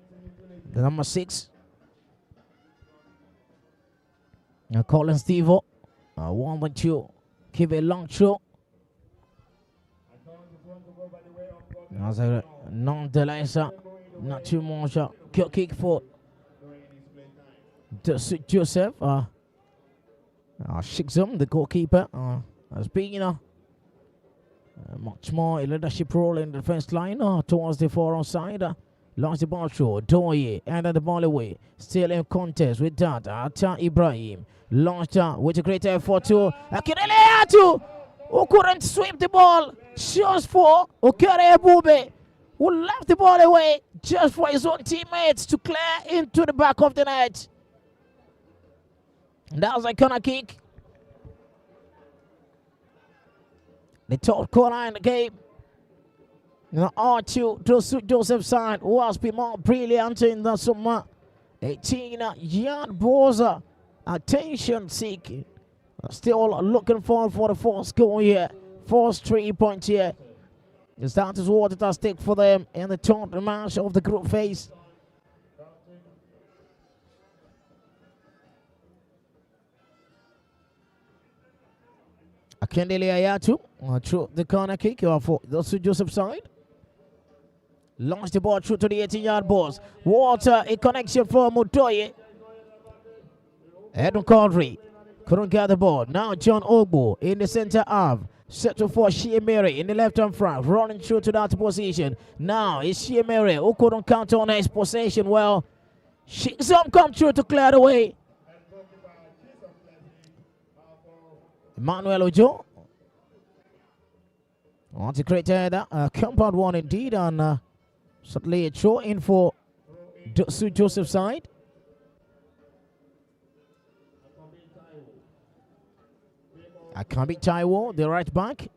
number 6. Colin Stevo. 1-2. Give a long throw. As a non-delayer. Not too much. Kick for Joseph. Shikzum, the goalkeeper, has been much more a leadership role in the defense line towards the far side. Lost the ball through. Doye ended the ball away. Still in contest with that. Atta Ibrahim. Launched with a great effort to Akineleatu, who couldn't sweep the ball. Shows for Okere Ebube, who left the ball away just for his own teammates to clear into the back of the net. That was a corner kick. The third corner in the game. R2 Joseph side was be more brilliant in the summer. 18-yard balls. Attention seeking. Still looking forward for the first goal here. First 3 points here. That is what it has stake for them in the third match of the group phase. Akindele Ayatu through the corner kick for the Joseph side. Launched the ball through to the 18-yard box. Water a connection for Mutoye. Edwin Condry couldn't get the ball. Now John Ogbo in the center half. Settle for Shiemere in the left-hand front. Running through to that position. Now it's Shiemere who couldn't count on his possession well. Shizom come through to clear the way. Emmanuel Ojo. Want to create a compound one indeed, and certainly a throw in for Joseph's side. Akambi Taiwo, the right back.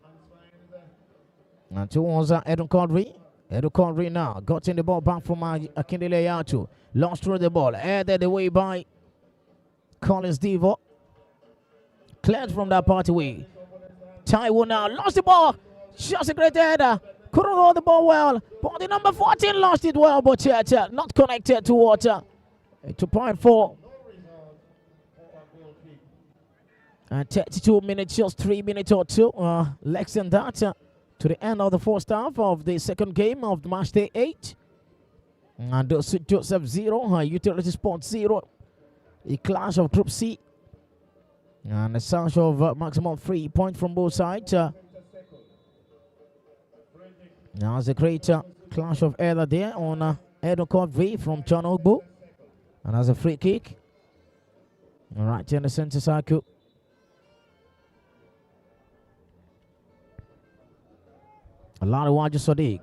And towards Edun Condry. Edun Condry now got in the ball back from Akindele Yatu. Lost through the ball. Headed away by Collins Devo. Cleared from that part away. Taiwo now lost the ball. Just a great header. Couldn't hold the ball well. But the number 14 lost it well, but not connected to water. 2.4. And 32 minutes, just 3 minutes or two, less than that, to the end of the first half of the second game of match day 8. And Joseph 0, Utility Sport 0. A clash of Group C. And a search of maximum 3 points from both sides. Now there's a great clash of error there on Edo V from John Ogbo. And as a free kick. Right in the center circle. Alariwaju Sadiq,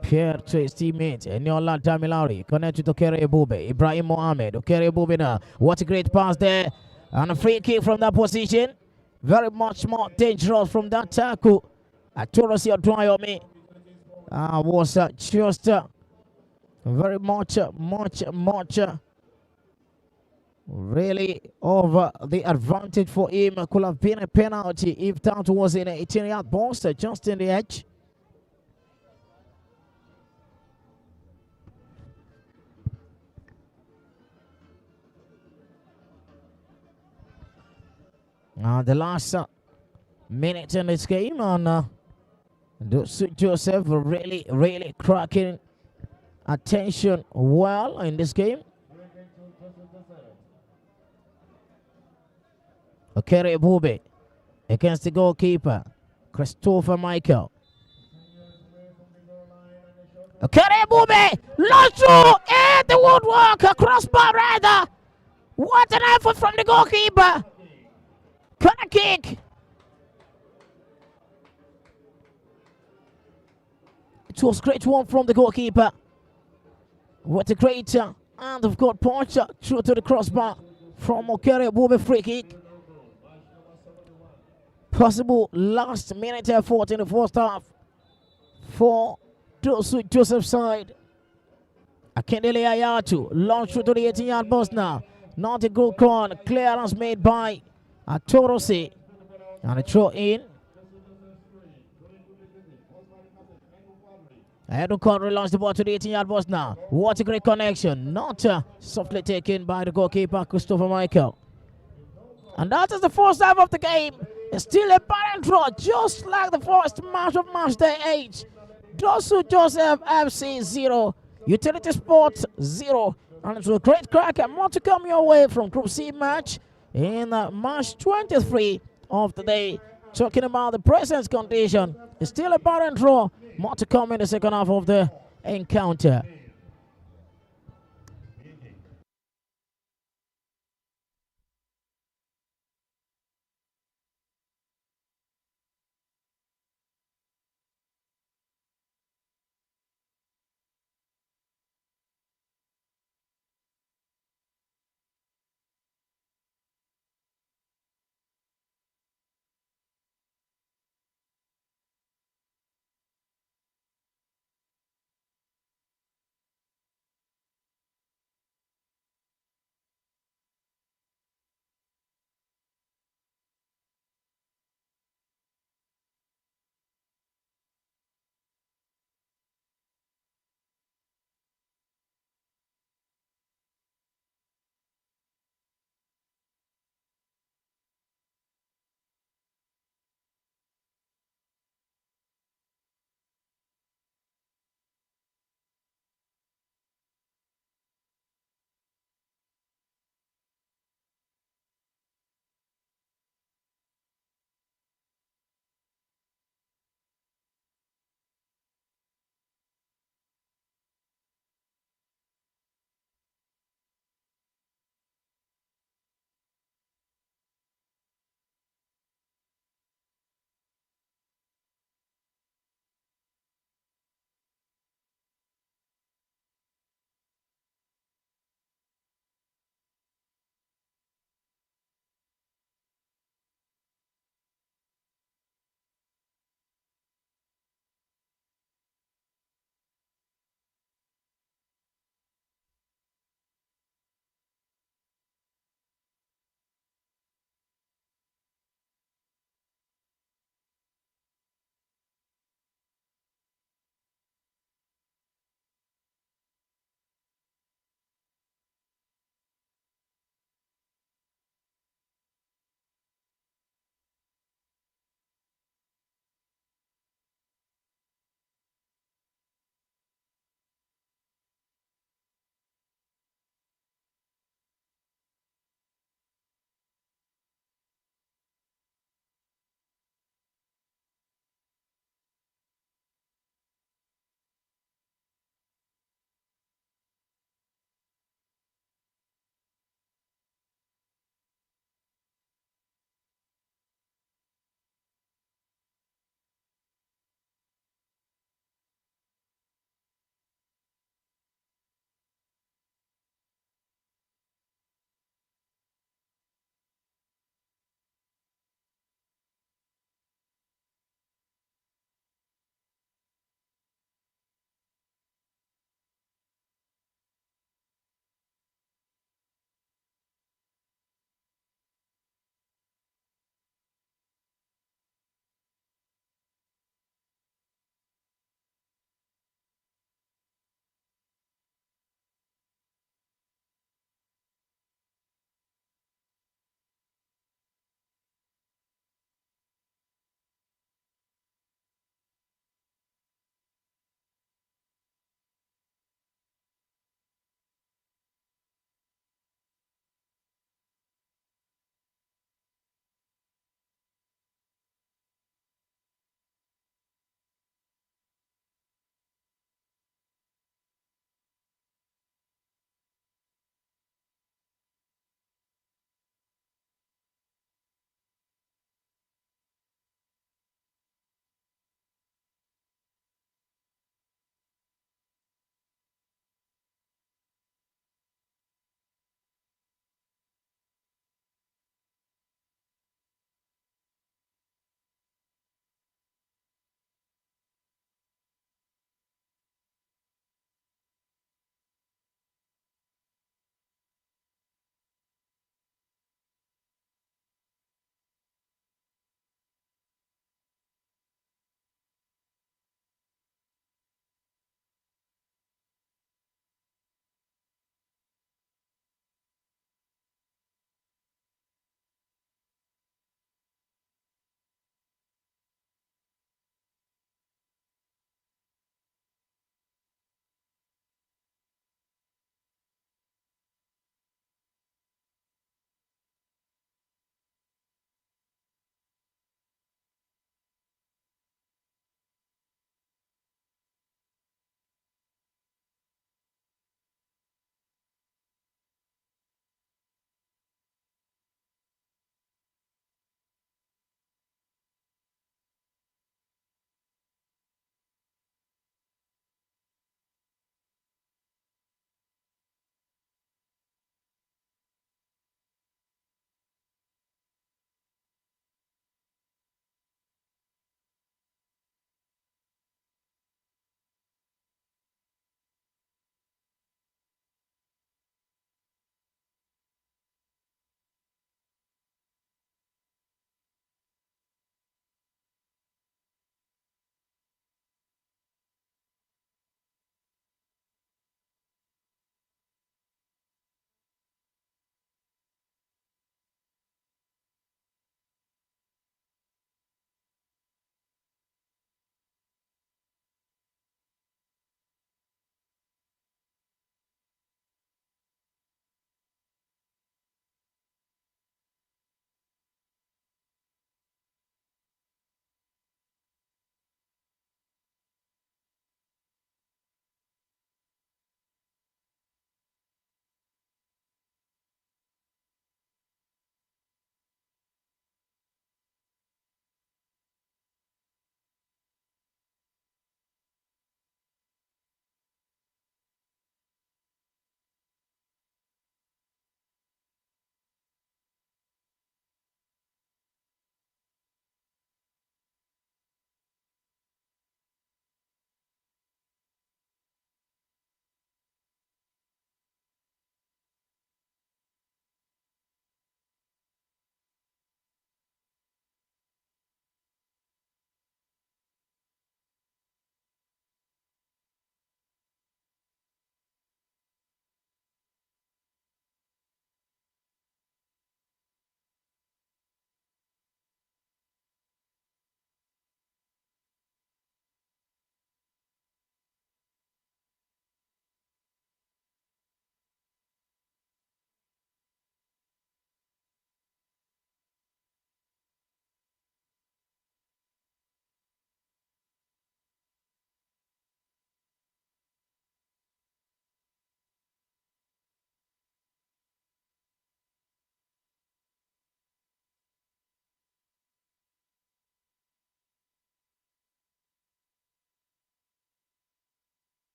Pierre to his teammate, Eniola Damilari, connected to Okere Ebube, Ibrahim Mohamed, Okere Ebube now. What a great pass there, and a free kick from that position. Very much more dangerous from that tackle. Atorosi Odwayomi was just very much really over the advantage for him. Could have been a penalty if that was in an 18-yard box, just in the edge. The last minute in this game, and Joseph really cracking attention well in this game. Okere Ebube against the goalkeeper, Christopher Michael. Okere Ebube, lost through, and the woodwork, a crossbar rather. What an effort from the goalkeeper. Corner kick. It was a great one from the goalkeeper. What a great and of God punch through to the crossbar from Okere Ebube, free kick. Possible last minute effort in the first half for Joseph's side. Akindele Ayatu launched through to the 18-yard box now. Not a good corner. Clearance made by Atorosi. And a throw in. Edukon relaunched the ball to the 18-yard box now. What a great connection. Not softly taken by the goalkeeper, Christopher Michael. And that is the first half of the game. It's still a parent draw, just like the first match of match day 8. Dosu Joseph FC 0, Utility Sports 0. And it's a great crack and more to come your way from Group C match in March 23 of the day. Talking about the present condition, it's still a parent draw. More to come in the second half of the encounter.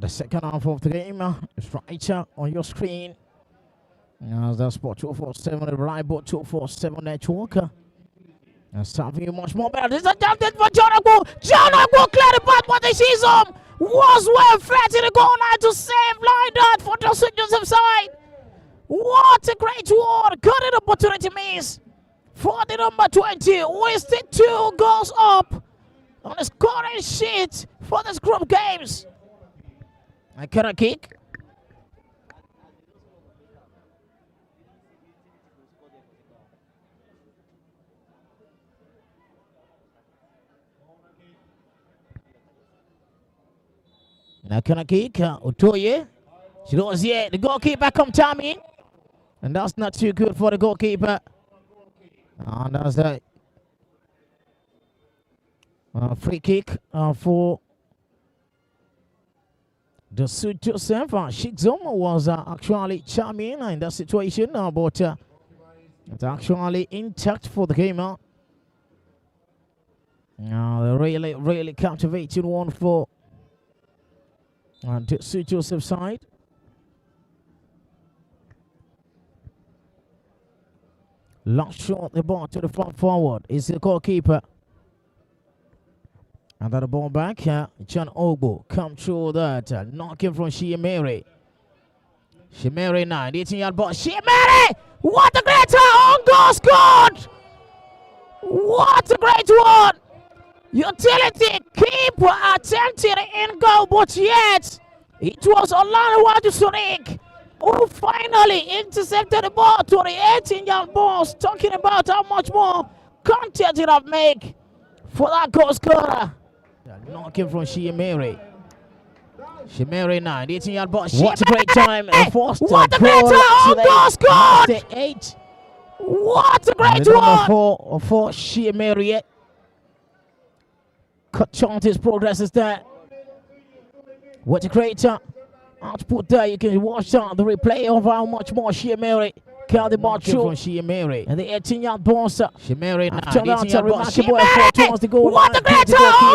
The second half of the game is right on your screen. That's Sport 247, the Reliable 247 network. And serving you much more better. This is a tempted for John Agbo. John Agbo cleared the path, but they sees him. Was well flat in the goal line to save line that for Joseph side. What a great one. Got an opportunity miss for the number 20. Wasted 2 goals up on the scoring sheet for this group games. I cannot kick. Now can I kick? Otoye. She goes, yeah, the goalkeeper come Tommy. And that's not too good for the goalkeeper. And that's a free kick for the Sud Joseph. Sheikh Zoma was actually charming in that situation, but it's actually intact for the game. The really captivating one for the Sud Joseph side. Lost short the ball to the front forward. Is the goalkeeper. And then the ball back. John Ogbo come through that. Knocking from Shiemere. Shiemere 9. 18-yard ball. Shiemere! What a great own goal scored! What a great one! Utility keeper attempted in goal, but yet it was Olaniwaju Surik who finally intercepted the ball to the 18-yard box. Talking about how much more content it have made for that goal scorer. Knocking from Shiemere. Shiemere 9, 18-yard box. What a great time. What a great goal scored! 8. What a great one! For Shiemere. Chant his progress is there. What a great output there. You can watch the replay of how much more Shiemere carried the ball through from Shiemere. And the 18-yard bounce. Shiemere after that remarkable effort towards the goal. What a great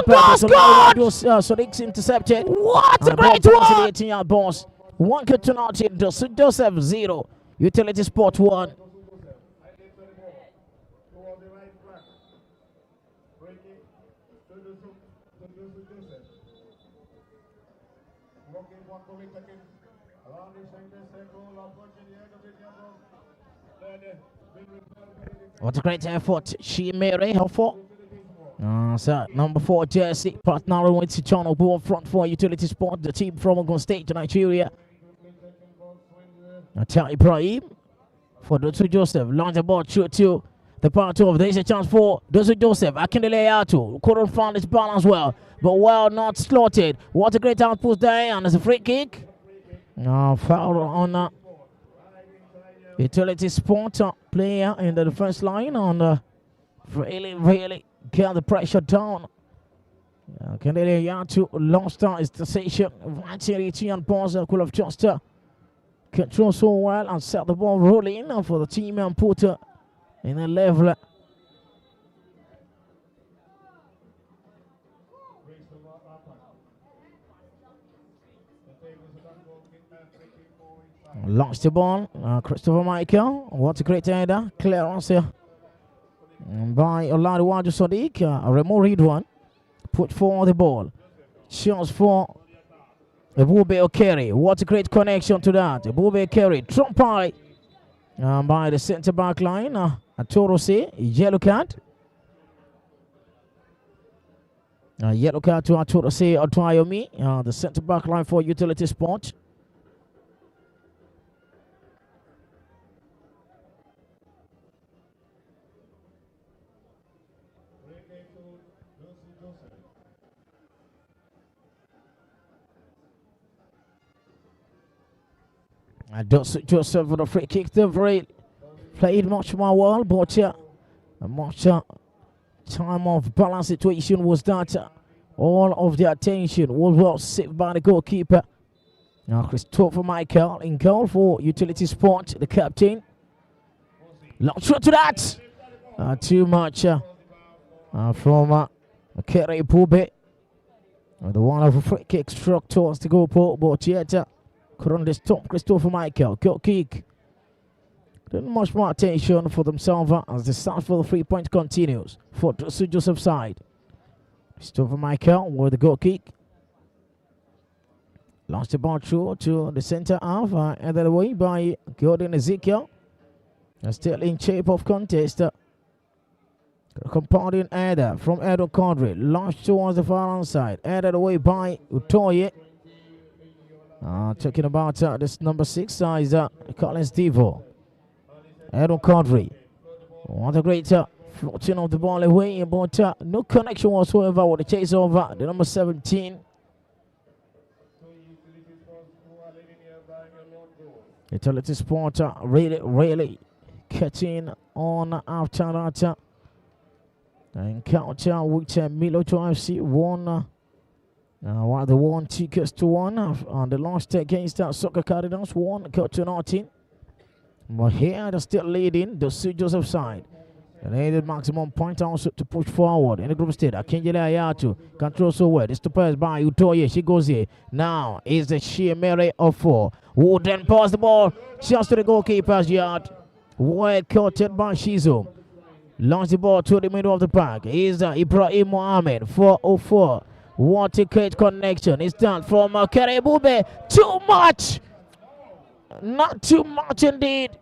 goal scored! So it's intercepted. What a great one! The 18-yard bounce. 1 could turn out in Joseph 0. Utility Sport 1. What a great effort, Shiemere, how for? So number 4 jersey, partner with Chichano Ball front for Utility Sport, the team from Ogun State, Nigeria. Atal Ibrahim for Dosu Joseph, launch the ball through to the part of. There's a chance for Dosu Joseph. Akindele Atu couldn't find his balance well, but well not slotted. What a great output there, and there's a free kick. Foul on Utility Sport player in the defense line on really get the pressure down. Akindele Atu lost his decision. Etienne Bonza could have just control so well and set the ball rolling for the team and put in a level. Lost the ball. Christopher Michael. What a great header. Clearance here by Olaniwaju Sadiq. Remo Ridwan put for the ball. Chance for Ebube Okere. What a great connection to that. Ebube Okere. Trump by the center back line. Atorose. Yellow card. Yellow card to Atorose Otoyomi. The center back line for Utility Sport. Joseph for the free kick. They've played much more well, but much time of balance situation was that all of the attention was well saved by the goalkeeper. Now Christopher Michael in goal for Utility Sport, the captain. Long shot to that. Too much from Kere Pube. The one of a free kick struck towards the goalpost, but yet couldn't stop Christopher Michael. Good kick. Didn't much more attention for themselves as the search for the 3 point continues. For Joseph side. Christopher Michael with the goal kick. Lost the ball through to the center half, headed away by Gordon Ezekiel. Still in shape of contest. Compounding header from Edo Quadri. Launched towards the far hand side. Headed away by Utoye. Talking about this number 6 size, Collins Devo. Edo Quadri. What a great floating of the ball away, but no connection whatsoever with the chase over the number 17. Utility Sport really catching on after that encounter with Miloto FC won. While they won 2-1 on the last against Soccer Cardinals, won cut to 19. But here they're still leading the St. Joseph side. They needed maximum point also to push forward in the group stage. Akinjele Ayatu control so well. It's to pass by Utoye. She goes here. Now is the Shimere of 4. Who then pass the ball just to the goalkeeper's yard. Well caught by Shizu. Launch the ball to the middle of the park. Is Ibrahim Mohamed 404. What a great connection. It's done from Kerebube. Too much. Not too much indeed.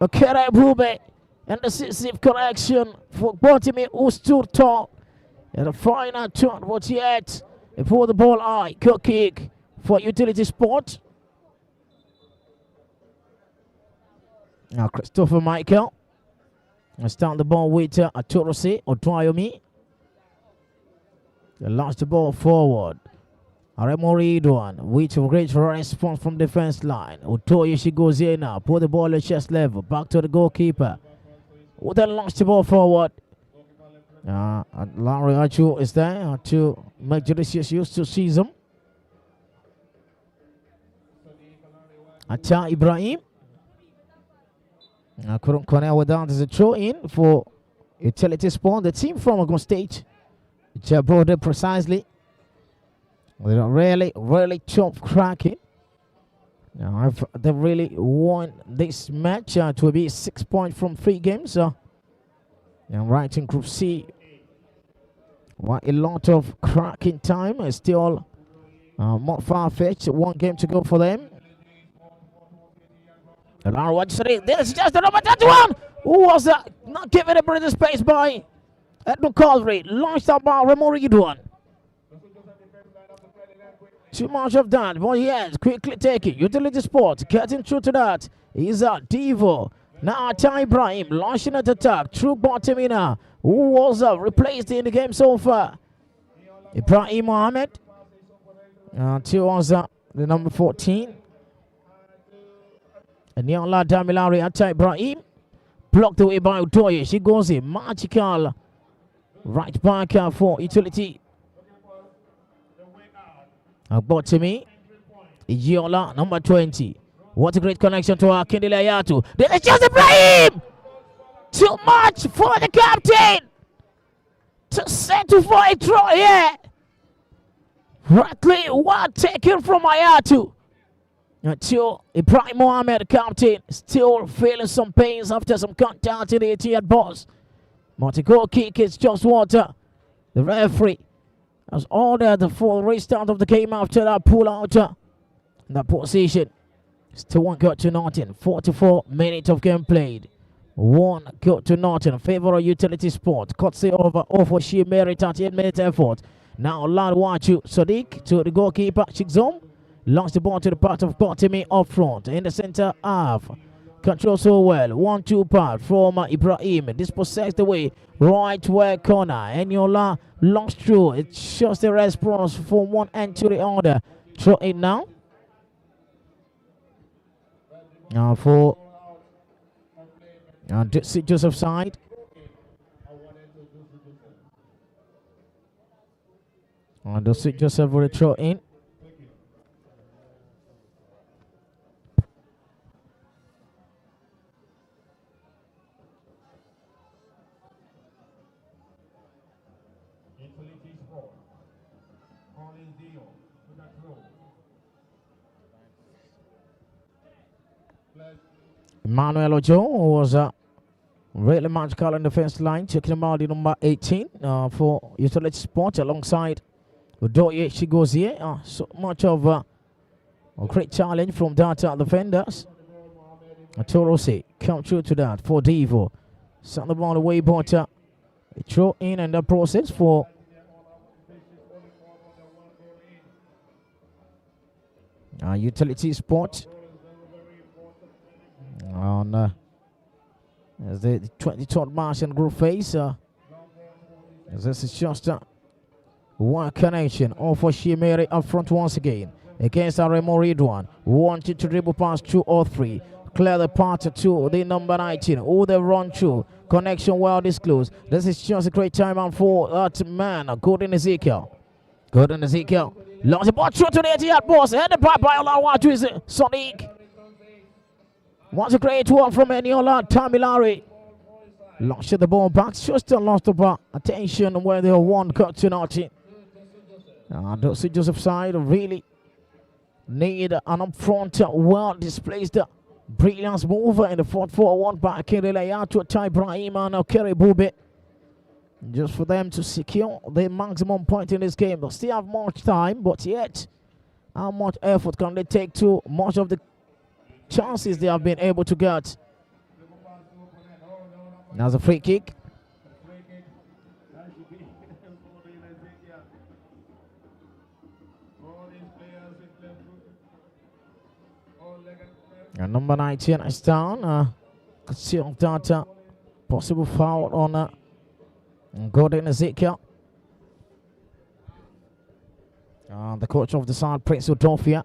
Kerebube. And the decisive correction for Botimi, who stood tall. And the final turn, but yet, before the ball high, good kick for Utility Sport. Now Christopher Michael. And start the ball with Aturose or Twayomi. They lost the ball forward. Aremori Idwan with a great response from defense line. Utoye, she goes in now. Put the ball at chest level. Back to the goalkeeper. Who then launched the ball forward. And Larry Achu is there to make judicious use to seize him. Acha Ibrahim. Couldn't connect with that as a throw in for Utility Sport. The team from Ogun State. Jabode precisely. They're really tough cracking. Now, they really won this match to be 6 points from 3 games. And right in Group C, a lot of cracking time. Still not far-fetched. 1 game to go for them. This is just the number 31. Who was that? Not given a bit of space by Edmund Calvary. Launched out by Remori Idwan. Too much of that, but yes, quickly taking Utility Sport, getting through to that. Is Devo. Now Atai Ibrahim launching an attack through Botemina, who was replaced in the game so far. Ibrahim Mohamed. Towards the number 14. And Niola Damilari Atai Ibrahim. Blocked away by Utoye. She goes in. Magical right back for Utility. Botimi, Ijiola, number 20. What a great connection to Akindele Ayatu. Then it's just Ibrahim! Too much for the captain to settle for a draw here. Rightly well taken from Ayatu. Until Ibrahim Mohamed, the captain, still feeling some pains after some contact in the 80th box. But the goal kick is just water. The referee has ordered the full restart of the game after that pull out in that position. Still 1 goal to nothing. 44 minutes of game played. 1 goal to nothing. Favor of Utility Sport. Kotse over for sheer merit 38-minute effort. Now Ladwachu Sadiq to the goalkeeper Chikzom. Lost the ball to the part of Botimi up front in the center half. Control so well. 1-2 pass from Ibrahim. Dispossessed away. Right where corner. Eniola lost through. It's just the response from one end to the other. Throw it now. Now for Joseph side. And the Joseph will throw in. Emmanuel Ojo was really magical in the defense line, checking him out the number 18 for Utility Sport alongside Udoye Chigozie. So much of a great challenge from Data defenders. Torose come through to that for Devo. Send the ball away, but throw in and the process for Utility Sport. On as the 23rd match in group phase, this is just one connection. All for Shimere up front once again against Aremo Ridwan. Wanted to dribble past 2 or 3. Clear the path to the number 19. Oh, they run through. Connection well disclosed. This is just a great time out for that man. Gordon Ezekiel. Lost the ball through to the 80-yard boss. Headed by Olawa to his Sonic. Wants a great one from Eniola Tamilari. Lost the ball back. Just lost the ball. Attention where they one cut to nothing. Those Joseph side really need an upfront well displaced brilliance mover in the 4-4-1 back in the layout to Ty Ibrahim and Kerry Bube. Just for them to secure the maximum point in this game. They still have much time, but yet how much effort can they take to much of the chances they have been able to get? Now a free kick. And number 19 is down. Could see on that possible foul on Gordon Ezekiel. The coach of the side, Prince Udofia,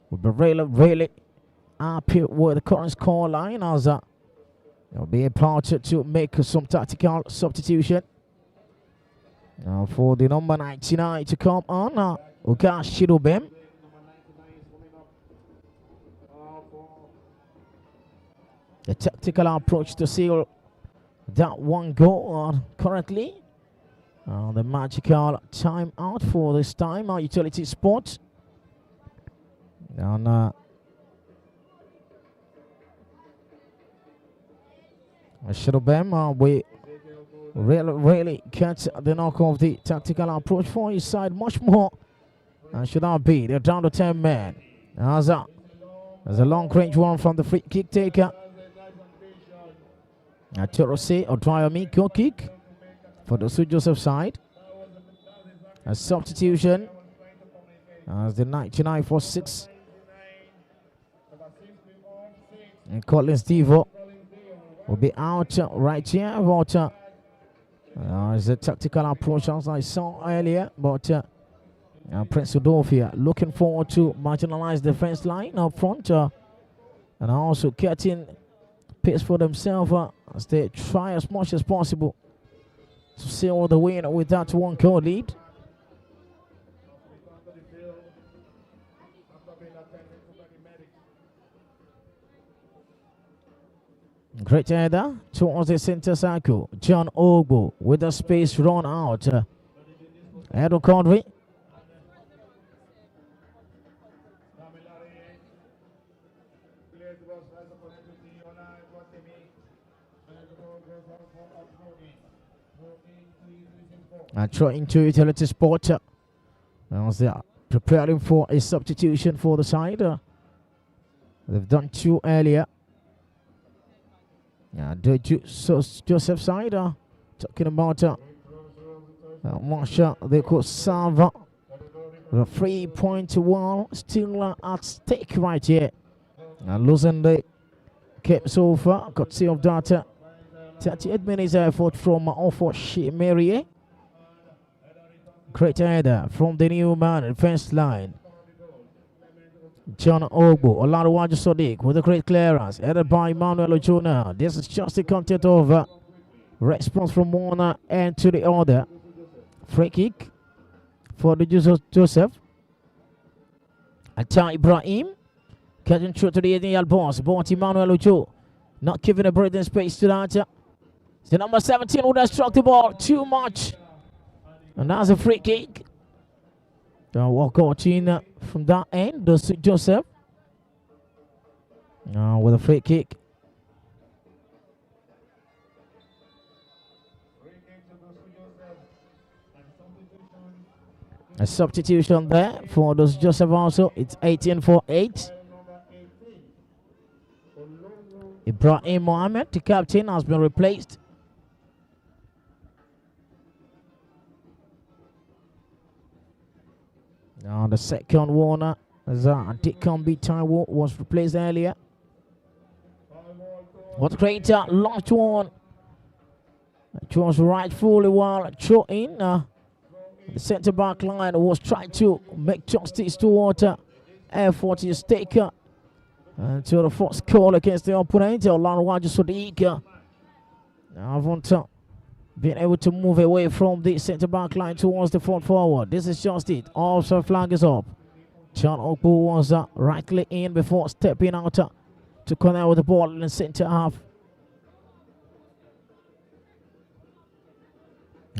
will be really happy with the current score line as they'll be able to make some tactical substitution. For the number 99 to come on, Uga Shirobem. The tactical approach to seal that one goal currently. The magical time out for this time, Utility Sport. And Shirobem, we really get the knock of the tactical approach for his side much more. Should not be. They're down to 10 men. There's a long range one from the free kick taker. Torose or Dryami go kick for the Sir Joseph side. A substitution as the 99 for 6. And Collins Devo will be out right here. But it's a tactical approach as I saw earlier. But Prince Udofia looking forward to marginalize the defense line up front and also getting pace for themselves as they try as much as possible to seal the win with that 1-goal lead. Great header towards the center circle. John Ogbo with the space run out. Edo Conway. And trying to Utility Sport. As they are preparing for a substitution for the side. They've done 2 earlier. The Joseph side talking about Marsha. They could serve the 3-point wall still at stake right here. Losing the game so far. Got see of that 38 minutes effort from Ofo Shimere. Great header from the new man defense line. John Ogbo, Olaruwaju Sodiq with a great clearance, headed by Emmanuel Ojona. This is just the content of response from one end to the other. Free kick for the Joseph. Ty Ibrahim getting through to the 18-yard boss, but Emmanuel Ojo not giving a breathing space to that. The number 17 would have struck the ball too much. And that's a free kick. Walk out in from that end. Does Joseph with a free kick. A substitution there for those Joseph also. It's 18 for 8. Ibrahim Mohammed, the captain, has been replaced. Now the second warner, Dickambi Taiwo, was replaced earlier. What a great launch one. It was rightfully well thrown in. The centre back line was trying to make justice toward effort is taken to the first goal against the opponent. Olanwaju Sadiq haven't been able to move away from the centre back line towards the front forward. This is just it. Also flag is up. John Ogbu was rightly in before stepping out to connect with the ball in the centre half.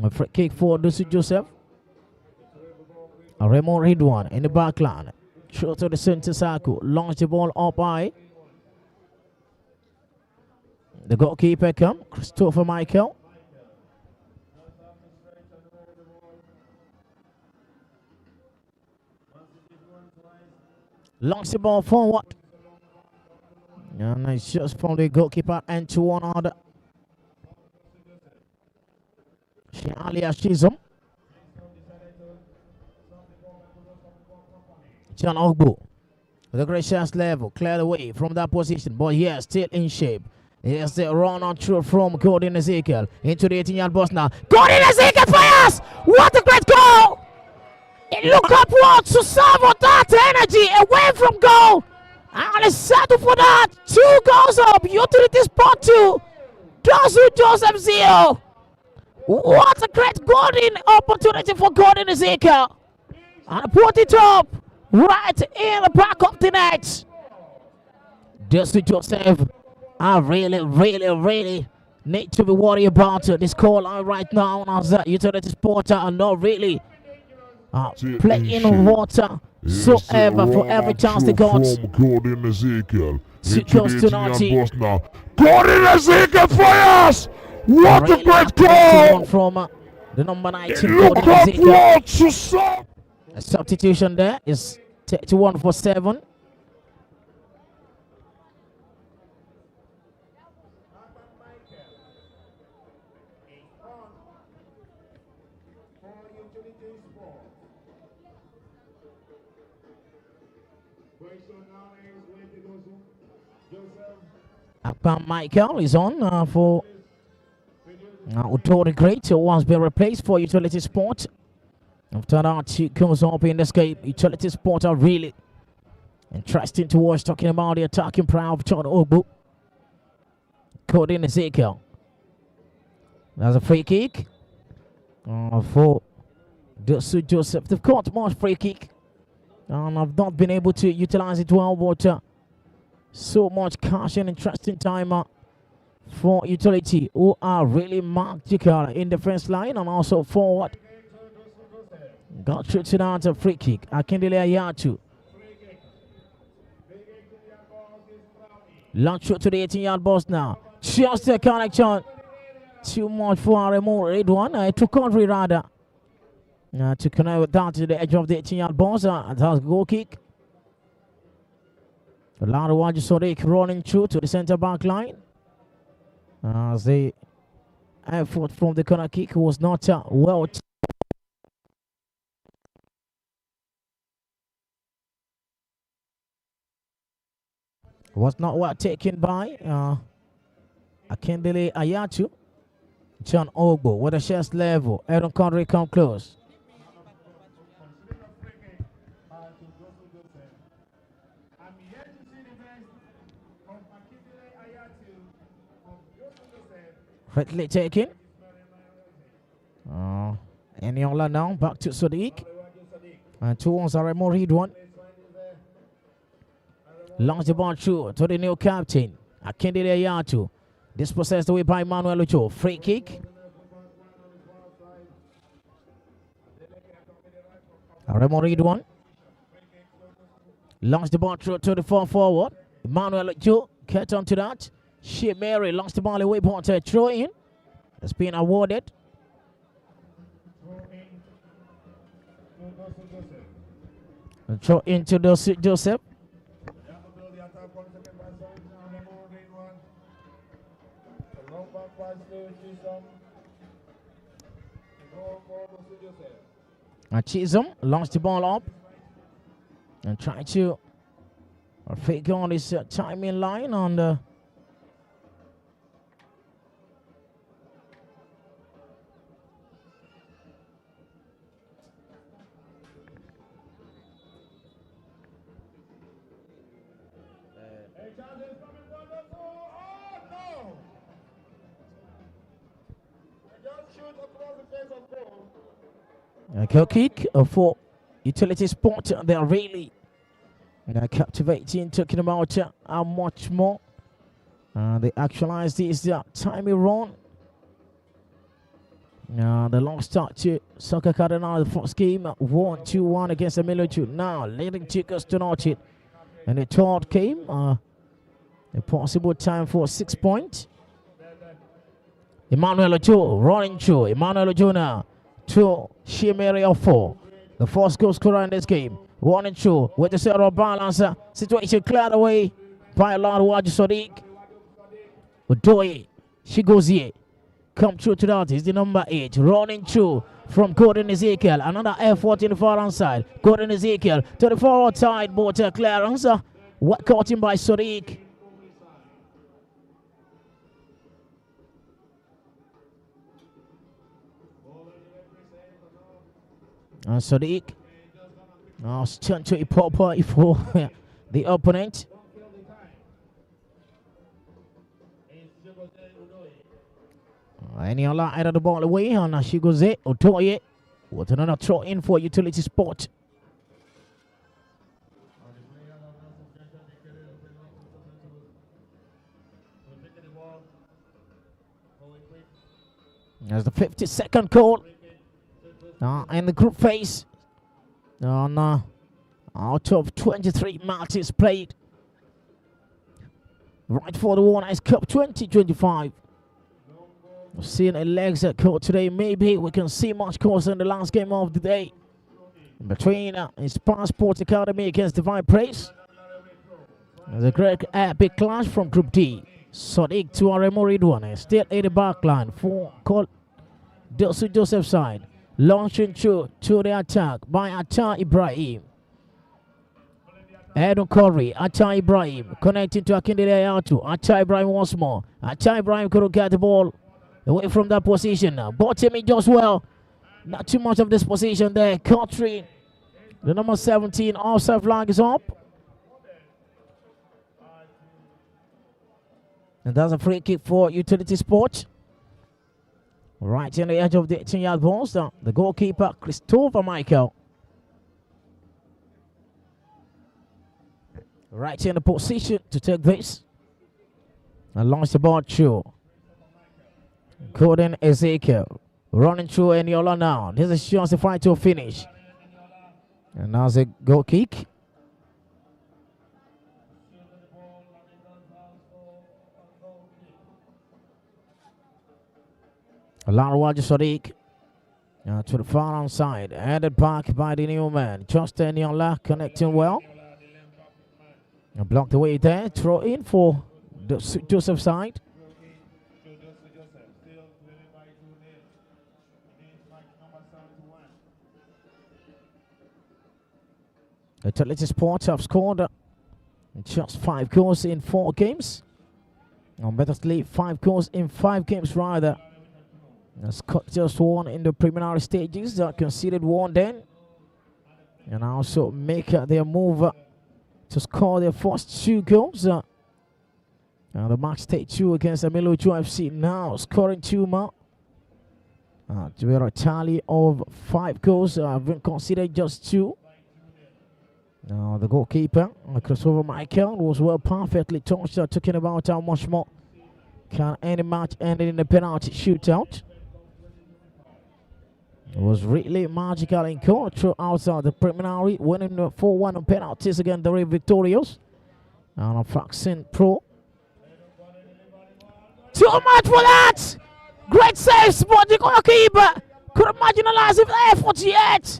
A free kick for Dusu Joseph. Raymond Ridwan in the back line. Short to the center circle. Launch the ball up high. The goalkeeper come. Christopher Michael. Launch the ball forward. And nice just from the goalkeeper and to one other. Alia Shizum. John Ogbu with a great chance level, cleared away from that position, but yes, still in shape. Here's the run on through from Gordon Ezekiel into the 18-yard box now. Gordon Ezekiel fires! What a great goal! Look upwards to serve on that energy away from goal. And let's settle for that. 2 goals up. Utility spot 2. Dosu Joseph 0. What a great golden opportunity for Gordon Ezekiel. And put it up right in the back of the net. Dosu Joseph, I really need to be worried about this call line right now as utility sporter and not really playing water whatsoever for every chance they got. Gordon Ezekiel. Close to 90. Gordon Ezekiel fires! What a great goal! From the number 19, Gordon Ezekiel. A substitution there is 31 for 7. Michael is on for Utori Great, who has been replaced for Utility Sport. After that, he comes up in this game. Utility Sport are really interesting to watch, talking about the attacking pride of John Ogbu. Coding Ezekiel. There's a free kick for Dosu Joseph. They've got more free kick, and I've not been able to utilize it well, but so much cash and interesting time for Utility, who are really magical in the first line and also forward. Got through to that free kick. Akindele Ayatu. Launch through to the 18-yard box now. Just the connection. Too much for Raymond Ridwan. It took country rather. To connect with that to the edge of the 18-yard box. That's a goal kick. Olanwaju Sadiq running through to the center back line. As the effort from the corner kick was not well. Was not well taken by Akindele Ayatu. John Ogbo with a chest level. Aaron Connery come close. Correctly taken. Eniola now back to Sadiq. And towards Raymond Ridwan. Launch the ball through to the new captain, Akindele Ayatu. Dispossessed away by Manuel Ucho. Free kick. Remo read one. Launch the ball through 24 forward. Emmanuel Joe catch on to that. Shea Mary launched the ball away, point throw in. It's been awarded. Throw into Joseph. Chisholm launched the ball up and try to fake on his timing line on the a kick for Utility Sport. They're really captivating, talking about how much more they actualize this timing run. The long start to Soccer Cardinal, the first game 1-2-1 against the military. Now leading Chicos to notch it. And the third game, a possible time for 6 points. Emmanuel Ojo running through. Emmanuel Ojo now to Shemeri of 4. The first goal scorer in this game. 1-2 with the zero balance. Situation cleared away by Larwaj Sadiq. Odoye. She goes here. Come through to that is the number 8. Running through from Gordon Ezekiel. Another effort in the far hand side. Gordon Ezekiel to the forward side. But clearance. Caught him by Sadiq. Sadiq stand to a proper for the opponent. Any other out of the ball away, and she goes it. Otoye with another throw in for Utility Sport. There's the 52nd call. In the group phase, out of 23 matches played, right for the Warners Cup 2025. We've seen a legs at court today. Maybe we can see much closer in the last game of the day between his Passport Academy against Divine Praise. There's a great epic clash from Group D. Sadiq to Aremo Ridwan, still in the back line for Joseph side. Launching through to the attack by Atta Ibrahim. Edon Corey, Atta Ibrahim connecting to Akindele Ayatu. Atta Ibrahim once more. Atta Ibrahim couldn't get the ball away from that position now. Bottom just well. Not too much of this position there. Country, the number 17 offside flag is up. And that's a free kick for Utility Sport. Right in the edge of the 18-yard box, the goalkeeper, Christopher Michael. Right in the position to take this. And launch the ball through. Gordon Ezekiel. Running through Eniola now. There's a chance to fight to a finish. And now the goal kick. Larwaj Sadiq to the far outside, headed back by the new man. Justin Yola connecting well. And blocked away there. Throw in for the Joseph side. The Utility Sport have scored just 5 goals in 4 games. Or better sleep, 5 goals in 5 games rather. Scott just won in the preliminary stages, conceded 1 then. And also make their move to score their first 2 goals. The match state 2 against Amilo FC now scoring 2 more. To a tally of 5 goals, have been considered just 2. Now the goalkeeper, Christopher Michael, was well perfectly touched, talking about how much more can any match end in a penalty shootout. was really magical in control outside the preliminary, winning 4-1 on penalties against the Red Victorious. And a Fraxin Pro. Too much for that! Great save, spot the goalkeeper. Couldn't marginalize it effort yet.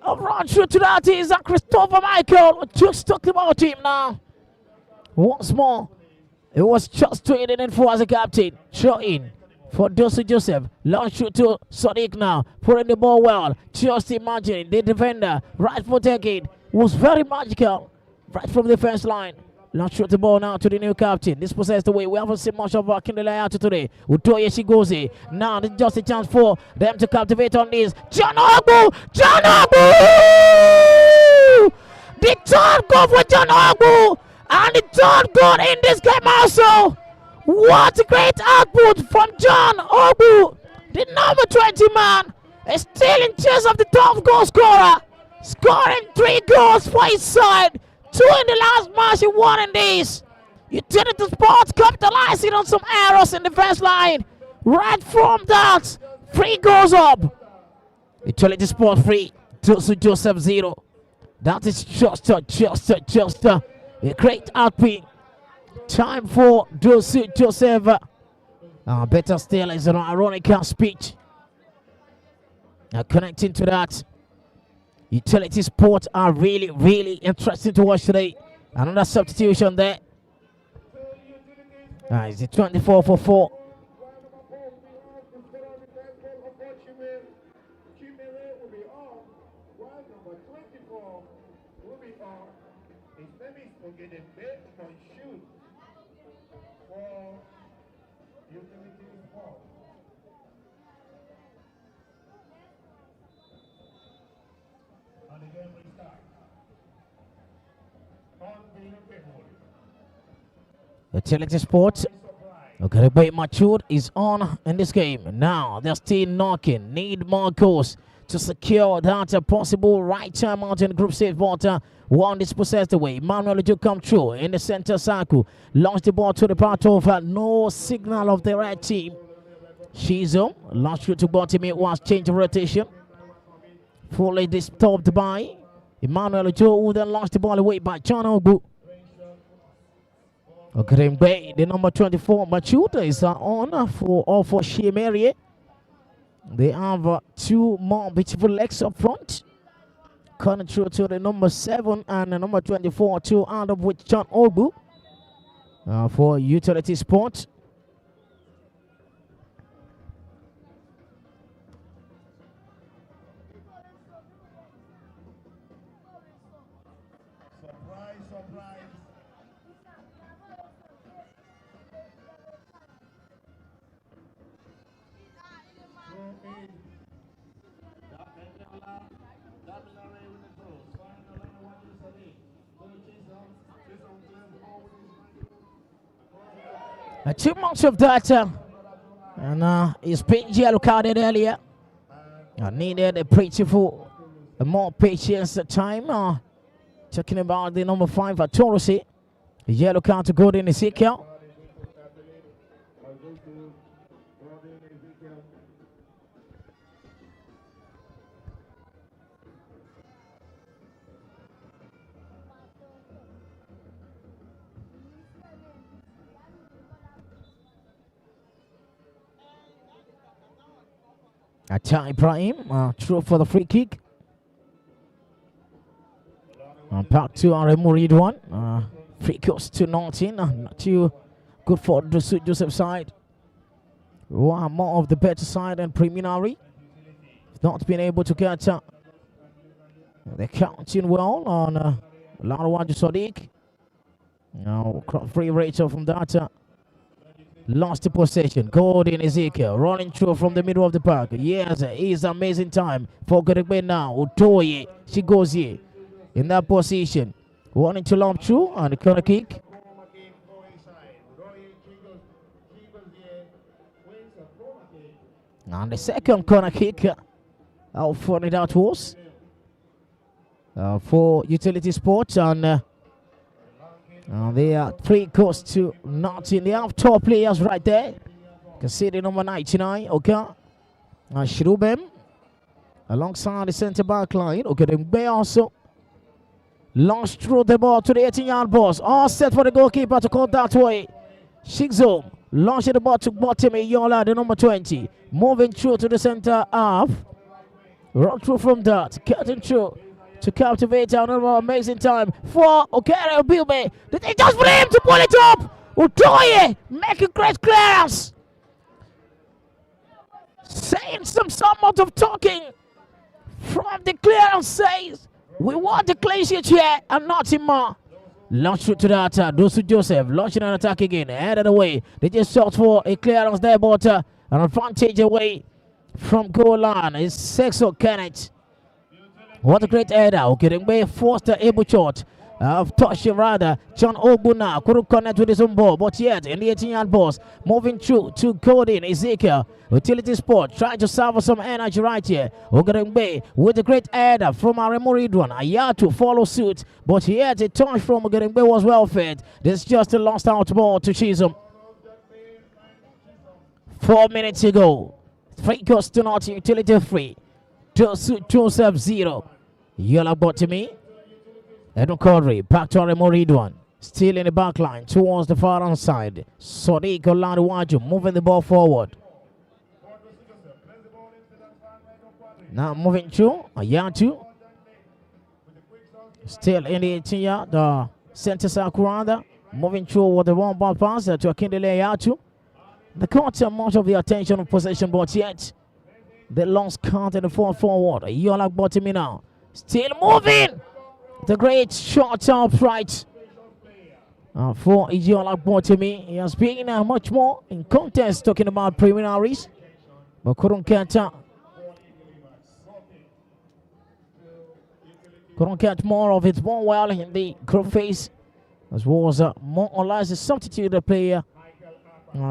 A run through to that is Christopher Michael. Just talked about him now. Once more, it was just trading in for as a captain. Throw in for Dosu Joseph. Launch shoot to Sadiq now. Putting the ball well. Just imagine the defender, right foot taking, was very magical. Right from the first line. Launch shoot the ball now to the new captain. This possessed the way. We haven't seen much of Kindle out today. Utoye Shigozi. Now this is just a chance for them to captivate on this. John Ogbu! John Ogbu! The third goal for John Ogbu! And the third goal in this game also. What a great output from John Ogbu. The number 20 man is still in chase of the top goal scorer. Scoring 3 goals for his side. 2 in the last match, he won in this. Utility Sports capitalizing on some errors in the first line. Right from that, 3 goes up. Utility Sports 3, Joseph 0. That is just a great output. Time for Joseph. Better still is an ironical speech. Connecting to that. Utility Sports are really, really interesting to watch today. Another substitution there. It's a 24 for 4. Utility Sports, okay, but matured is on in this game. Now they're still knocking. Need more goals to secure that possible right time out in the group stage. But one dispossessed away. Manuel to come through in the center circle. Launched the ball to the part of no signal of the right team. Shizo launched through to bottom. It was change of rotation. Fully disturbed by Emmanuel Joe, who then lost the ball away by John Ogbu. Okay, the number 24 Machuta is on for Shemere. They have 2 more beautiful legs up front. Coming through to the number 7 and the number 24, 2 out of which John Ogbu for Utility Sports. Too much of that, and he's been yellow carded earlier. I needed a more patience at time. Talking about the number 5 at Torosi. Yellow card to Gordon Ezekiel. Acha Ibrahim, through for the free kick. Back to Aremu Ridwan. Free kicks to Norton. Not too good for the Joseph side. One more of the better side and preliminary. Not been able to catch up. They're counting well on Larwaj Sadiq. Now, free Rachel from that. Lost the possession. Gordon Ezekiel running through from the middle of the park. Yes, it's amazing time for Gregbe now. Utoye, she goes here in that position. Wanting to lump through and the corner kick. And the second corner kick. How funny that was for Utility Sports. And they are 3 goals to nothing. They have top players right there. You can see the number 99, okay. Shirubem. alongside the centre back line. Okay, then Bay also launched through the ball to the 18-yard box. All set for the goalkeeper to call that way. Shigzo launching the ball to Botimi Yola, the number 20. Moving through to the centre half. Run through from that. Cutting through to captivate another amazing time for Okere Obilbe. They just for him to pull it up. Utoye making great clearance. Saying some somewhat of talking from the clearance says, we want the clean sheet here and nothing more. Launch through to the attack. Dosu Joseph launching an attack again. Head of the way. They just sought for a clearance there, but an advantage away from goal line. It's Sexo Kenneth. What a great header. Okay, they forced the able shot. Touching rather, John Ogbuna couldn't connect with his own ball, but yet in the 18-yard box, moving through to Godin Ezekiel, Utility Sport, trying to salve some energy right here. Ogerengbe with a great header from Aremo Ridwan. Ayatu follow suit, but yet a touch from Ogerengbe was well fed. This is just a lost out ball to Chisholm. 4 minutes ago, 3 goals to not Utility free. Joseph 0. Yellow ball to me. Edwin Quadri, back to Aremo Ridwan. Still in the back line towards the far hand side. Sadiq Olanuwaju moving the ball forward. Now moving through. Ayatu. Still in the 18-yard. The center Sakuranda. Moving through with the one ball pass to Akindele Ayatu. The caught much of the attention of possession, but yet the lost count in the forward. Yolak Botimi now. Still moving. The great shot upright for Ijiola Botimi. He has been much more in contest talking about preliminaries, but couldn't catch more of it more well in the group phase, as was more or less a substituted player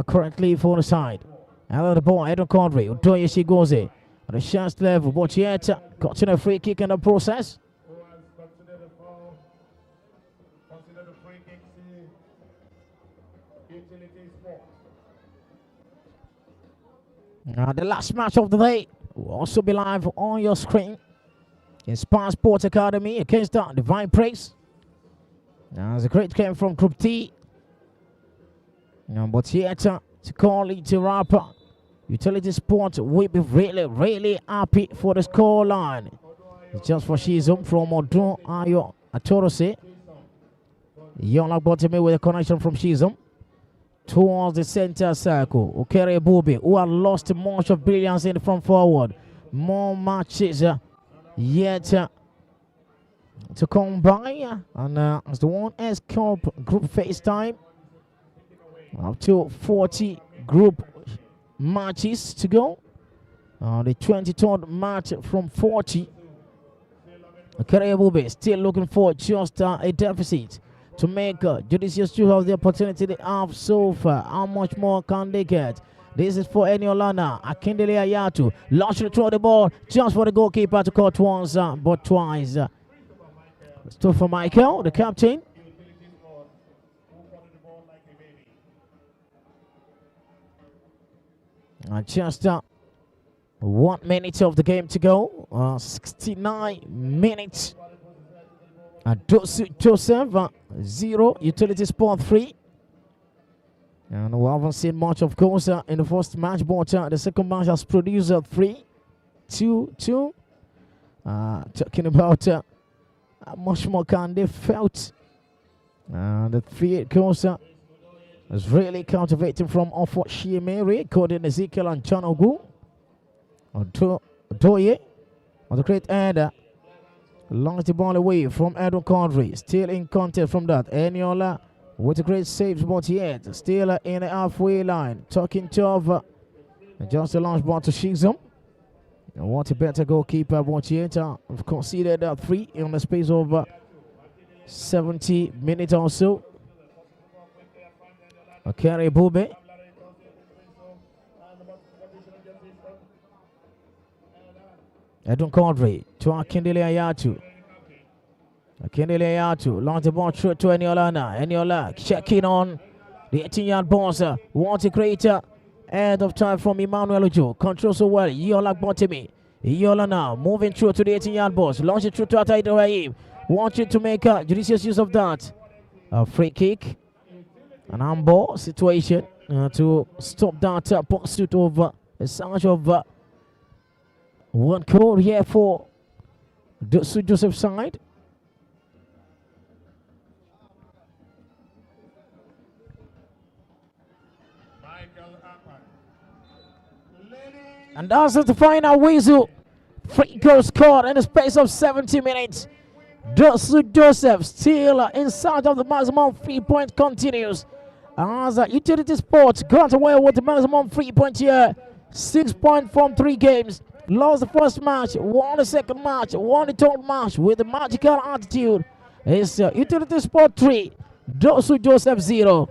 currently for the side. Out of the ball, Edwin Condry, Udoye Shigoze at the chance level, but yet got a free kick in the process. The last match of the day will also be live on your screen. Inspire Sports Academy against the Divine Praise. There's a great game from Group T. But yet to call it to rapper, Utility Sport will be really happy for the score line. It's just for Shizum from Odun Ayo Atorose. Young Bottom with a connection from Shizum towards the center circle. Okere Bubi, who had lost much of brilliance in the front forward. More matches yet to come by. And as the 1S Cup group phase time, up to 40 group matches to go. The 23rd match from 40. Okere Bubi still looking for just a deficit to make judicious use of the opportunity they have so far. How much more can they get? This is for Eniolana. Akindele Ayatu launching throw the ball just for the goalkeeper to cut once but twice. Still for Michael, the captain. And just 1 minute of the game to go. 69 minutes. Joseph 0, Utility Sport 3. And we haven't seen much, of course, in the first match, but the second match has produced 3-2. Talking about how much more can they felt. The 3 goals is really cultivating from Ofo Shiemere, Codin Ezekiel and John Ogu. Doye on the great header. Launch the ball away from Edwin Condry. Still in contest from that. Eniola with a great save, but yet still in the halfway line. Talking to just a launch ball to Shizum. And what a better goalkeeper, but yet I've conceded 3 in the space of 70 minutes or so. Okere Bube. Edwin Condry to Akindele Ayatu. Akindele Ayatu launch the ball through to Eniola. Eniola checking on the 18-yard boss. Want to create ahead of time from Emmanuel Ojo. Control so well. Yola Botemi. Yola now moving through to the 18-yard box, launching through to Ataid Rahim. Want you to make a judicious use of that. A free kick, an handball situation to stop that pursuit of a surge of one call here for the Sir Joseph side. And that's the final whistle. Free goal scored in the space of 70 minutes. Dosu Joseph still inside of the maximum 3-point continues. As Utility Sports got away with the maximum 3-point here. 6 points from 3 games. Lost the first match, won the second match, won the third match with a magical attitude. It's Utility Sport 3, Dosu Joseph 0.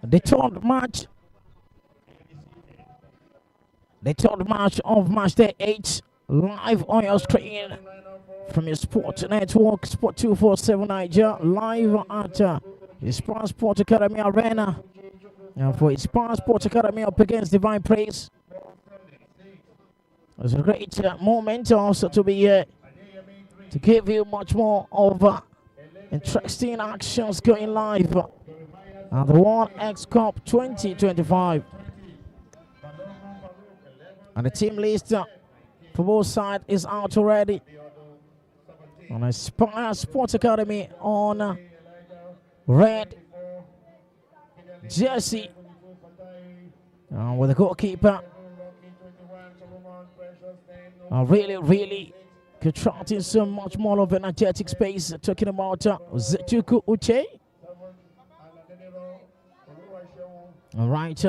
The third match. The third match of match day 8 live on your screen from your sport network, Sport 247 Naija, live at Inspire Sport Academy Arena. And for Inspire Sport Academy up against Divine Praise. It's a great moment also to be here to give you much more of interesting actions going live at the One X Cup 2025. And the team list for both sides is out already. On Aspire Sports Academy on red jersey. With the goalkeeper. Really contracting so much more of energetic space. Talking about Zetuku Uche. All right.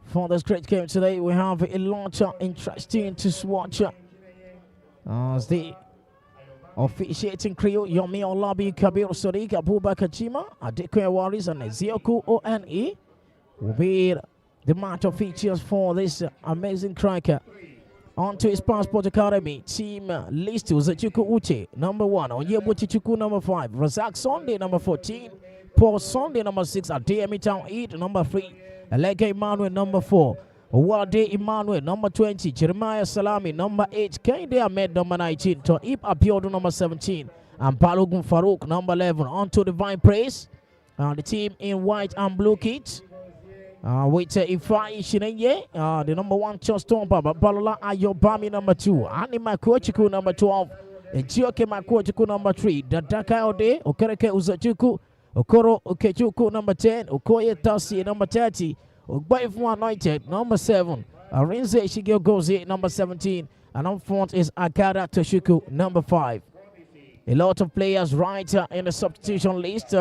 For this great game today, we have a lot interesting to watch. As the officiating crew, Yomi Olabi, Kabir Sadiq, Abubakar Chima, Adekoya Waris, and Ezioku ONE will be the match of features for this amazing cracker. On to his Passport Academy team list was Chuku Uche, number 1, Onyebuchi Chuku, number 5, Razak Sunday, number 14, Paul Sunday, number 6, Adeyemi Town 8, number 3, Elege Emmanuel, number 4, Owade Emmanuel, number 20, Jeremiah Salami, number 8, Kende Ahmed, number 19, Toib Abiodun, number 17, and Balogun Farouk, number 11. On to Divine Praise, the team in white and blue kits. With Ifai Shineye, the number 1 Choston Baba, Balola Ayobami, number 2, Anima Kochiku, number 12, Ejioke Makochiku, number 3, Dadaka Ode, Okereke Uzachuku, Okoro Okechuku, number 10, Okoye Tasi, number 30, Ogbaifun Anointed, number 7, Arinze Shigeo Gozi, number 17, and on front is Akara Toshiku, number 5. A lot of players right in the substitution list.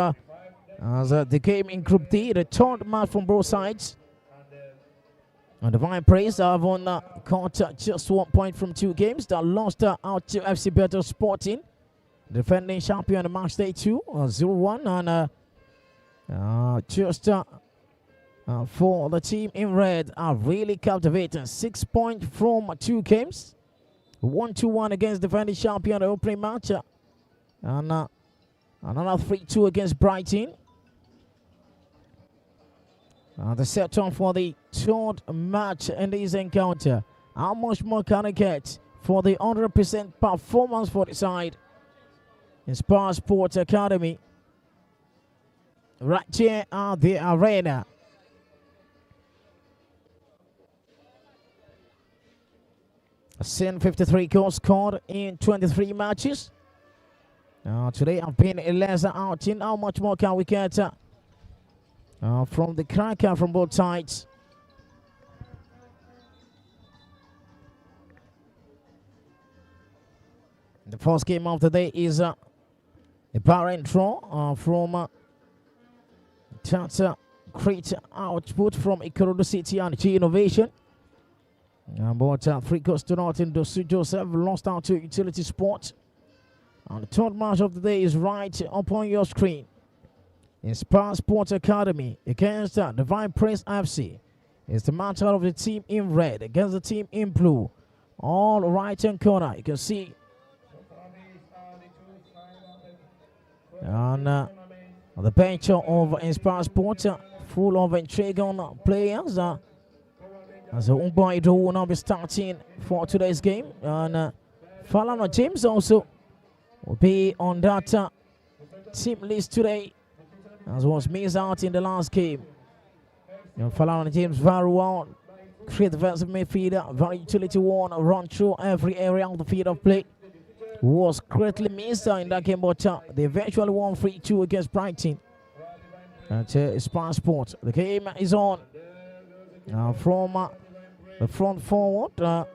As the game in Group D, the third match from both sides. And Divine Praise have won caught just 1 point from 2 games. They lost out to FC Better Sporting, defending champion on match day 2, 0-1. And just for the team in red are really captivating. 6 points from 2 games. 1-1 against defending champion the opening match. And another 3-2 against Brighton. The set on for the third match in this encounter. How much more can I get for the 100% performance for the side? Inspire Sports Academy. Right here at the arena. Seen 53 goals scored in 23 matches. Today I've been a lesser outing. How much more can we get from the cracker from both sides? The first game of the day is a parent draw from Tata great output from Ikorodu City and G Innovation. About 3 goals to nothing. Dosu Joseph lost out to Utility Sport. And the third match of the day is right up on your screen. Inspire Sports Academy against Divine Praise FC. It's the match out of the team in red against the team in blue. All right hand corner, you can see. And on the bench of Inspire Sports, full of intriguing players. As Umba Ido will now be starting for today's game. And Falana James also will be on that team list today, as was missed out in the last game. Falana James very well, great defensive midfielder, very utility one, run through every area of the field of play. Was greatly missed in that game, but they eventually won 3-2 against Brighton. That's Inspire Sports. The game is on from the front forward.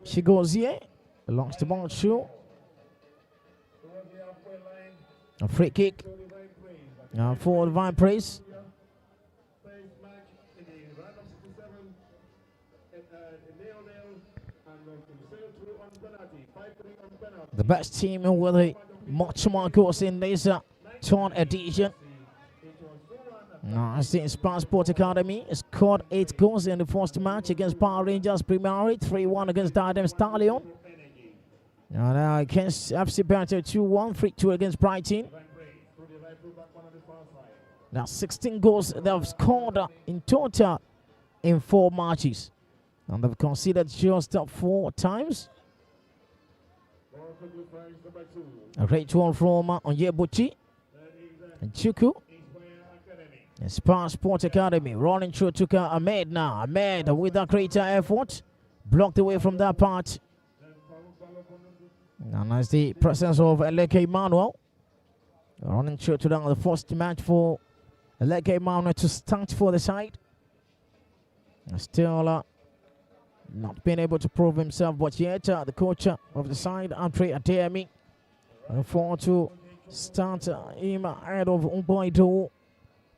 She goes here, belongs to ball shoe. A free kick for Divine Praise. The best team with a much more goals in this third edition. Now, Inspired Sport Academy scored 8 goals in the first match against Power Rangers Primary, 3-1 against Diadem Stallion. Now against FC Banter 2-1, 3-2 against Brighton. Now 16 goals they have scored in total in 4 matches. And they've conceded just 4 times. A great one from Onyebuchi and Chuku. Inspired Sport Academy running through to Ahmed now. Ahmed with a greater effort. Blocked away from that part. And that's the presence of Eleke Manuel. Running through to the first match for Eleke Manuel to start for the side. Still not been able to prove himself, but yet the coach of the side, Andre Adeyemi, forward to start him ahead of Umboido.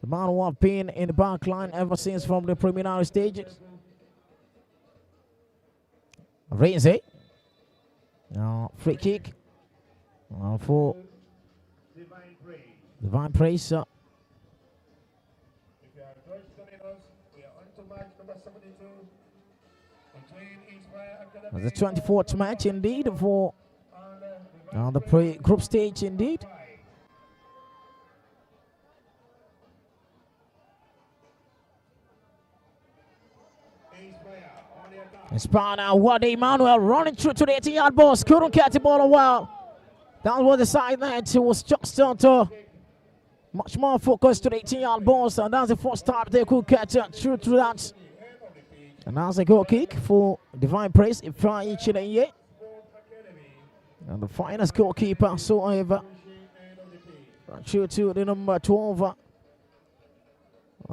The man who have been in the back line ever since from the preliminary stages. Renze. Now free kick for Divine Praise. The 24th match indeed for the pre-group stage indeed. Inspired now, Wade Emmanuel running through to the 18-yard box. Couldn't catch the ball a while. That was the side that it was just to much more focused to the 18-yard box. And that's the first time they could catch through to that. And that's a goal kick for Divine Praise. And the finest goalkeeper, so however, through to the number 12.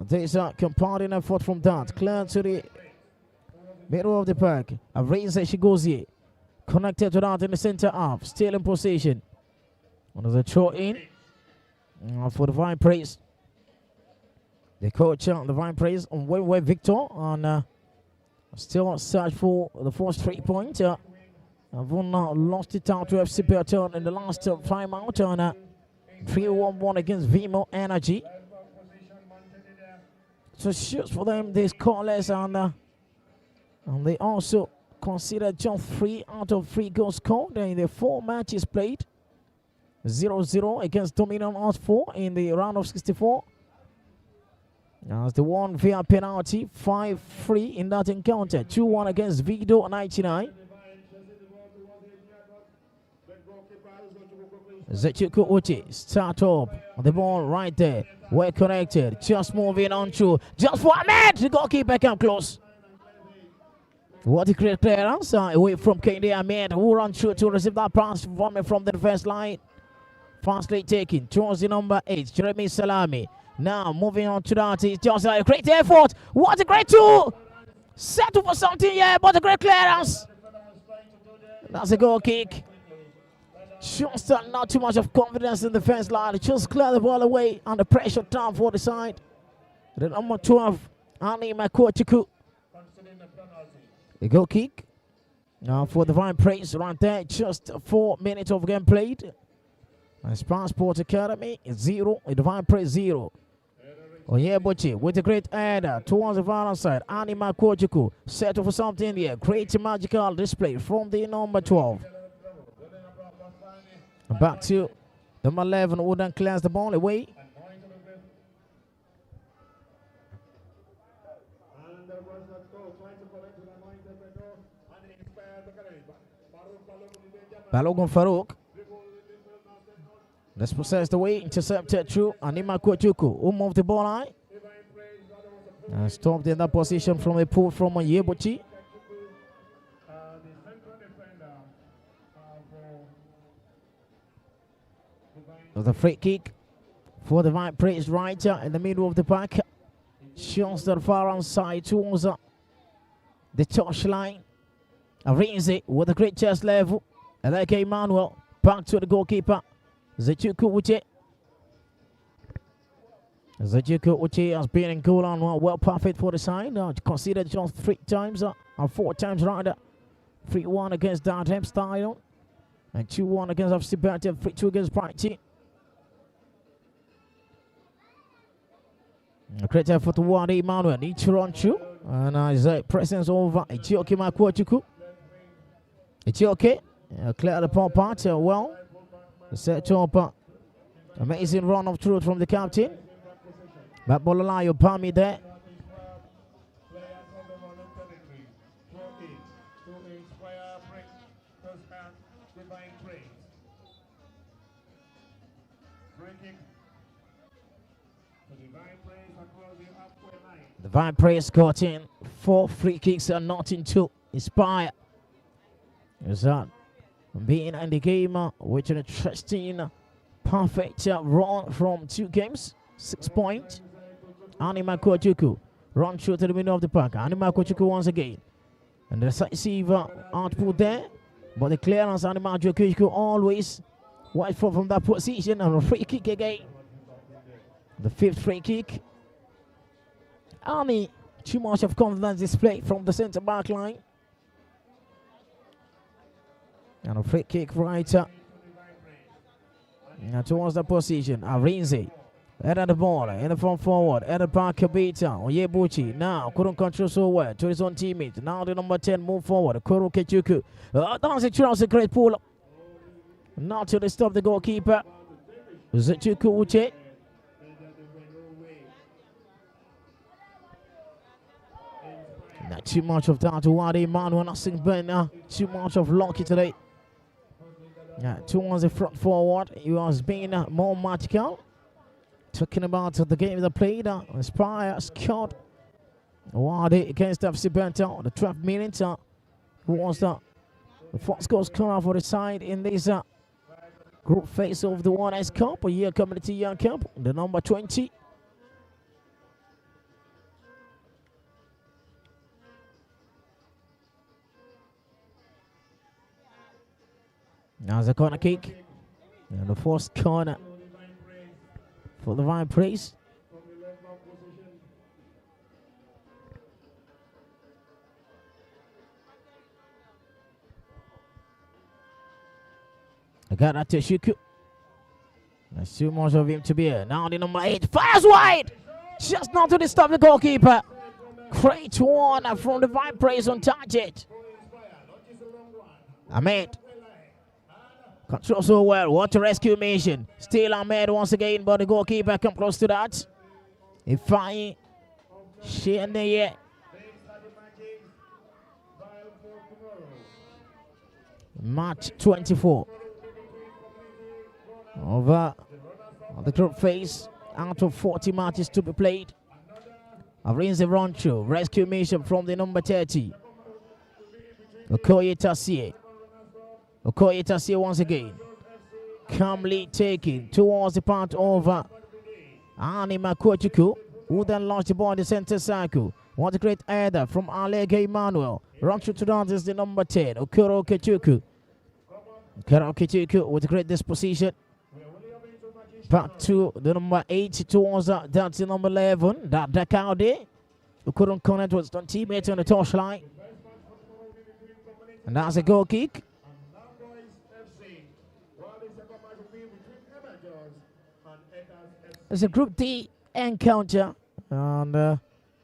There's a compounding effort from that. Clear to the middle of the park. A raise as she goes here. Connected to that in the center half. Still in position. Another throw in for Divine Praise. The coach Divine Praise on way Victor on still on search for the first 3 points. I've lost it out to FC Berton in the last time out on 3-1-1 against Vimo Energy. So shoots for them, they score less and they also consider just 3 out of 3 goals scored in the 4 matches played. 0-0 against Dominion Art 4 in the round of 64. As the one via penalty, 5-3 in that encounter. 2-1 against Vido 99. Zechuku Uchi start up on the ball right there. Well connected, just moving on through. Just for Ahmed, the goalkeeper come close. What a great clearance away from Kende Ahmed, who run through to receive that pass from the defense line. Fastly taken towards the number 8, Jeremy Salami. Now moving on to that, it's just a great effort. What a great tool! Settle for something here, but a great clearance. That's a goal kick. Just not too much of confidence in the defense line. Just clear the ball away and the pressure down for the side. The number 12, Ani Makochiku. The goal kick. Now for Divine Praise right there. Just 4 minutes of game played. Inspired Sport Academy 0, Divine Praise 0. Onyebuchi with a great header towards the violent side. Ani Makochiku settle for something here. Great magical display from the number 12. Back to number 11, Wooden clears the ball away. Balogun Farouk. Let's process the way, intercepted through Anima Kochuku, who moved the ball high. And stopped in that position from a pull from Onyebuchi. The free kick for the Divine Praise right in the middle of the pack. Shows the far outside towards the touch line. Arinze with a great chest level. Eleke Emmanuel back to the goalkeeper. Zechuku Uche. Zechuku Uche has been in goal on well perfect for the side. Considered just 3 times and 4 times rather. 3-1 against Dartem Style. And 2-1 against FC Bertie. 3-2 against Brighton. A great effort toward Emmanuel. Need to run through. And his presence over Etioke Makwachuku. Etioke clear the ball part well. Set up. Amazing run of truth from the captain. But Bolalayo Pami there. Divine Praise got in 4 free kicks and not in 2. Inspire. Is that being in the game with an interesting, perfect run from 2 games, 6 points. Anima Kochuku run through to the middle of the park. Anima Kochuku once again. And the decisive output there. But the clearance, Anima Kochuku always wide from that position. And a free kick again. The 5th free kick. Army, too much of confidence displayed from the centre back line. And a free kick right towards the position. Arinze. Head the ball, in the front forward, head the back Kabita, Oyebuchi, now couldn't control so well to his own teammate. Now the number 10 move forward, Koro Kechuku. That's a chance, a great pull up. Now to the stop the goalkeeper. Zechuku Uche. Not too much of that to Wadi Manuel, nothing but too much of lucky today. Yeah, towards the front forward, he was being more magical. Talking about the game that played, Inspire scored. Wadi against FC Bento, the 12th minute. Who was the first goal scorer for the side in this group phase of the One Ice Cup, a year Community Young Cup, the number 20. Now the corner kick. And the first corner for the Divine Praise. I got that to Shuku. There's too much of him to be here. Now the number 8 fires wide. Just not to disturb the goalkeeper. Great one from the Divine Praise on target. Ahmed. Control so well. What a rescue mission. Still Ahmed once again, but the goalkeeper come close to that. If I share there. Match 24. Over the group phase. Out of 40 matches to be played. Arinze run through. Rescue mission from the number 30. Okoye Tassier. Okoye Tassier once again. Calmly taking towards the part of Anima Kochuku, who then launched the ball in the center circle. What a great header from Alege Emmanuel. Run through to that is the number 10, Okoro Kechuku. Okoro Kechuku with a great disposition. Back to the number 8 towards that's the number 11. That Dakaude, who couldn't connect with his teammate on the touchline. And that's a goal kick. It's a Group D encounter, and on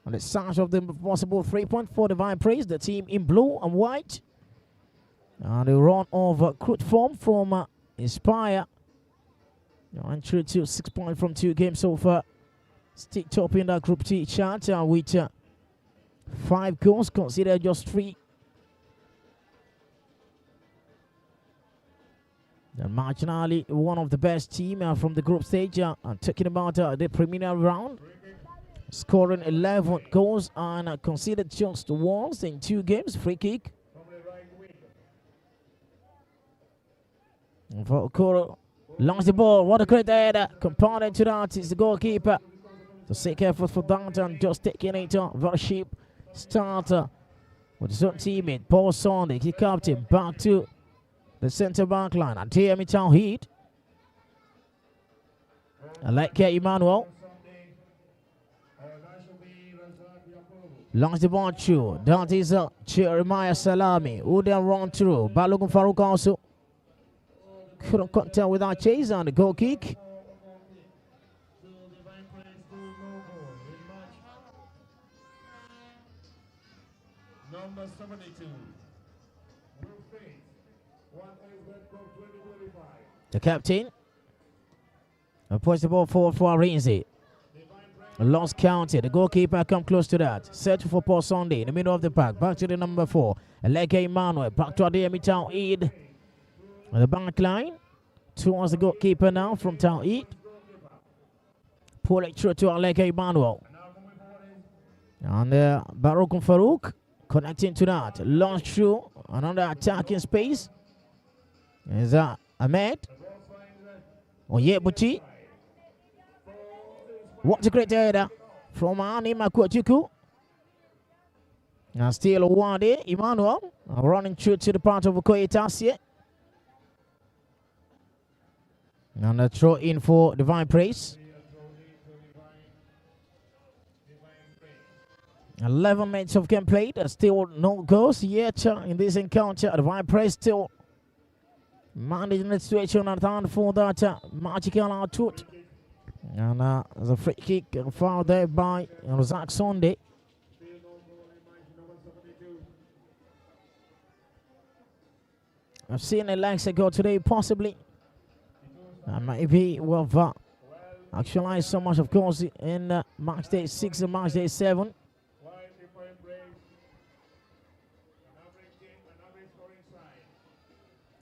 the side of the possible 3-point for Divine Praise, the team in blue and white. And the run of crude form from Inspire. Entry to 6 points from 2 games so far. Still top in that Group T chart with 5 goals, considered just 3. And marginally one of the best team from the group stage. I'm talking about the preliminary round. Scoring 11 goals and conceded just once in 2 games. Free kick. For Okoro. Launch the ball. What a great header. Compounded to that is the goalkeeper. The sick effort for that and just taking it very cheap. Starter with his own teammate. Paul Sunday. He captain back to the center back line. And here Michal Heat. I like Emmanuel. Launch the ball through. That is Jeremiah Salami. Who then run through. Balogun Farouk also. Couldn't contest without chase on the goal kick. Number 72. Will face what is that from 2025. The captain puts the ball forward for Arinze. Lost counted. The goalkeeper come close to that. Set for Paul Sunday in the middle of the park. Back to the number 4. Alege Emmanuel. Back to Adeyemi Town Eid. The back line. Towards the goalkeeper now from Town Eid. Pull it through to Alege Emmanuel. And Barouk Farouk connecting to that. Launch through. Another attacking space. Is that Ahmed? Onyebuchi. What a great header from Ani Makwachuku. Now still Wade Emmanuel running through to the part of Okoye Tasie. And a throw in for Divine Praise. 11 minutes of game played. Still no goals yet in this encounter. Divine Praise still managing the situation at hand for that magical output. And there's a free kick fouled there by Zach Sunday. I've seen it legs ago today, possibly. Maybe we'll actualize so much, of course, in match day 6 and match day 7.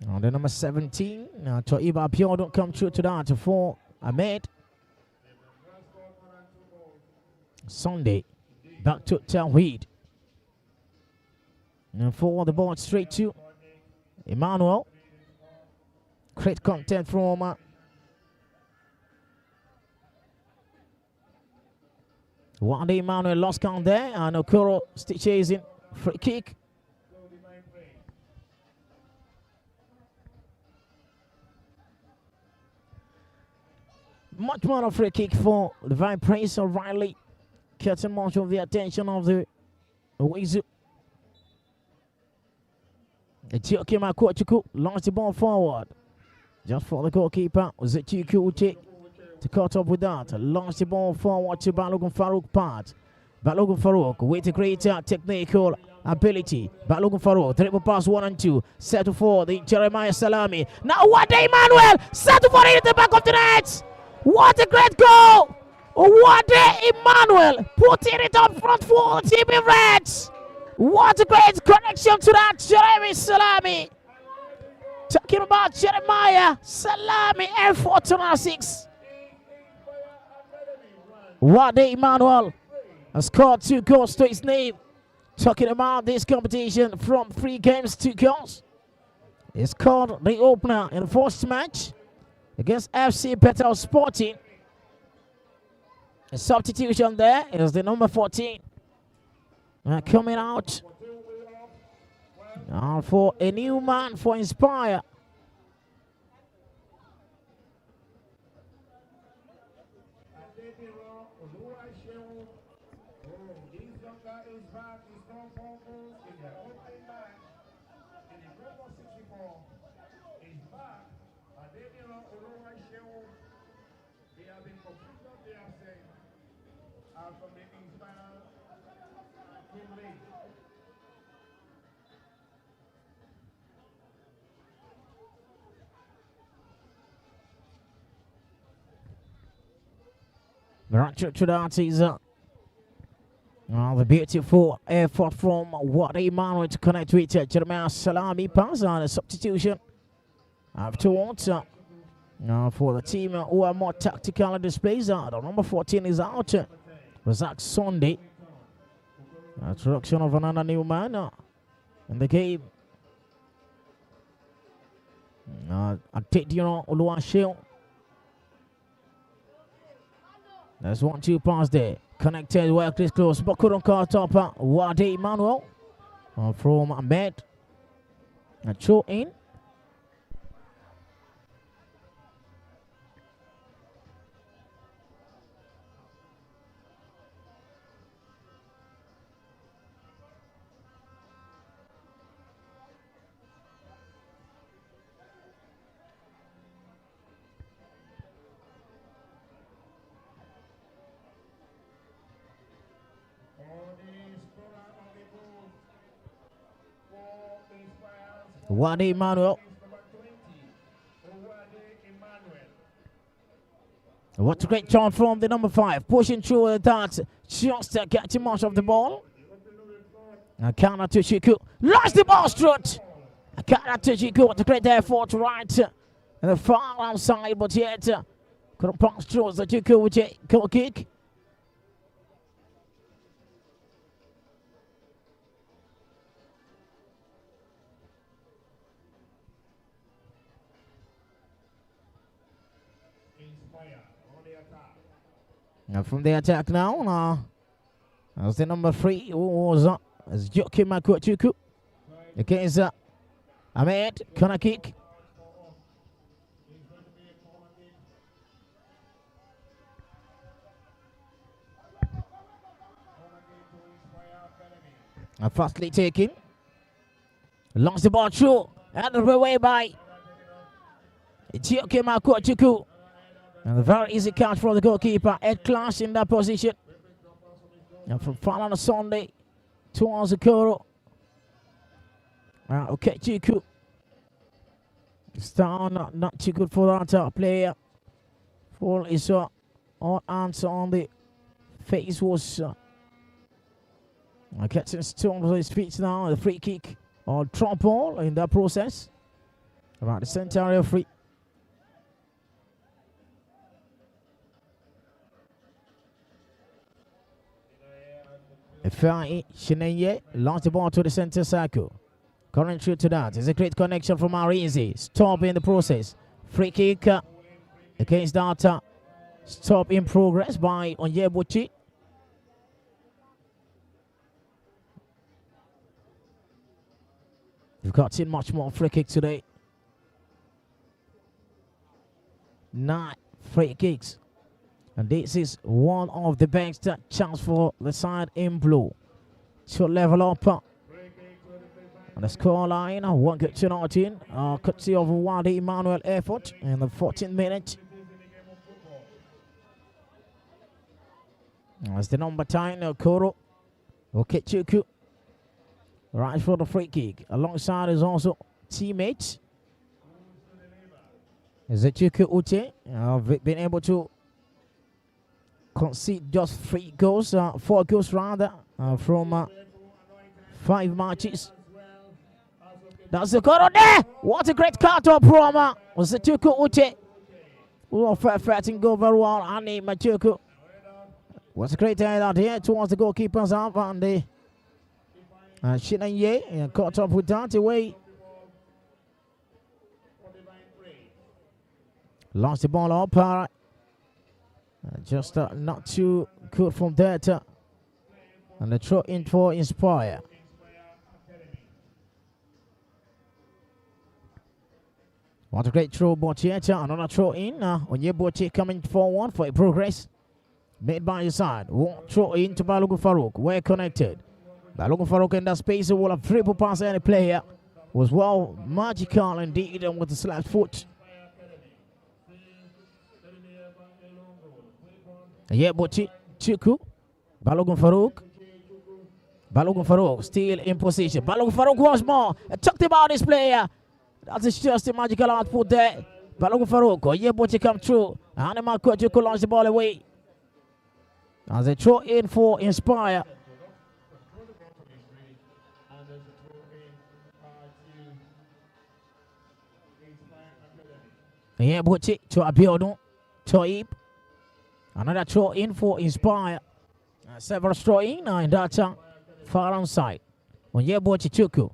And the number 17, Toiba Pure don't come through to that for Ahmed. Sunday, back to Tawhid. And for the ball straight to Emmanuel. Great content from Wande Emmanuel lost count there, and Okoro still chasing. Free kick. Much more of a free kick for Divine Praise. O'Reilly catching much of the attention of the Wizu. Etiokima Kwachuku launched the ball forward. Just for the goalkeeper, Zechiku Uche to cut up with that. Launched the ball forward to Balogun Farouk part. Balogun Farouk with a great technical ability. Balogun Farouk, dribble pass 1 and 2. Settle for the Jeremiah Salami. Now what Emmanuel! Settle for it at the back of the net! What a great goal! What Emmanuel putting it up front for the team in Reds! What a great connection to that Jeremy Salami! Talking about Jeremiah Salami, F426. Wade Emmanuel has scored 2 goals to his name. Talking about this competition from 3 games, 2 goals. He scored the opener in the first match against FC Petal Sporting. A substitution there is the number 14. Coming out for a new man for Inspire. Right to that is the beautiful effort from Wade Emmanuel to connect with Jeremiah Salami. Pass on a substitution afterwards for the team who are more tactical displays. The number 14 is out. Razak Sunday. Introduction of another new man in the game. Atedino Oluwaseun. There's 1-2 pass there. Connected, well, this close. But couldn't cut up Wade Emmanuel from Ahmed. A throw in. Wade Emmanuel. What a great chance from the number 5. Pushing through the dart. Just getting much of the ball. Akana to Chiku. Lost the ball strut. Akana to Chiku. What a great effort right. And the far outside, but yet couldn't pass through the Chiku with a goal kick. And from the attack now, as the number 3 who was up as Joki Makuchuku against Ahmed, corner kick. And fastly taken. Lost the ball through. And away by Joki Makuchuku. And a very easy catch for the goalkeeper. Head clash in that position. And from far on a Sunday towards the Koro. Okay, Chiku. Star not too good for that player. Full is all answer on the face was catching stone with his feet now. The free kick or drop ball in that process. Around the center area free. Ifai Shineye launched the ball to the center circle. Current through to that. It's a great connection from Arizi. Stop in the process. Free kick against that. Stop in progress by Onyebuchi. We've got seen much more free kick today. 9 free kicks. And this is one of the best chance for the side in blue to level up. And the score line, 1 good to 19. Courtesy of Wade Emmanuel effort in the 14th minute. As the number 10, Koro Okechuku. Right for the free kick. Alongside is also teammates. Zechuku Ute. Been able to concede just 3 goals, 4 goals rather, from 5 matches. That's the goal there. What a great cut-off from Zechuku Ute. Oh, fair go very well. Ani Machuku. What's a great header here towards the goalkeeper's arm, and the Shinanye caught up with that away. Lost the ball up. Just not too good from that. And the throw in for Inspire. What a great throw, Bochieta. Another throw in. Onyebuchi coming forward for a progress. Made by his side. Throw in to Balogun Farouk. Well connected. Balogun Farouk in that space will have triple pass any player. Was well magical indeed and with the slash foot. Yeah, but Chiku, Balogun Farouk. Balogun Farouk still in position. Balogun Farouk once more. Talked about this player. That's just a magical output there. Balogun Farouk. Yeah, but he come through. Animal coach, you could launch the ball away. As they throw in for Inspire. Yeah, but to Abiodun, Toib. Another throw in for Inspire. Several throw in in that far outside. Onyebuchi Chuku.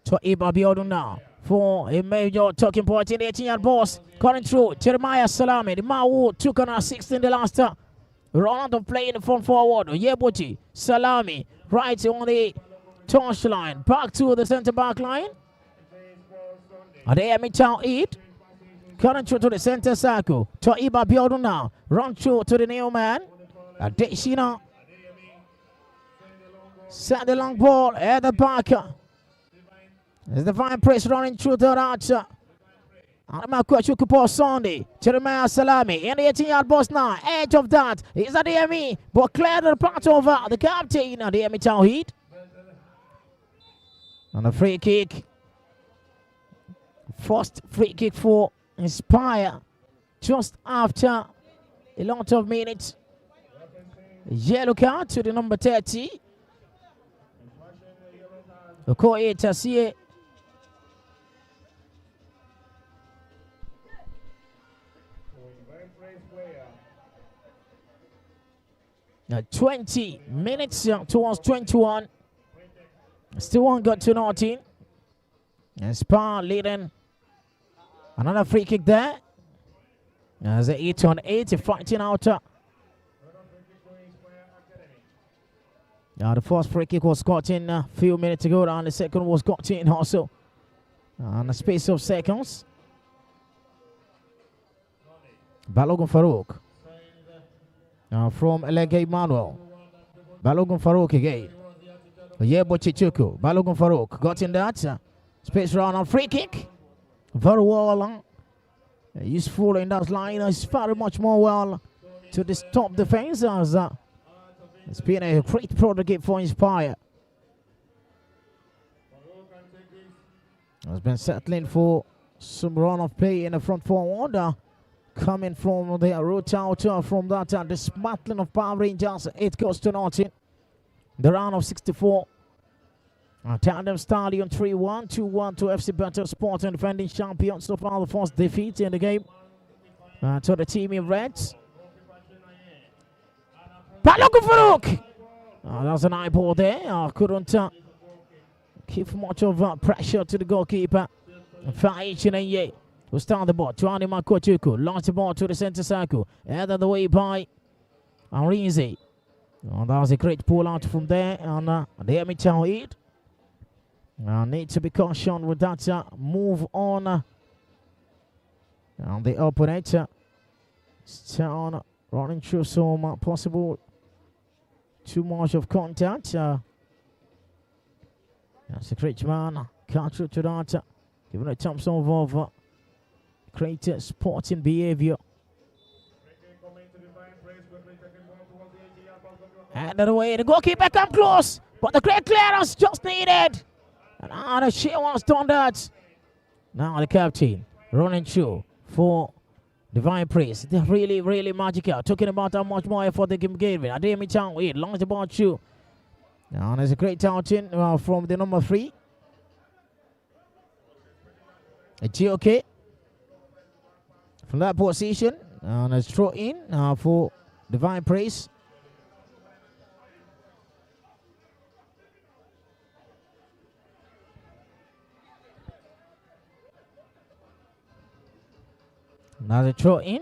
Toib Abiodun now for a major talking point in the 18-yard box. Coming through, Jeremiah Salami. The man who took on assist in the last round of play in the front forward. Onyebuchi Salami right on the touch line. Back to the center back line. And there, Mitchell Eid. Coming through to the center circle. Toib Abiodun now. Run through to the new man. Adeshina. Set the long ball at the back. There's the fine press running through the archer. Sunday. Jeremiah Salami in the 18-yard box now. Edge of that is Adeyemi. But cleared the part over the captain. Adeyemi Tawhid. And a free kick. First free kick for Inspire. Just after a lot of minutes. Yellow card to the number 30. Okoye Tasie. 20 minutes towards 21. Still one got to 19. And Spa leading. Another free kick there. As a 8-on-8 fighting out. The first free kick was got in a few minutes ago, and the second was got in also. In a space of seconds. Balogun Farouk. From Elege Manuel. Balogun Farouk again. Yebo Chichuku. Balogun Farouk got in that. Space round on free kick. Very well. Useful in that line. It's very much more well to the top defense as it's been a great product for Inspire. Has been settling for some run of play in the front forward. Coming from the route out from that dismantling of Power Rangers. 8 goes to 19. The round of 64. Tandem Stadium 3-1, 2-1 to FC Battle Sport and defending champions. So far the first defeat in the game to the team in reds. Balogun Farouk! That's an eyeball there. Couldn't keep much of pressure to the goalkeeper. Faichi will start the ball. Tuani Makochuku launch the ball to the center circle. Headed the way by Arinze. That was a great pull out from there. And the Emichao Eid. Need to be cautioned with that move on. And the opponent still running through some possible too much of contact. That's a great man. Can't through to that. Giving a thumbs of great sporting behavior. And the way the goalkeeper come close, but the great clearance just needed. And the she wants done that. Now the captain running through for Divine Praise. They're really, really magical. Talking about how much more effort they can give it. Ademi Chang with launch the ball through. Now there's a great outing from the number 3. A GOK from that position. And a throw in for Divine Praise. Another throw in.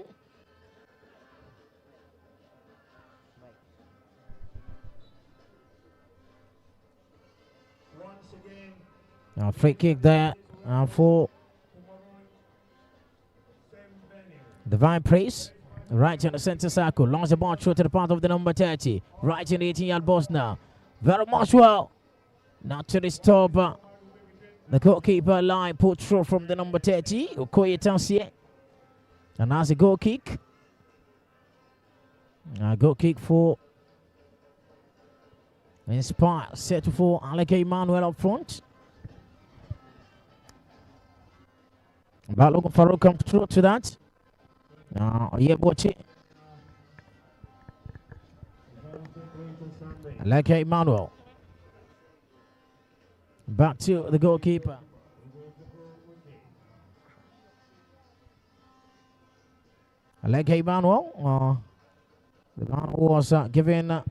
Now free kick there for Divine Praise. Right in the center circle. Launch the ball through to the part of the number 30. Right in the 18-yard box now. Very much well. Not to disturb the goalkeeper line. Put through from the number 30. Okoye Tansie. And that's a goal kick. A goal kick for Inspire. Set for Alec Emmanuel up front. Balogun Farouk comes through to that. Watch it. Alec Emmanuel. Back to the goalkeeper. Alec Emmanuel. The man was given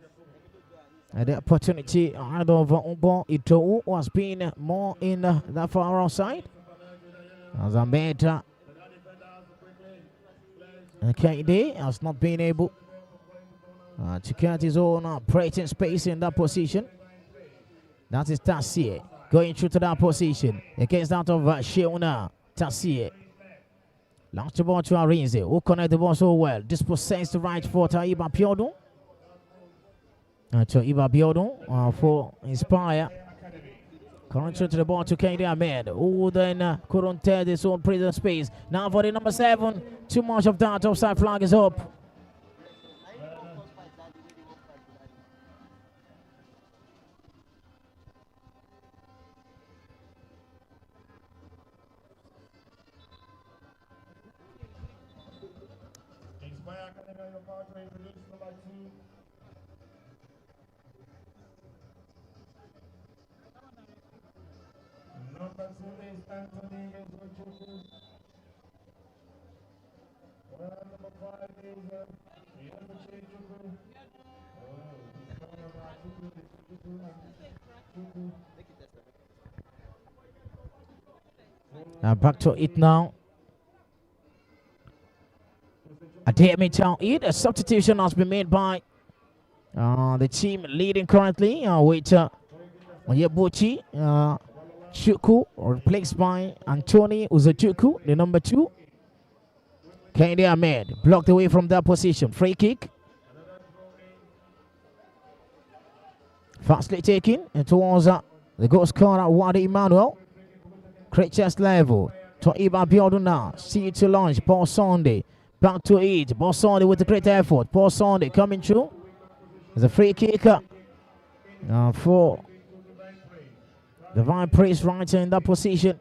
the opportunity either of Umbo Ito, who has been more in that far outside. As I made KD has not been able to get his own operating space in that position. That is Tassier going through to that position against that of Sheona Tassier. Launch the ball to Arinze, who connect the ball so well. Dispossessed the right foot to Iba Biodun. To Iba Biodun for Inspire. Coming through to the ball to KD Ahmed, who then couldn't tear this own prison space. Now for the number 7, too much of that. Offside flag is up. your part to introduce number 2. Number 2 is Anthony Yozochuku. Number 5 is Yozochuku. Back to it now. Ademi Town it. A substitution has been made by the team leading currently with Yebuchi Chuku, replaced by Anthony Uzochuku, the number 2. Kende Ahmed blocked away from that position. Free kick. Fastly taken towards the goal scorer Wadi Emmanuel. Great chest level. To Iba Biodun now. See to launch. Paul Sunday. Back to it. Paul Sunday with a great effort. Paul Sunday coming through. There's a free kick for the Divine Praise right in that position.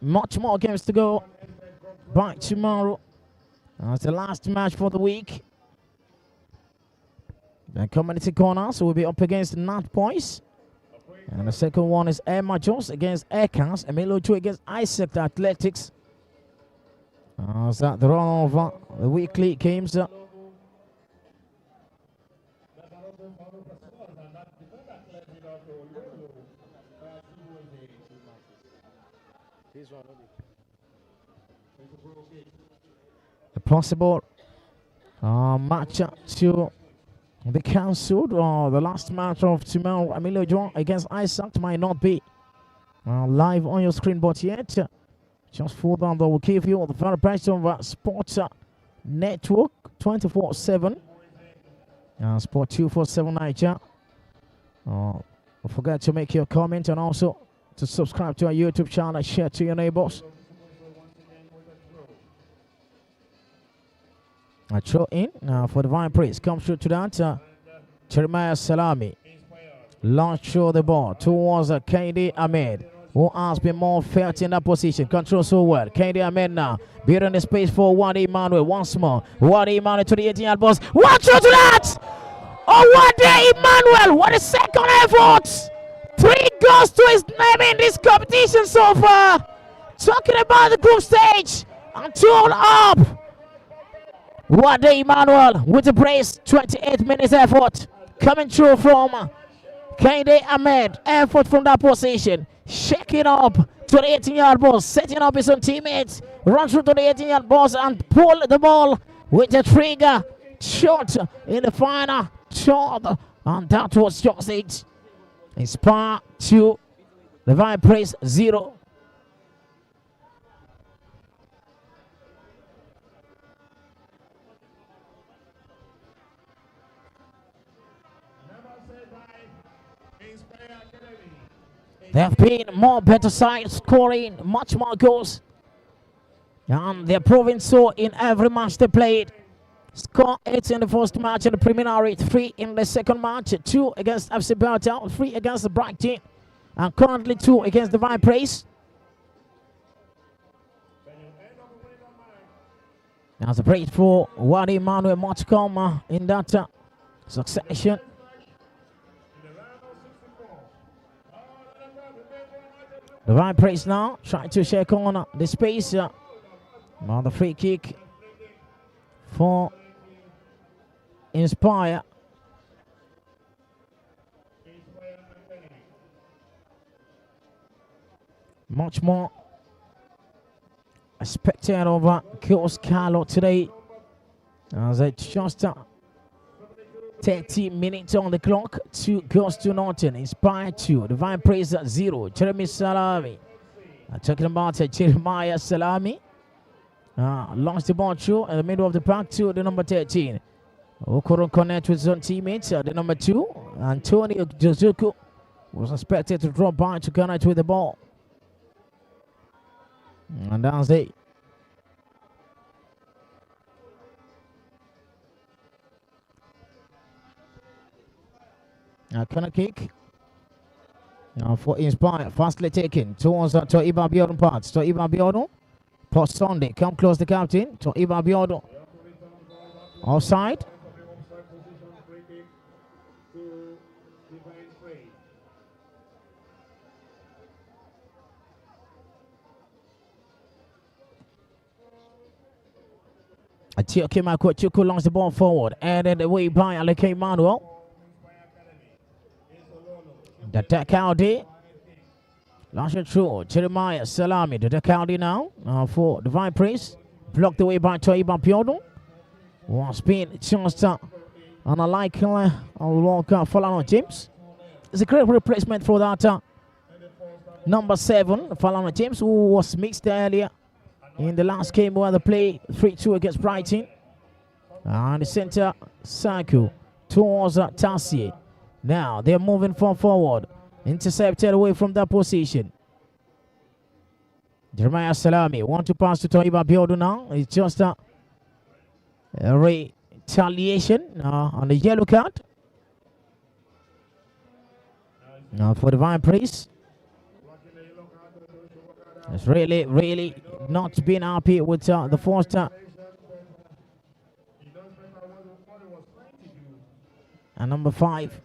Much more games to go. Back tomorrow. It's the last match for the week. The community corners will be up against Nat Boys. And the second one is Air Majors against Aircast. Emilio Chu against Isaac Athletics. So the run of the weekly games. The possible match to be cancelled, or the last match of tomorrow, Emilio John against Isaac, might not be live on your screen, but yet, just for that, they will give you the very best of Sports Network 24/7, Sport 247 Naija. Don't forget to make your comment and also to subscribe to our YouTube channel and share to your neighbors. A throw in for Divine Praise comes through to that. Jeremiah Salami launch through the ball towards Kende Ahmed, who has been more felt in that position. Control so well. Kende Ahmed now beating the space for Wadi Emmanuel once more. Wadi Emmanuel to the 18-yard box. One throw to that! Oh, Wadi Emmanuel! What a second effort! 3 goals to his name in this competition so far. Talking about the group stage and 2 up. Wadi Emmanuel with the brace, 28 minutes effort coming through from Kende Ahmed. Effort from that position, shaking up to the 18-yard box, setting up his own teammates, run through to the 18-yard box and pull the ball with the trigger shot in the final shot, and that was just it. Inspire 2, Divine Praise 0. There have been more better sides scoring much more goals, and they're proving so in every match they played. Score 8 in the first match in the preliminary, 3 in the second match, 2 against FC Belgium, 3 against the Brighton, and currently 2 against Divine Praise. That's a break for Wadi Emmanuel, more to come in that succession. Divine Praise now trying to shake on the space. Now the free kick for Inspire. Much more expected over Kills Carlo today. As it's just 30 minutes on the clock. 2 goals to nothing. Inspire 2. Divine Praise 0. Jeremy Salami. Talking about Jeremiah Salami. Launched the ball through in the middle of the park to the number 13. Who couldn't connect with his own teammates. The number 2. Antonio Jozuku was expected to drop by to connect with the ball. And that's it. Corner kick for Inspire. Fastly taken towards Toiba Biodun parts. Toiba Biodun Post Sunday. Come close the captain to Iba Biodo. Offside. Atioke Makochuku launches the ball forward. Added away by Aleke Manuel. The Takaudi. Launch it through. Jeremiah Salami. The Takaudi now for Divine Priest. Blocked away by Toiba Piodo. One spin. Chance and a like Walker Falano James. It's a great replacement for that number 7, Falano James, who was mixed earlier in the last game where they played 3-2 against Brighton. And the center, Saku, towards Tassier. Now they're moving forward. Intercepted away from that position. Jeremiah Salami want to pass to Toiba Biodo now. It's just a retaliation on the yellow card. Now for Divine Priest. It's really not been happy with the first and number 5.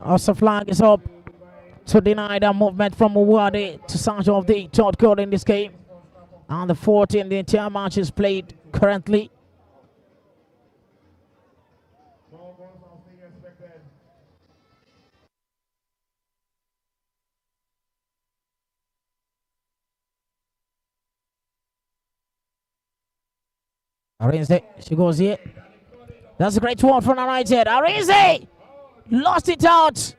Also flag is up to deny that movement from Muwade to Sancho of the third goal in this game. And the 14 the entire match is played currently. Arinze, she goes here. That's a great one from Naija. Arinze! Lost it out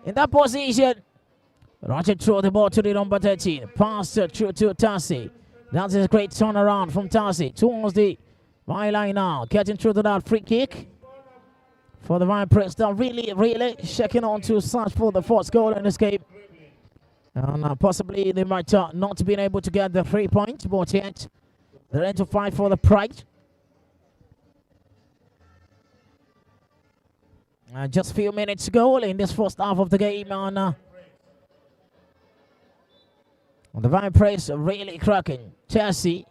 in that position. Roger throw the ball to the number 13. Pass through to Tassi. That's a great turnaround from Tassi towards the byline now. Getting through to that free kick for the Vine Press. They're really checking on to search for the fourth goal in this game. And possibly they might not be able to get the 3 points, but yet they're in to fight for the prize. Just a few minutes to go in this first half of the game. On the Vine Press really cracking. Chelsea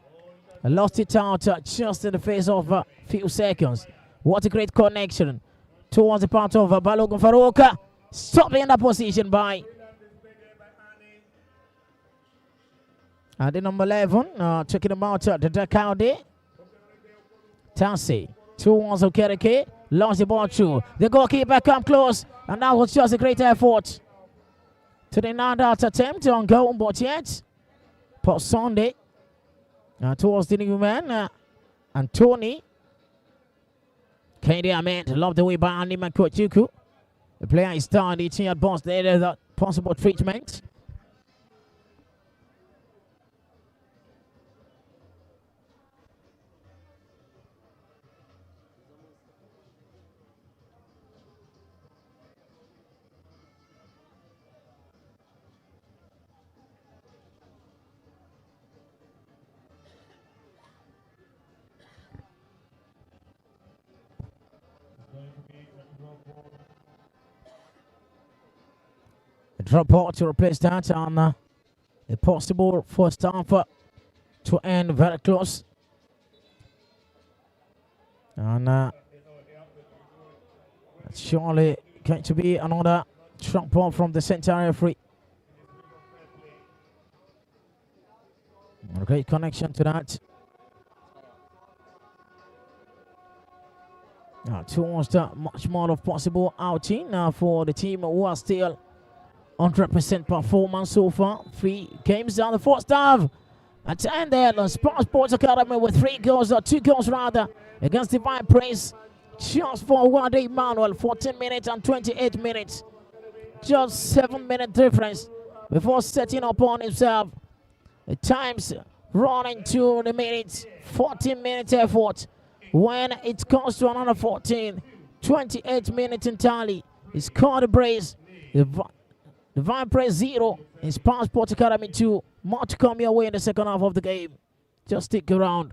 lost it out just in the face of a few seconds. What a great connection towards the part of Balogun Farouk. Stopping in that position by the number 11. Checking him out, the Dakaude. Tassi towards Okereke. Lost the ball through. The goalkeeper come close. And that was just a great effort to the another attempt on goal, but yet post Sunday towards the new man Anthony Kendi Ahmed. Loved the way by Andy Makochuku. The player is down. He had boss there. That possible treatment. Drop ball to replace that on a possible first half to end very close. And it's surely going to be another drop ball from the center referee. A great connection to that. Towards the much more of possible outing for the team who are still 100% performance so far. 3 games down the first half. At the end there, the Sports Academy with 3 goals, or 2 goals rather, against Divine Praise. Just for one day, Manuel, 14 minutes and 28 minutes. Just 7-minute difference before setting upon himself. The times running to the minutes, 14 minute effort. When it comes to another 14, 28 minutes entirely. He scored a brace. Divine Press 0 in Passport Academy 2. More to come your way in the second half of the game. Just stick around.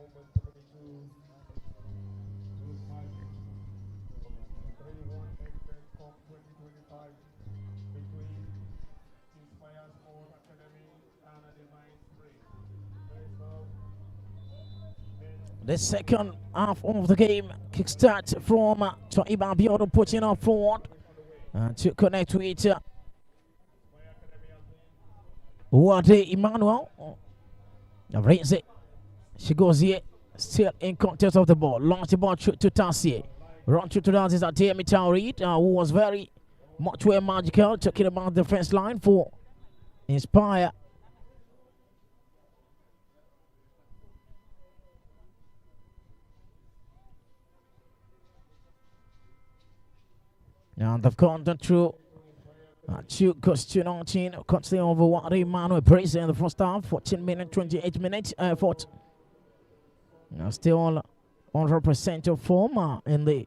moment 72. Those matches. 31 Expert Cup 2025 between Inspire Sport Academy and the Divine Spring. First up, The second half of the game kickstart from Toiba Biodo putting up forward to connect with Wade Emmanuel. Raise it. She goes here. Still in contest of the ball. Launch the ball to Tassier. Run through to that is Atemi Taurid, who was very much way magical. Talking about the defense line for Inspire. And they've gone through two cuts to 19. Cuts the over what Emmanuel Brace in the first half. 14 minutes, 28 minutes effort. Still 100% of form in the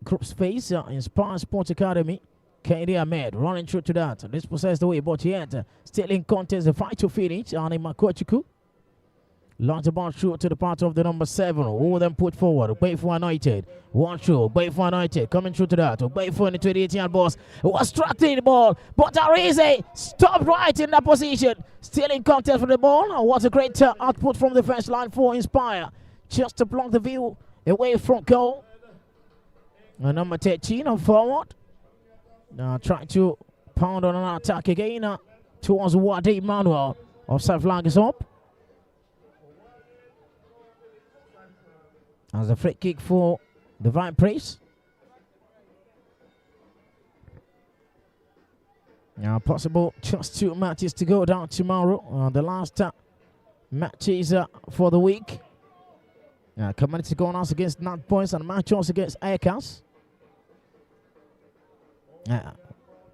group space. Inspire Sports Academy. Kaidi Ahmed running through to that. This possessed the way, but yet still in contest. The fight to finish. And Makochiku. Launch the ball through to the part of the number 7. Who then put forward. Wait for United. One through. Wait for United. Coming through to that. Wait for the 28-yard boss. Was struck the ball. But Arize stopped right in that position. Still in contest for the ball. What a great output from the first line for Inspire. Just to block the view away from goal. Number 13 on forward. Trying to pound on an attack again towards Wade Emmanuel. Offside flag is up. As a free kick for Divine Praise. Now possible just 2 matches to go down tomorrow. The last matches for the week. Community going on against Nat Boys and match also against Aircast.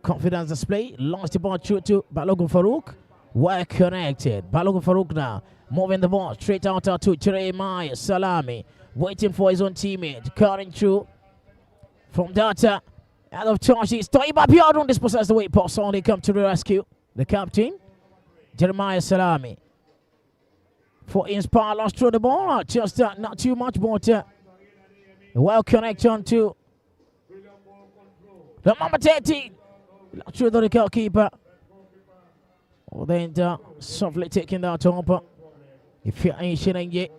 Confidence display. Launched the ball through to Balogun Farouk. Well connected. Balogun Farouk now moving the ball straight out to Jeremiah Salami. Waiting for his own teammate. Cutting through from that out of charge. He's Toiba Biodun dispossessed the way pass on. They come to the rescue. The captain, Jeremiah Salami. For Inspire, lost through the ball. Just not too much, but well connection to the number 13. Through the goalkeeper. Oh, then softly taking that up. If you're ancient yet.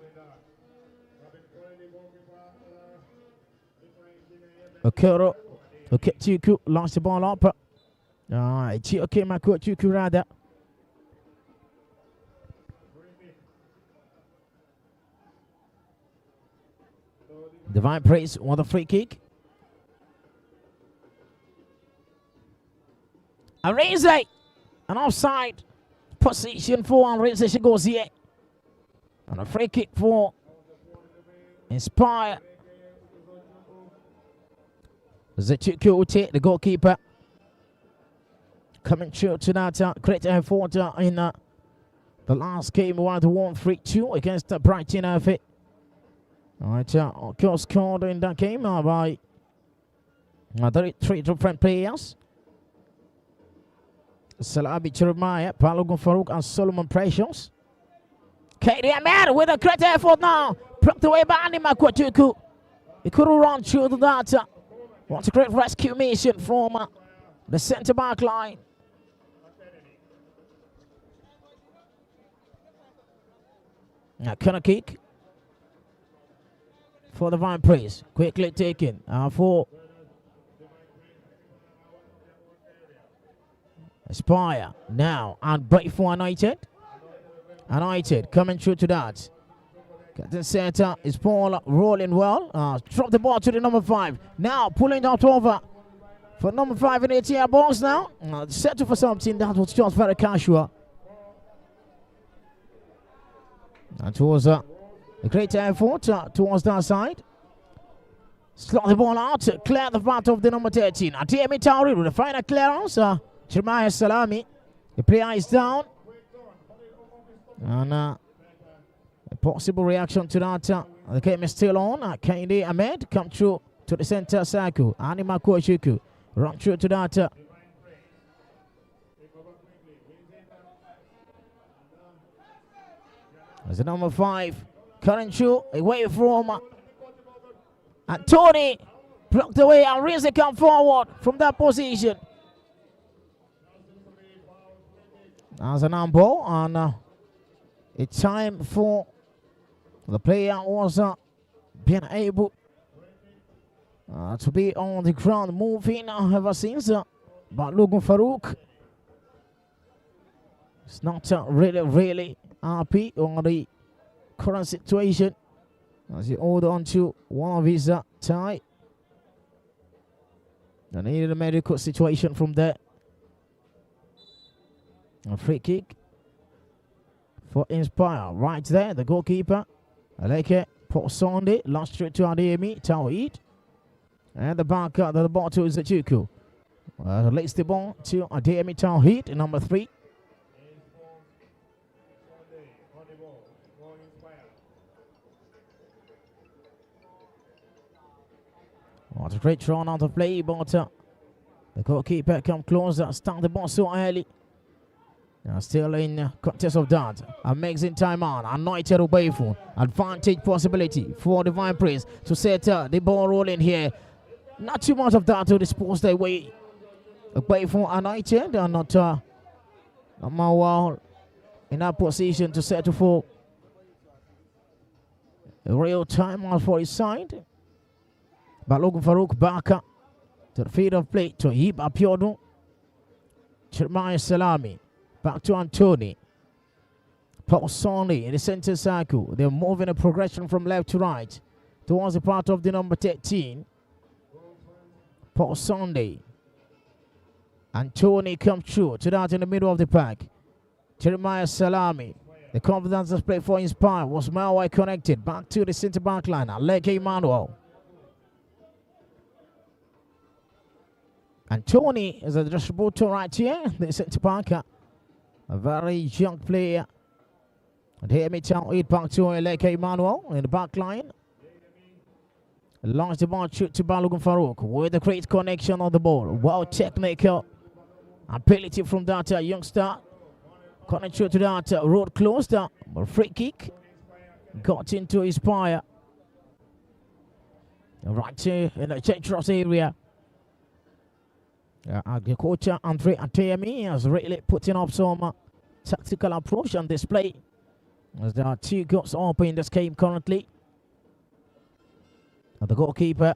Okoro, Oketsuku launched the ball up. Okay, Makochuku rather. Divine Praise won the free kick. Areze, an offside position for Areze. She goes here. And a free kick for Inspire. Zechuku will take the goalkeeper. Coming through to that great effort in the last game. We won 1-3-2 against Brighton FA. Alright, of course, scored in that game by 3 different players. Salabi Jeremiah, Balogun Farouk, and Solomon Precious. Kaidi Ahmed with a great effort now. Plucked away by Andy Makwatuku. He could have run through that. What a great rescue mission from the centre back line. Corner kick for the Divine Praise. Quickly taken for Aspire now and break for United. United coming through to that. Captain center is Paul rolling well. Drop the ball to the number 5. Now pulling out over for number 5 in the 8-yard box now. Settle for something that was just very casual. That was a great effort towards that side. Slot the ball out, clear the path of the number 13. Atemi Tauri with the final clearance. Jeremiah Salami. The player is down. And a possible reaction to that. The game is still on. Kaidi Ahmed come through to the center circle. Anima Koshiku run through to that. As the number 5 Cutting through away from and Tony blocked away and Rizzi come forward from that position. As an handball and it's time for the player was being able to be on the ground moving ever since. But looking Farouk it's not really happy on the current situation as he hold on to one of his tie. They needed a medical situation from there. A free kick for Inspire. Right there, the goalkeeper. Aleke Sunday. Last straight to Ademi Tawhid. And the back of the ball to Zachuku. Release the ball to Ademi Tawhid, number 3. What a great run out of play, but the goalkeeper come closer, start the ball so early. Still in contest of that. Amazing time on. Anointed Obeyful. Advantage possibility for Divine Prince to set the ball rolling here. Not too much of that to dispose their way. Obeyful anointed and not well in that position to settle for a real time on for his side. Balogun Farouk back to the field of play to Hib Apiodun. Jeremiah Salami. Back to Antony. Paul Sonny in the center circle. They're moving a progression from left to right towards the part of the number 13. Paul Sunday. Antony comes through to that in the middle of the pack. Jeremiah Salami. The confidence display for Inspire was well connected. Back to the center back line. Aleke Emmanuel. Antony is a distributor right here. The center back. A very young player. And here me tell it back to Aleke Emmanuel in the back line. Launch the ball shoot to Balogun Farouk with a great connection on the ball. Well technical ability from that youngster. Connection to that road closed. Free kick. Got into Inspire. Right here in the Chetros area. The coach Andre Ateyemi has really putting up some tactical approach and display. As there are 2 goals up in this game currently. And the goalkeeper,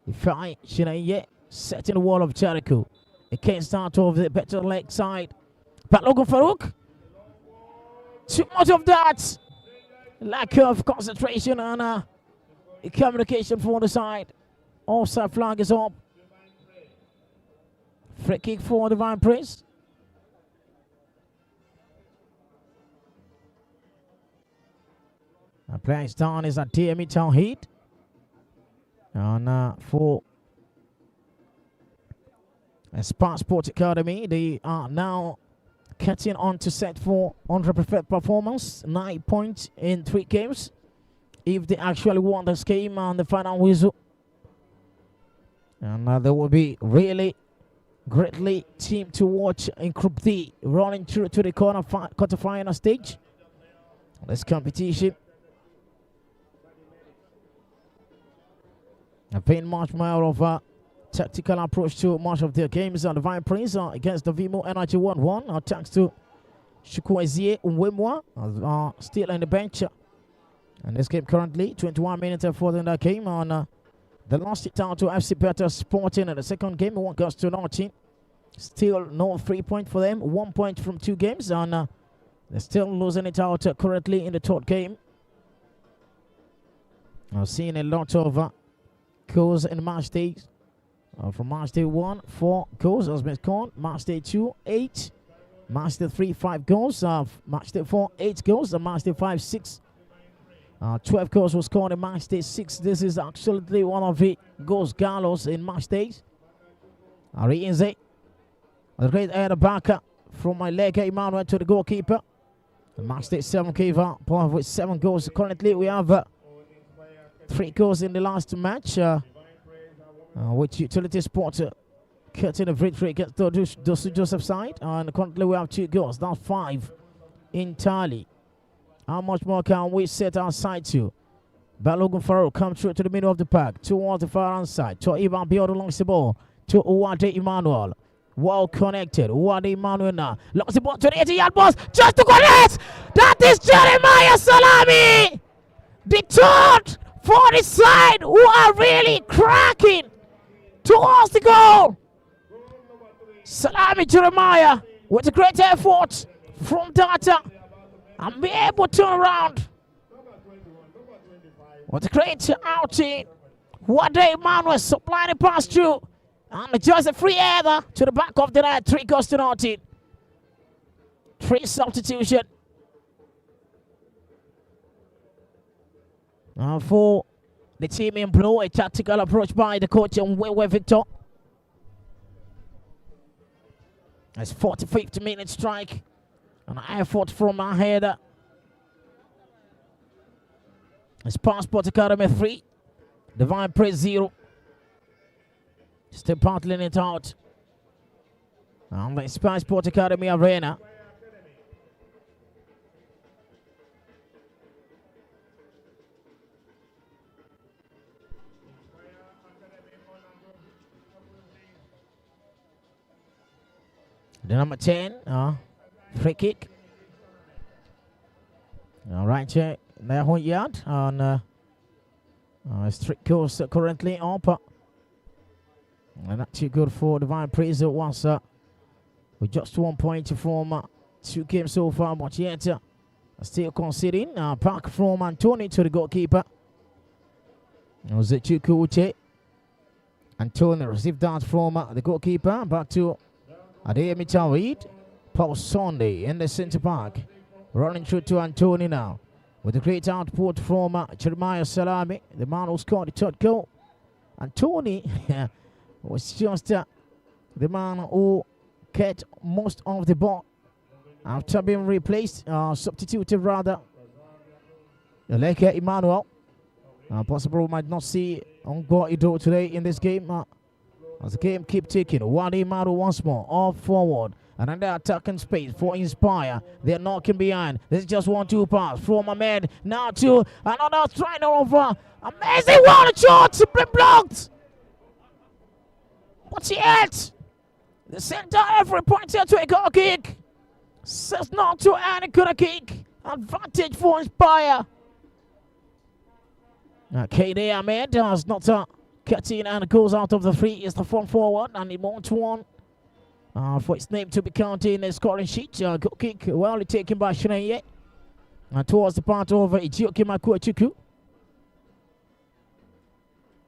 Ifai Shinaye, setting the wall of Jericho. It can't start over the better leg side. But Balogun Farouk. Too much of that. Lack of concentration and communication for the side. Offside flag is up. Free kick for Divine Prince. The playing down is at TME Town Heat. And for Spa Sports Academy, they are now catching on to set for 100% performance. 9 points in 3 games. If they actually won this game on the final whistle. And they will be really greatly team to watch in Group D, running through to the quarterfinal stage. This competition. I've been much more of a tactical approach to much of their games. And Divine Prince against the Vimo Energy 1-1. Thanks to Chukwezie Umwemwa, still on the bench. And this game currently 21 minutes further in that game. On they lost it out to FC Better Sporting in the second game. 1 goes to nothing. Still no 3 point for them. 1 point from 2 games. And they're still losing it out currently in the 3rd game. I've seen a lot of goals in match days. From match day 1, 4 goals has been scored. Match day 2, 8. Match day 3, 5 goals. Match day 4, 8 goals. And match day 5, 6. 12 goals was scored in match day 6. This is actually one of the goals Gallos in match days. Arienze. A great header back from my leg Emmanuel to the goalkeeper. The match day 7 keeper with 7 goals. Currently we have 3 goals in the last match. Which Utility Sport cutting a victory against Dosu Joseph side. And currently we have 2 goals. That's 5 entirely. How much more can we set our sight to? Balogun Farrell come through to the middle of the pack. Towards the far hand side. To Ivan Biod along the ball. To Uwade Emmanuel. Well connected. Uwade Emmanuel now. Lost the ball to the 80-yard box. Just to connect. That is Jeremiah Salami. The third for the side who are really cracking towards the goal. Salami Jeremiah with a great effort from Data and be able to turn around. What a great outing. What a Emmanuel supplying the pass through. And just a free header to the back of the net. 3 goes to nothing. 3 substitution. For the team in blue, a tactical approach by the coach and Wewe Victor. It's 45th minute strike. An effort from our header. It's Passport Academy 3. Divine Praise 0. Still battling it out. And the Passport Academy Arena. The number 10, free kick. All right, here, there, yard on strict course currently up. And not too good for Divine Praise once with just 1 point from 2 games so far, but yet still conceding. Back from Anthony to the goalkeeper. It was Chukwuche. Anthony received that from the goalkeeper. Back to Adeyemi Tawid. Paul Sunday in the centre back. Running through to Anthony now. With a great output from Jeremiah Salami, the man who scored the 3rd goal. Anthony was just the man who get most of the ball after being replaced, substituted rather. Leke Emmanuel. Possible might not see Ongo today in this game. As the game keep ticking, Wadi Emmanuel once more, off forward. Another attacking space for Inspire. They're knocking behind. This is just 1-2 pass from Ahmed. Now to another strider over. Amazing one shot, simply blocked. But yet, the center every pointer to a goal kick. Says not to any good kick. Advantage for Inspire. KD Ahmed does not cut in and goes out of the 3. It's the front forward and he wants one. For its name to be counted in the scoring sheet. Goal kick well taken by Shineye. Towards the part over Ijioke Makuachuku.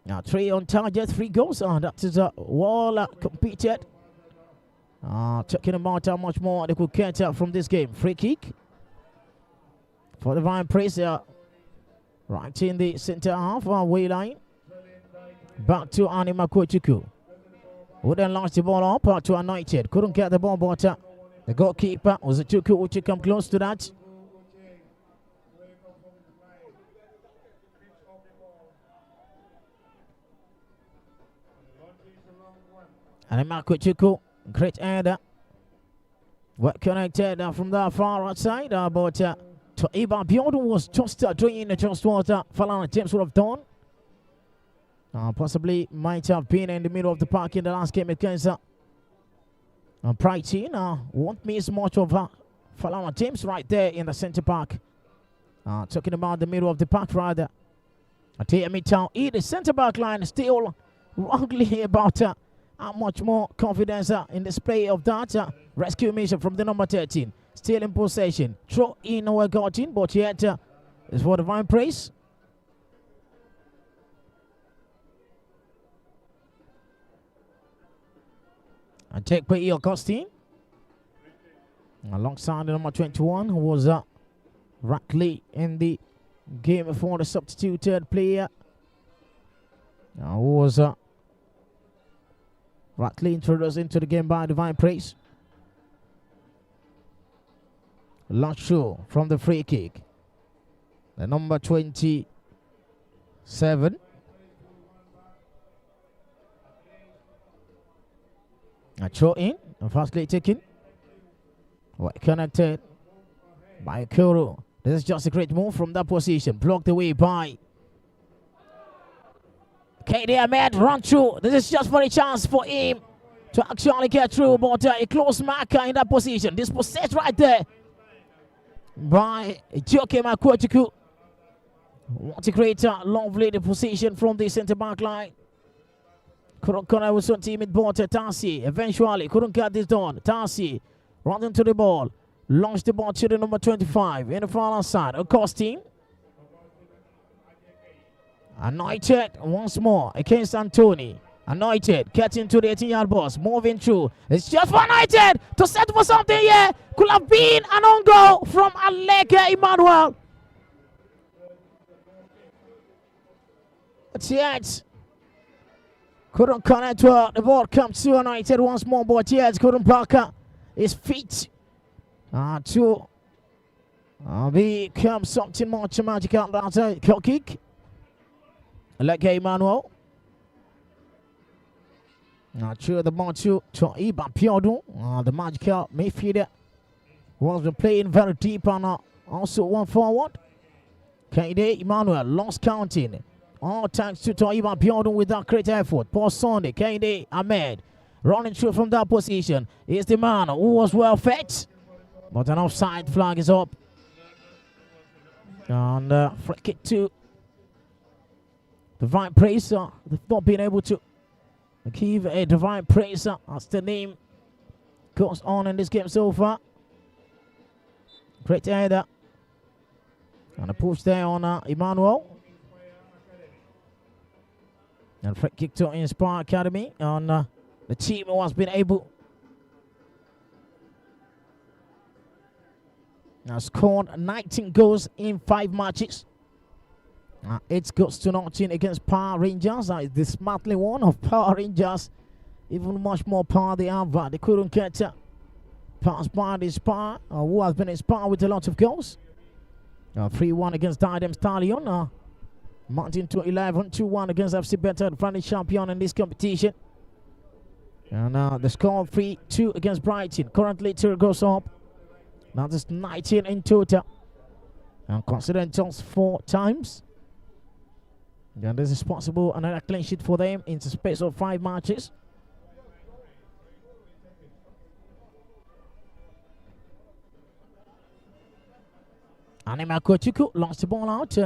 Now 3 on target, 3 goals. That is well competed. Talking about how much more they could get from this game. Free kick for the Divine Praise. Right in the center half, way line. Back to Ani Makuachuku. Who then launched the ball up to United. Couldn't get the ball, but the goalkeeper was a Chuku which come close to that. And Makuachuku, great header. Well connected from that far outside, but to Ivan Biodun was just doing just what Falana James would have done. Possibly might have been in the middle of the park in the last game against Brighton. Won't miss much of Falana James right there in the centre park. Talking about the middle of the park rather. Adeyemi Town, the centre back line still wrongly about how much more confidence in display of that rescue mission from the number 13. Still in possession. Throw in or got in, but yet it's for Divine Praise. And take by Augustine. Alongside the number 21, who was Rackley in the game before the substituted player. Who was Rackley introduced into the game by Divine Praise. Lacho from the free kick. The number 27. A throw in, and fastly taken. Well connected by Kuro. This is just a great move from that position. Blocked away by KD Ahmed. Run through. This is just for a chance for him to actually get through. But a close marker in that position. This possessed right there by Joakim Akwotiku. What a great lovely position from the centre back line. Couldn't connect with some team in Borta. Tarsi eventually couldn't get this done. Tarsi running to the ball. Launched the ball to the number 25 in the far side. Costin. Anointed once more against Antony. Anointed getting to the 18-yard box. Moving through. It's just for Anointed to set for something here. Could have been an on goal from Aleka Emmanuel. But yet, couldn't connect well. The ball comes to Anointed once more. But yet, couldn't back up his feet to become something much magical. That's a kick. Aleka Emmanuel. Not sure the ball to Iban Piodu. The magical midfielder was playing very deep and also one forward. Kaide Emmanuel lost counting. All thanks to Iban Piodu with that great effort. Paul Sunday, Kaide Ahmed running through from that position. Is the man who was well fed. But an offside flag is up. And free kick to Divine Praise. They've not been able to give a Divine Praise. That's the name goes on in this game so far. Great header. And a push there on Emmanuel. And free kick to Inspire Academy on the team who has been able scored 19 goals in 5 matches. 8 goals to nothing against Power Rangers. The smartly one of Power Rangers. Even much more power they have. They couldn't get passed by the Spar, who has been inspired with a lot of goals. 3-1 against Diadem Stallion. Mounting to 11, 2-1 against FC Better, the defending champion in this competition. And the score 3-2 against Brighton. Currently 2 goes up. Now there's 19 in total. And considering just 4 times. And this is possible another clean sheet for them in the space of 5 matches. Anima Kochiku lost the ball out.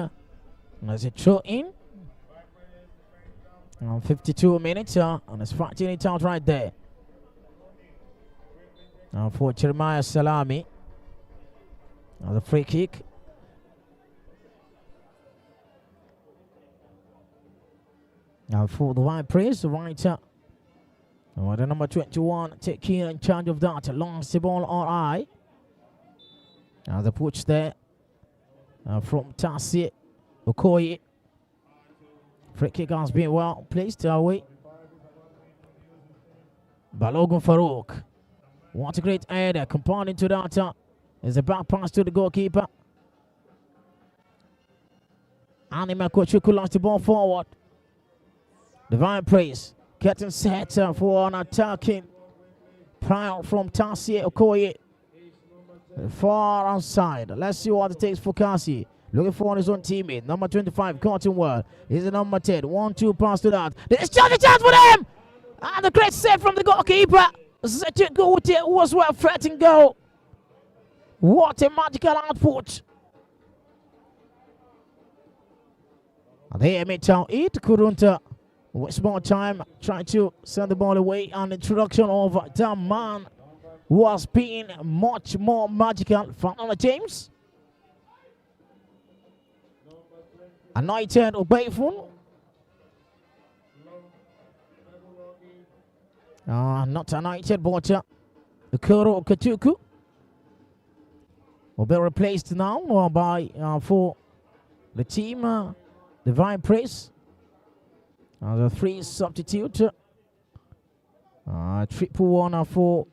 There's a throw in. 52 minutes. And it's fighting it out right there. For Jeremiah Salami. The free kick. Now for the White Praise, right the number 21 taking in charge of that. Lost the ball all right. Now the push there from Tassi Okoye. Free kick has been well placed away. Balogun Farouk. What a great header. Compounding to that is a back pass to the goalkeeper. Anima Kochuku lost the ball forward. Divine Praise getting set for an attacking prime from Tassi Okoye. Far outside. Let's see what it takes for Kasi. Looking for his own teammate. Number 25, Cottonwell. Is the number 10. 1-2 pass to that. There's just a chance for them. And the great save from the goalkeeper. Such a good was well threatening goal. What a magical output. They made out it. Couldn't waste more time trying to send the ball away. And introduction of the man was being much more magical. Fernando James. Anointed Obeifun. Not anointed, but the Kuro Katuku will be replaced now by for the team Divine Praise. The 3 substitute. Triple one for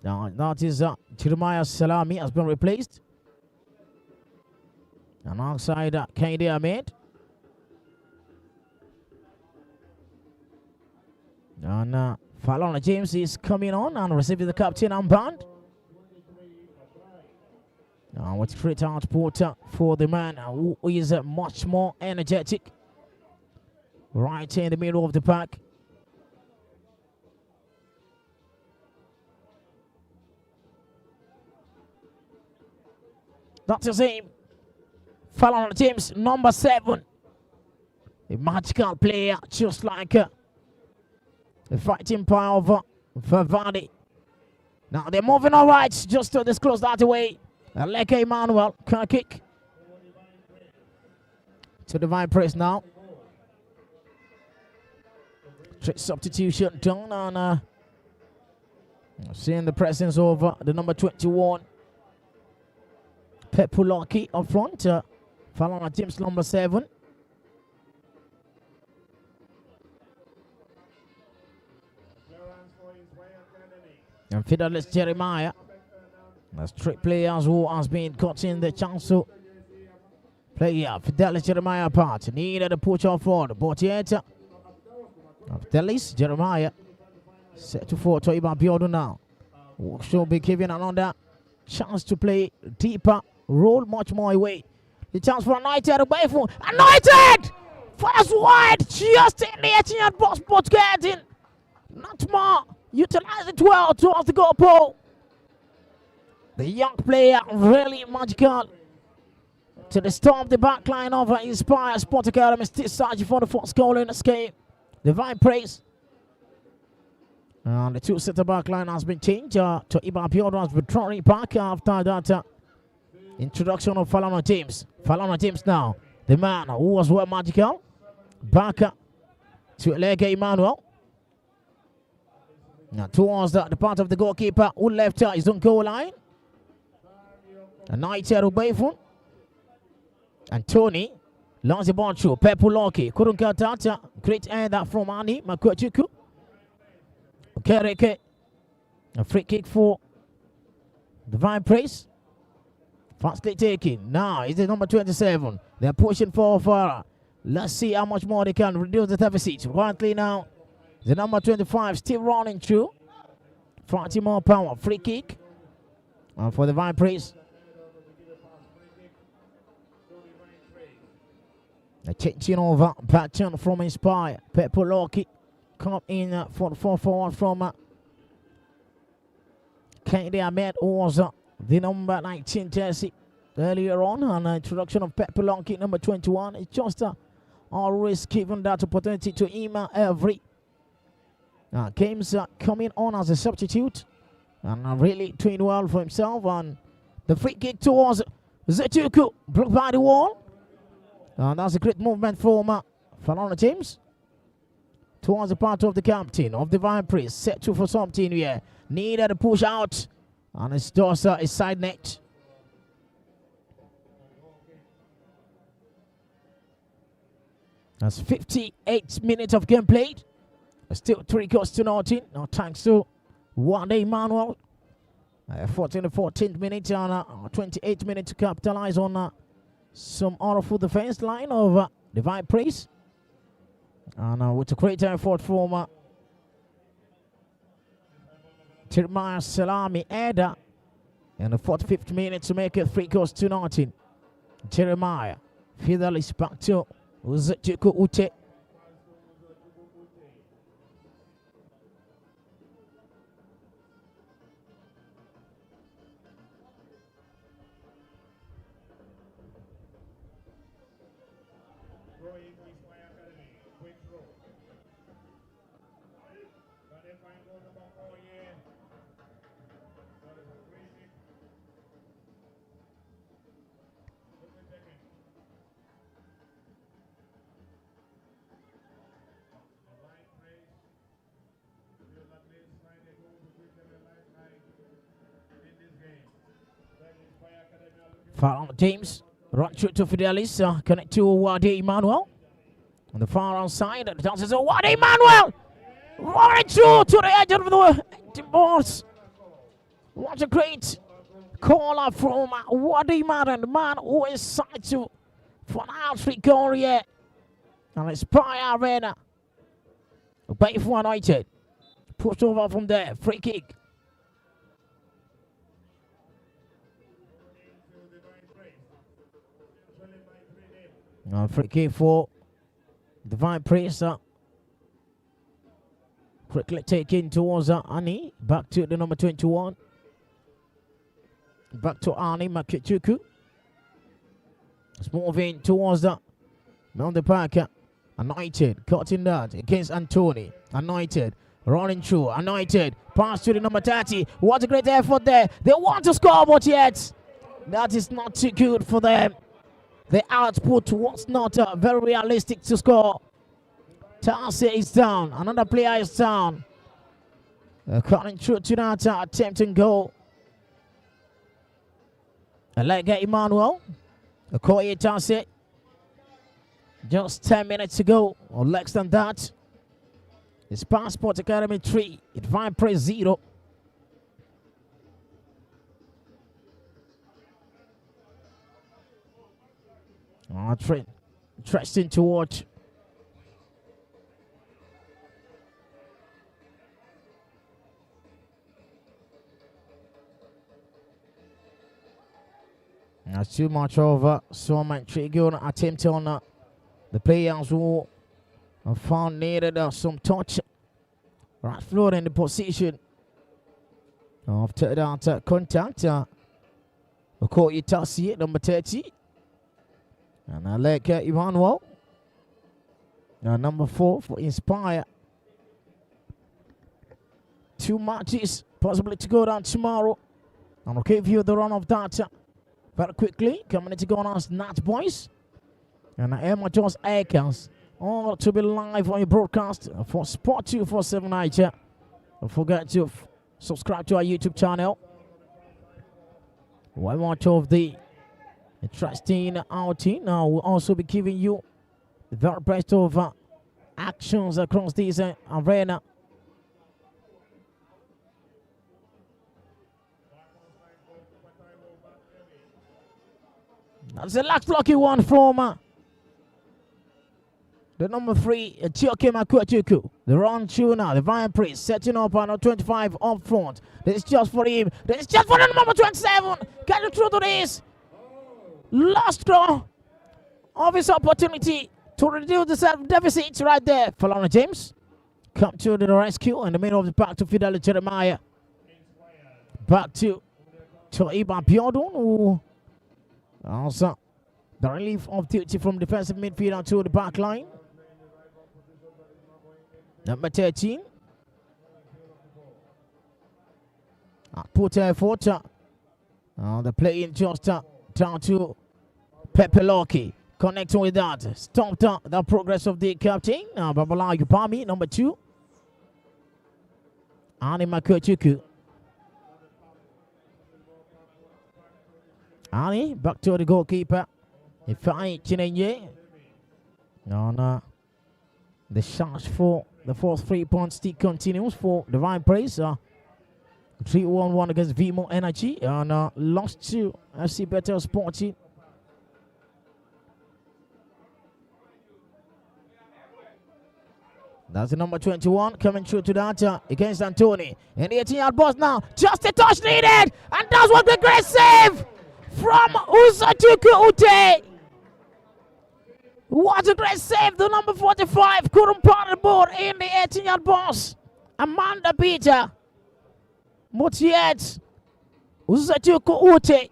that is Jeremiah Salami has been replaced. And outside Kaide Ahmed. And Fallon James is coming on and receiving the captain armband. With straight output for the man who is much more energetic. Right in the middle of the pack. That's his aim. Follow on the teams, number 7. A magical player, just like the fighting power of Vavani. Now they're moving all right, just to disclose that away. Leke Emmanuel can kick to Divine Praise now. Trick substitution done on seeing the presence of the number 21. Pep Pulaki up front. Following on team's number 7. And Fidelis Jeremiah. That's three players who has been cutting the chance to play Fidelis Jeremiah apart. Needed a push off forward, but yet Fidelis Jeremiah set to 4 to Iban Biodo now. Should be giving another chance to play deeper, roll much more away. The chance for United away from United! First wide, just in the 18 box, but getting not more. Utilize it well towards the goal pole. The young player really magical to the storm the back line of Inspire Sport Academy. Still searching for the first goal in this game. Divine Praise. And the two center back line has been changed to Iban Piotr has withdrawn back after that introduction of Falana James. Falana James now, the man who was well magical. Back to Leke Emmanuel. Now towards the part of the goalkeeper who left his own goal line. And Naija away from. And Tony lost the ball through. Pep Pulaki couldn't get that. Great end from Ani Makuachuku. Kereke. A free kick for Divine Praise. Fastly taken. Now is the number 27. They're pushing for Farah. Let's see how much more they can reduce the deficit. Currently now, the number 25 still running through. 40 more power. Free kick. For Divine Praise. A changing over. Pattern from Inspire. Pep Pulaki come in for the 4-4 from Kennedy Ahmed, who was the number 19 jersey earlier on. And introduction of Pep Pulaki, number 21. It's just always given that opportunity to him every games coming on as a substitute. And really doing well for himself. And the free kick towards Zetuku, blocked by the wall. And that's a great movement from Falana James. Towards the part of the captain of Divine Praise. Set to for something here. Needed a push out. And it's just a side net. That's 58 minutes of game played. Still 3 goals to nothing. Now thanks to Wade Emmanuel. 14th minute and 28 minutes to capitalize on some awful defense line of Divine Praise. And with a great effort from Jeremiah Salami Eda in the 45th minute to make it 3 goals to nothing. Jeremiah Fidelis back to Uzetuku Ute. Foul on James. Right through to Fidelis. Connect to Wade Emmanuel. On the far outside. The chances of Wade Emmanuel. Right through to the edge of the box. What a great call up from Wade Emmanuel. The man who is side to for an out-free goal here. And it's Spire Arena. Bay for United. Pushed over from there. Free kick. Free kick for Divine Praise. Quickly taken towards Ani. Back to the number 21. Back to Ani Makichuku. It's moving towards the Mountain Parker. Anointed. Cutting that against Anthony. Anointed. Running through. Anointed. Pass to the number 30. What a great effort there. They want to score, but yet that is not too good for them. The output was not very realistic to score. Tarsia is down. Another player is down. Cutting through to that attempting goal. Alega Emmanuel. Okoye Tarsia. Just 10 minutes to go, or less than that. It's Passport Academy 3. Divine Praise 0. Interesting to watch. That's too much over. So much intriguing attempt on the players who found needed some touch. Right floor in the position after that contact. Okoye Tarsia, number 30. And I like Emmanuel. Number 4 for Inspire. 2 matches possibly to go down tomorrow. And I'll give you the run of that very quickly. Coming to go on as Nat Boys. And Emma Jones Akers. All to be live on your broadcast for Sport 247 Naija. Don't forget to subscribe to our YouTube channel. One more of the interesting outing. Now we'll also be giving you the very best of actions across this arena. That's the last lucky one from the number 3, Chioke Makuachuku. The run through now. The Divine Praise setting up on 25 up front. This is just for him. This is just for the number 27. Get it through to this. Last draw of his opportunity to reduce the self-deficit right there. Falana James come to the rescue in the middle of the park to Fidelity Jeremiah. Back to Iba Biodun, who also the relief of duty from defensive midfielder to the back line. Number 13. Put effort. The play in just down to Pepe Loki. Connecting with that. Stopped the progress of the captain. Babala Yupami, number 2. Ani Makuachuku. Ani, back to the goalkeeper. Ifai Chinenye. No. The chance for the fourth 3-point stick continues for Divine Praise. 3-1-1 against Vimo Energy. And lost to FC Better Sporting. That's the number 21 coming through to that against Anthony. And the 18-yard box now. Just a touch needed. And that's what the great save from Usatuku Ute. What a great save. The number 45 couldn't part the board in the 18-yard box. Amanda Peter. But yet, Usatuku Ute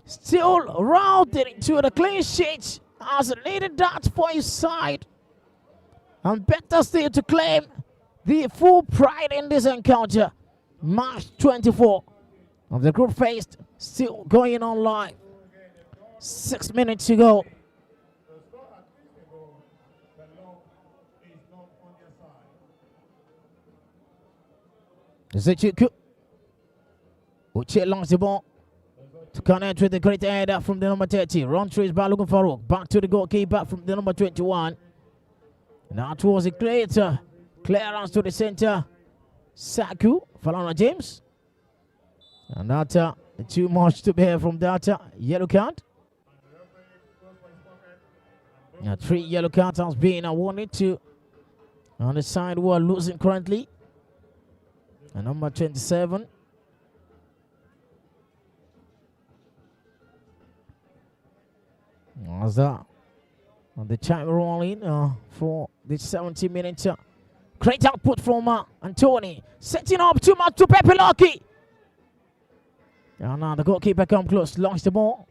still routed to the clean sheet as needed that for his side. And better still to claim the full pride in this encounter. March 24 of the group phase still going on live. 6 minutes to go. Zechiku Uche launches the ball to connect with the great header from the number 30. Run through is Balogun Farouk. Back to the goalkeeper from the number 21. That was a great clearance to the center. Saku, Falana James. And that too much to bear from that yellow card. 3 yellow cards has been awarded to on the side who are losing currently. And number 27. As the time rolling for the 70 minutes. Great output from Antony. Setting up too much to Pepe Lucky. And now the goalkeeper come close, launch the ball.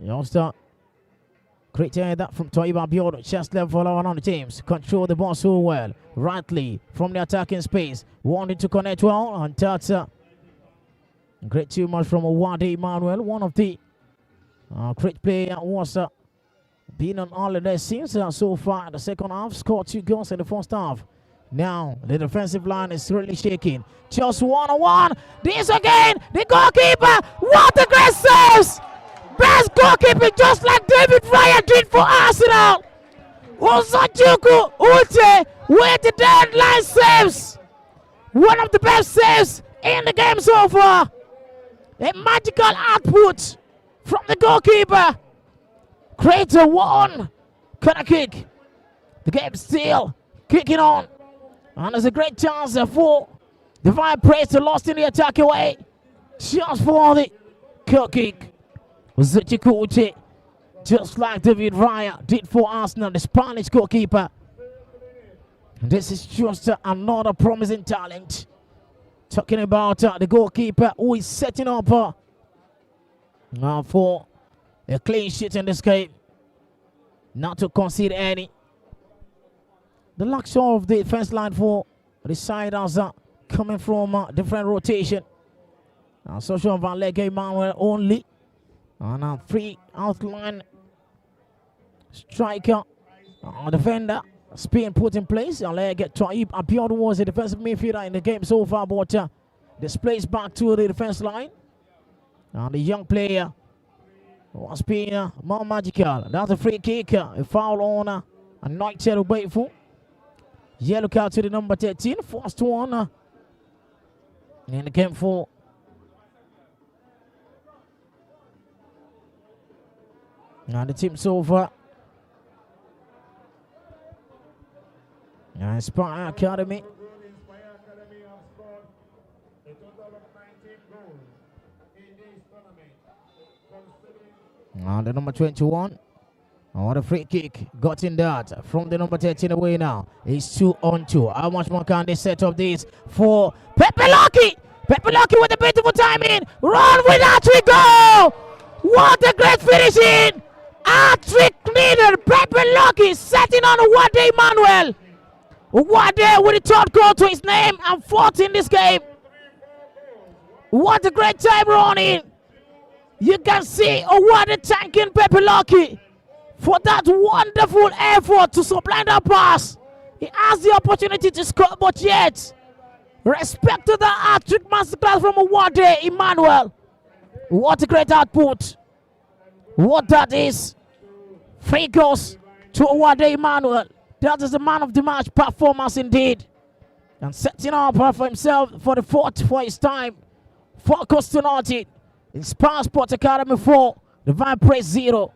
Youngster. Great to hear that from Toiba Biodo. Chest level around the teams. Control the ball so well. Rightly from the attacking space. Wanting to connect well. And that's great too much from Wade Emmanuel. One of the great player was been on holiday since so far in the second half. Scored 2 goals in the first half. Now the defensive line is really shaking. Just 1-on-1. This again. The goalkeeper. What a great saves! Best goalkeeping, just like David Raya did for Arsenal. Osajuku Uche with the deadline saves. One of the best saves in the game so far. A magical output from the goalkeeper. Creates a one corner kick. The game still kicking on. And there's a great chance for Divine Praise to lost in the attack away. Chance for the kick kick. Uche, just like David Raya did for Arsenal, the Spanish goalkeeper. This is just another promising talent. Talking about the goalkeeper who is setting up for a clean sheet in this game. Not to concede any. The luxury of the defense line for the side as coming from different rotation. Social Van Lege Manuel only. And a free outline striker, defender, spin put in place. I'll get Taib Abiodun was a defensive midfielder in the game so far, but displays back to the defense line. And the young player was being more magical. That's a free kick, a foul on a night tail Bayful. Yellow card to the number 13, first one in the game for. And the team so far. Inspire Academy. Inspire Academy have scored a total of 19 goals in this tournament. Considering And the number 21. What a free kick. Got in that from the number 13 away now. It's 2-on-2. How much more can they set up this for Pepe Lucky? Pepe Lucky with a beautiful timing. Run with that we go. What a great finishing. Hat-trick leader, Pepe Lucky setting on Wade Emmanuel. Wade with the third goal to his name and fourth in this game. What a great time running. You can see Wade thanking Pepe Lucky for that wonderful effort to supply that pass. He has the opportunity to score, but yet, respect to the hat-trick masterclass from Wade Emmanuel. What a great output. What that is. 3 goals to Wade Emmanuel. That is the man of the match performance indeed. And setting up for himself for the fourth for his time. Focus to nothing. Inspire Sports Academy 4. Divine Praise 0.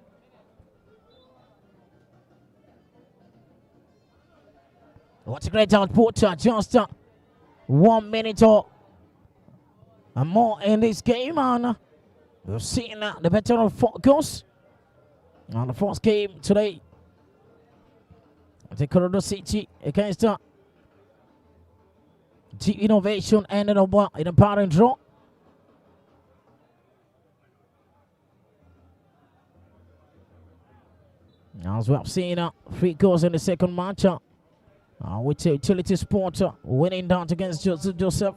What a great output. Just 1 minute or more in this game. And we've seen the better of focus on the first game today. The Corridor City against the Innovation ended up in a parent draw. As we have seen 3 goals in the second match with Utility Sport winning down against Joseph.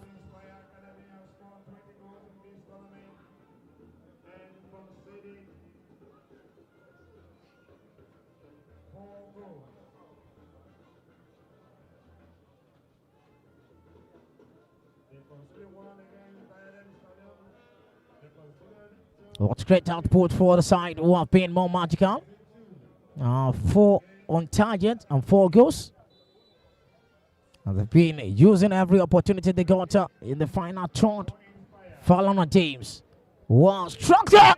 What a great output for the side who have been more magical. 4 on target and 4 goals. And they've been using every opportunity they got in the final third. Falana James was structure.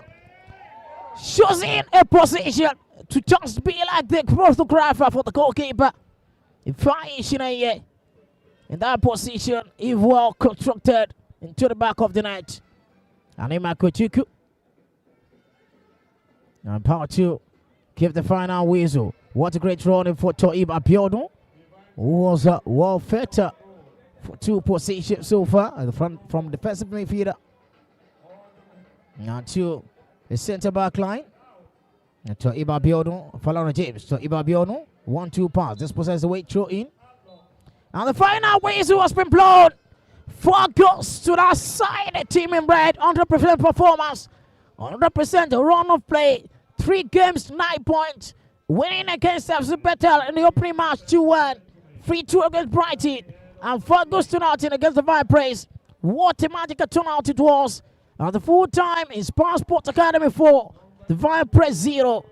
Shows in a position to just be like the photographer for the goalkeeper. If I in that position, if well constructed into the back of the net. And Ima Kochiku. And power to give the final whistle. What a great running for Toiba Abiodun, who was well fit for 2 positions so far from defensive midfielder. Now to the centre back line. Toiba Abiodun, following James. Toiba Abiodun, 1-2 pass. This possesses the way through in. And the final whistle has been blown. 4 goals to that side. The team in red, 100% performance, 100% run of play. 3 games, 9 points. Winning against FC Bethel in the opening match 2-1. 3-2 against Brighton. And 4 goals to nothing against the Vipers. What a magical turnout it was. And the full time is Passport Academy 4. The Vipers 0.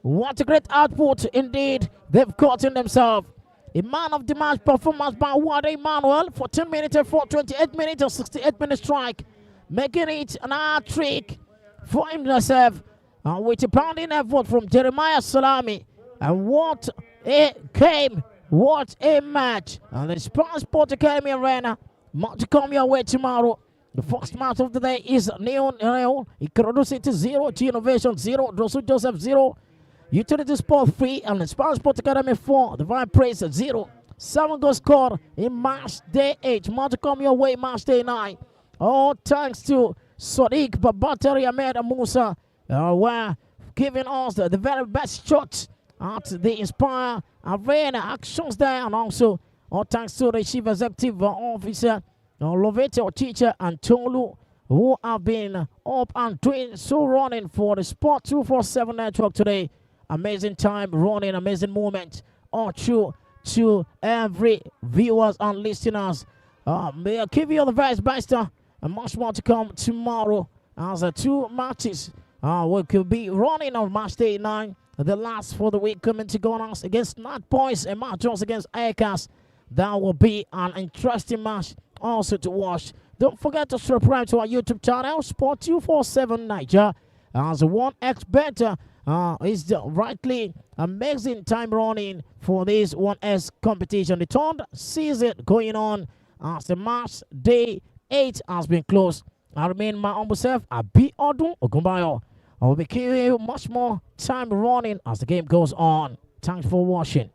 What a great output indeed they've gotten themselves. A man of the match performance by Wade Emmanuel, 14 minutes and 28 minutes and 68 minute strike, making it an hard trick for himself. With a pounding effort from Jeremiah Salami. And what a game, what a match. And the Sport Academy Arena, much to come your way tomorrow. The first match of the day is Neon Ikorodu City 0, G Innovation 0, Drosu Joseph 0, Utility Sport 3, and the Sport Academy 4, the Vipers 0. 7 goals scored in match day 8. More to come your way, match day 9. All thanks to Sadiq Babatari Ahmed and Musa, were giving us the very best shot at the Inspire Arena actions there, and also all thanks to the Chief Executive Officer, Lovete or teacher and Tolu, who have been up and doing so running for the Sport 247 network today. Amazing time running, amazing moment. All true to every viewers and listeners. May I give you the very best and much more to come tomorrow as 2 matches we could be running on match day 9. The last for the week coming to go on us against Nat Boys and Mark Jones against Aircast. That will be an interesting match also to watch. Don't forget to subscribe to our YouTube channel, Sport 247 Naija, as 1x better is the rightly amazing time running for this 1S competition. The 3rd season going on as the match day 8 has been closed. I remain my humble self, Abiodun Ogunbayo. I will be giving you much more time running as the game goes on. Thanks for watching.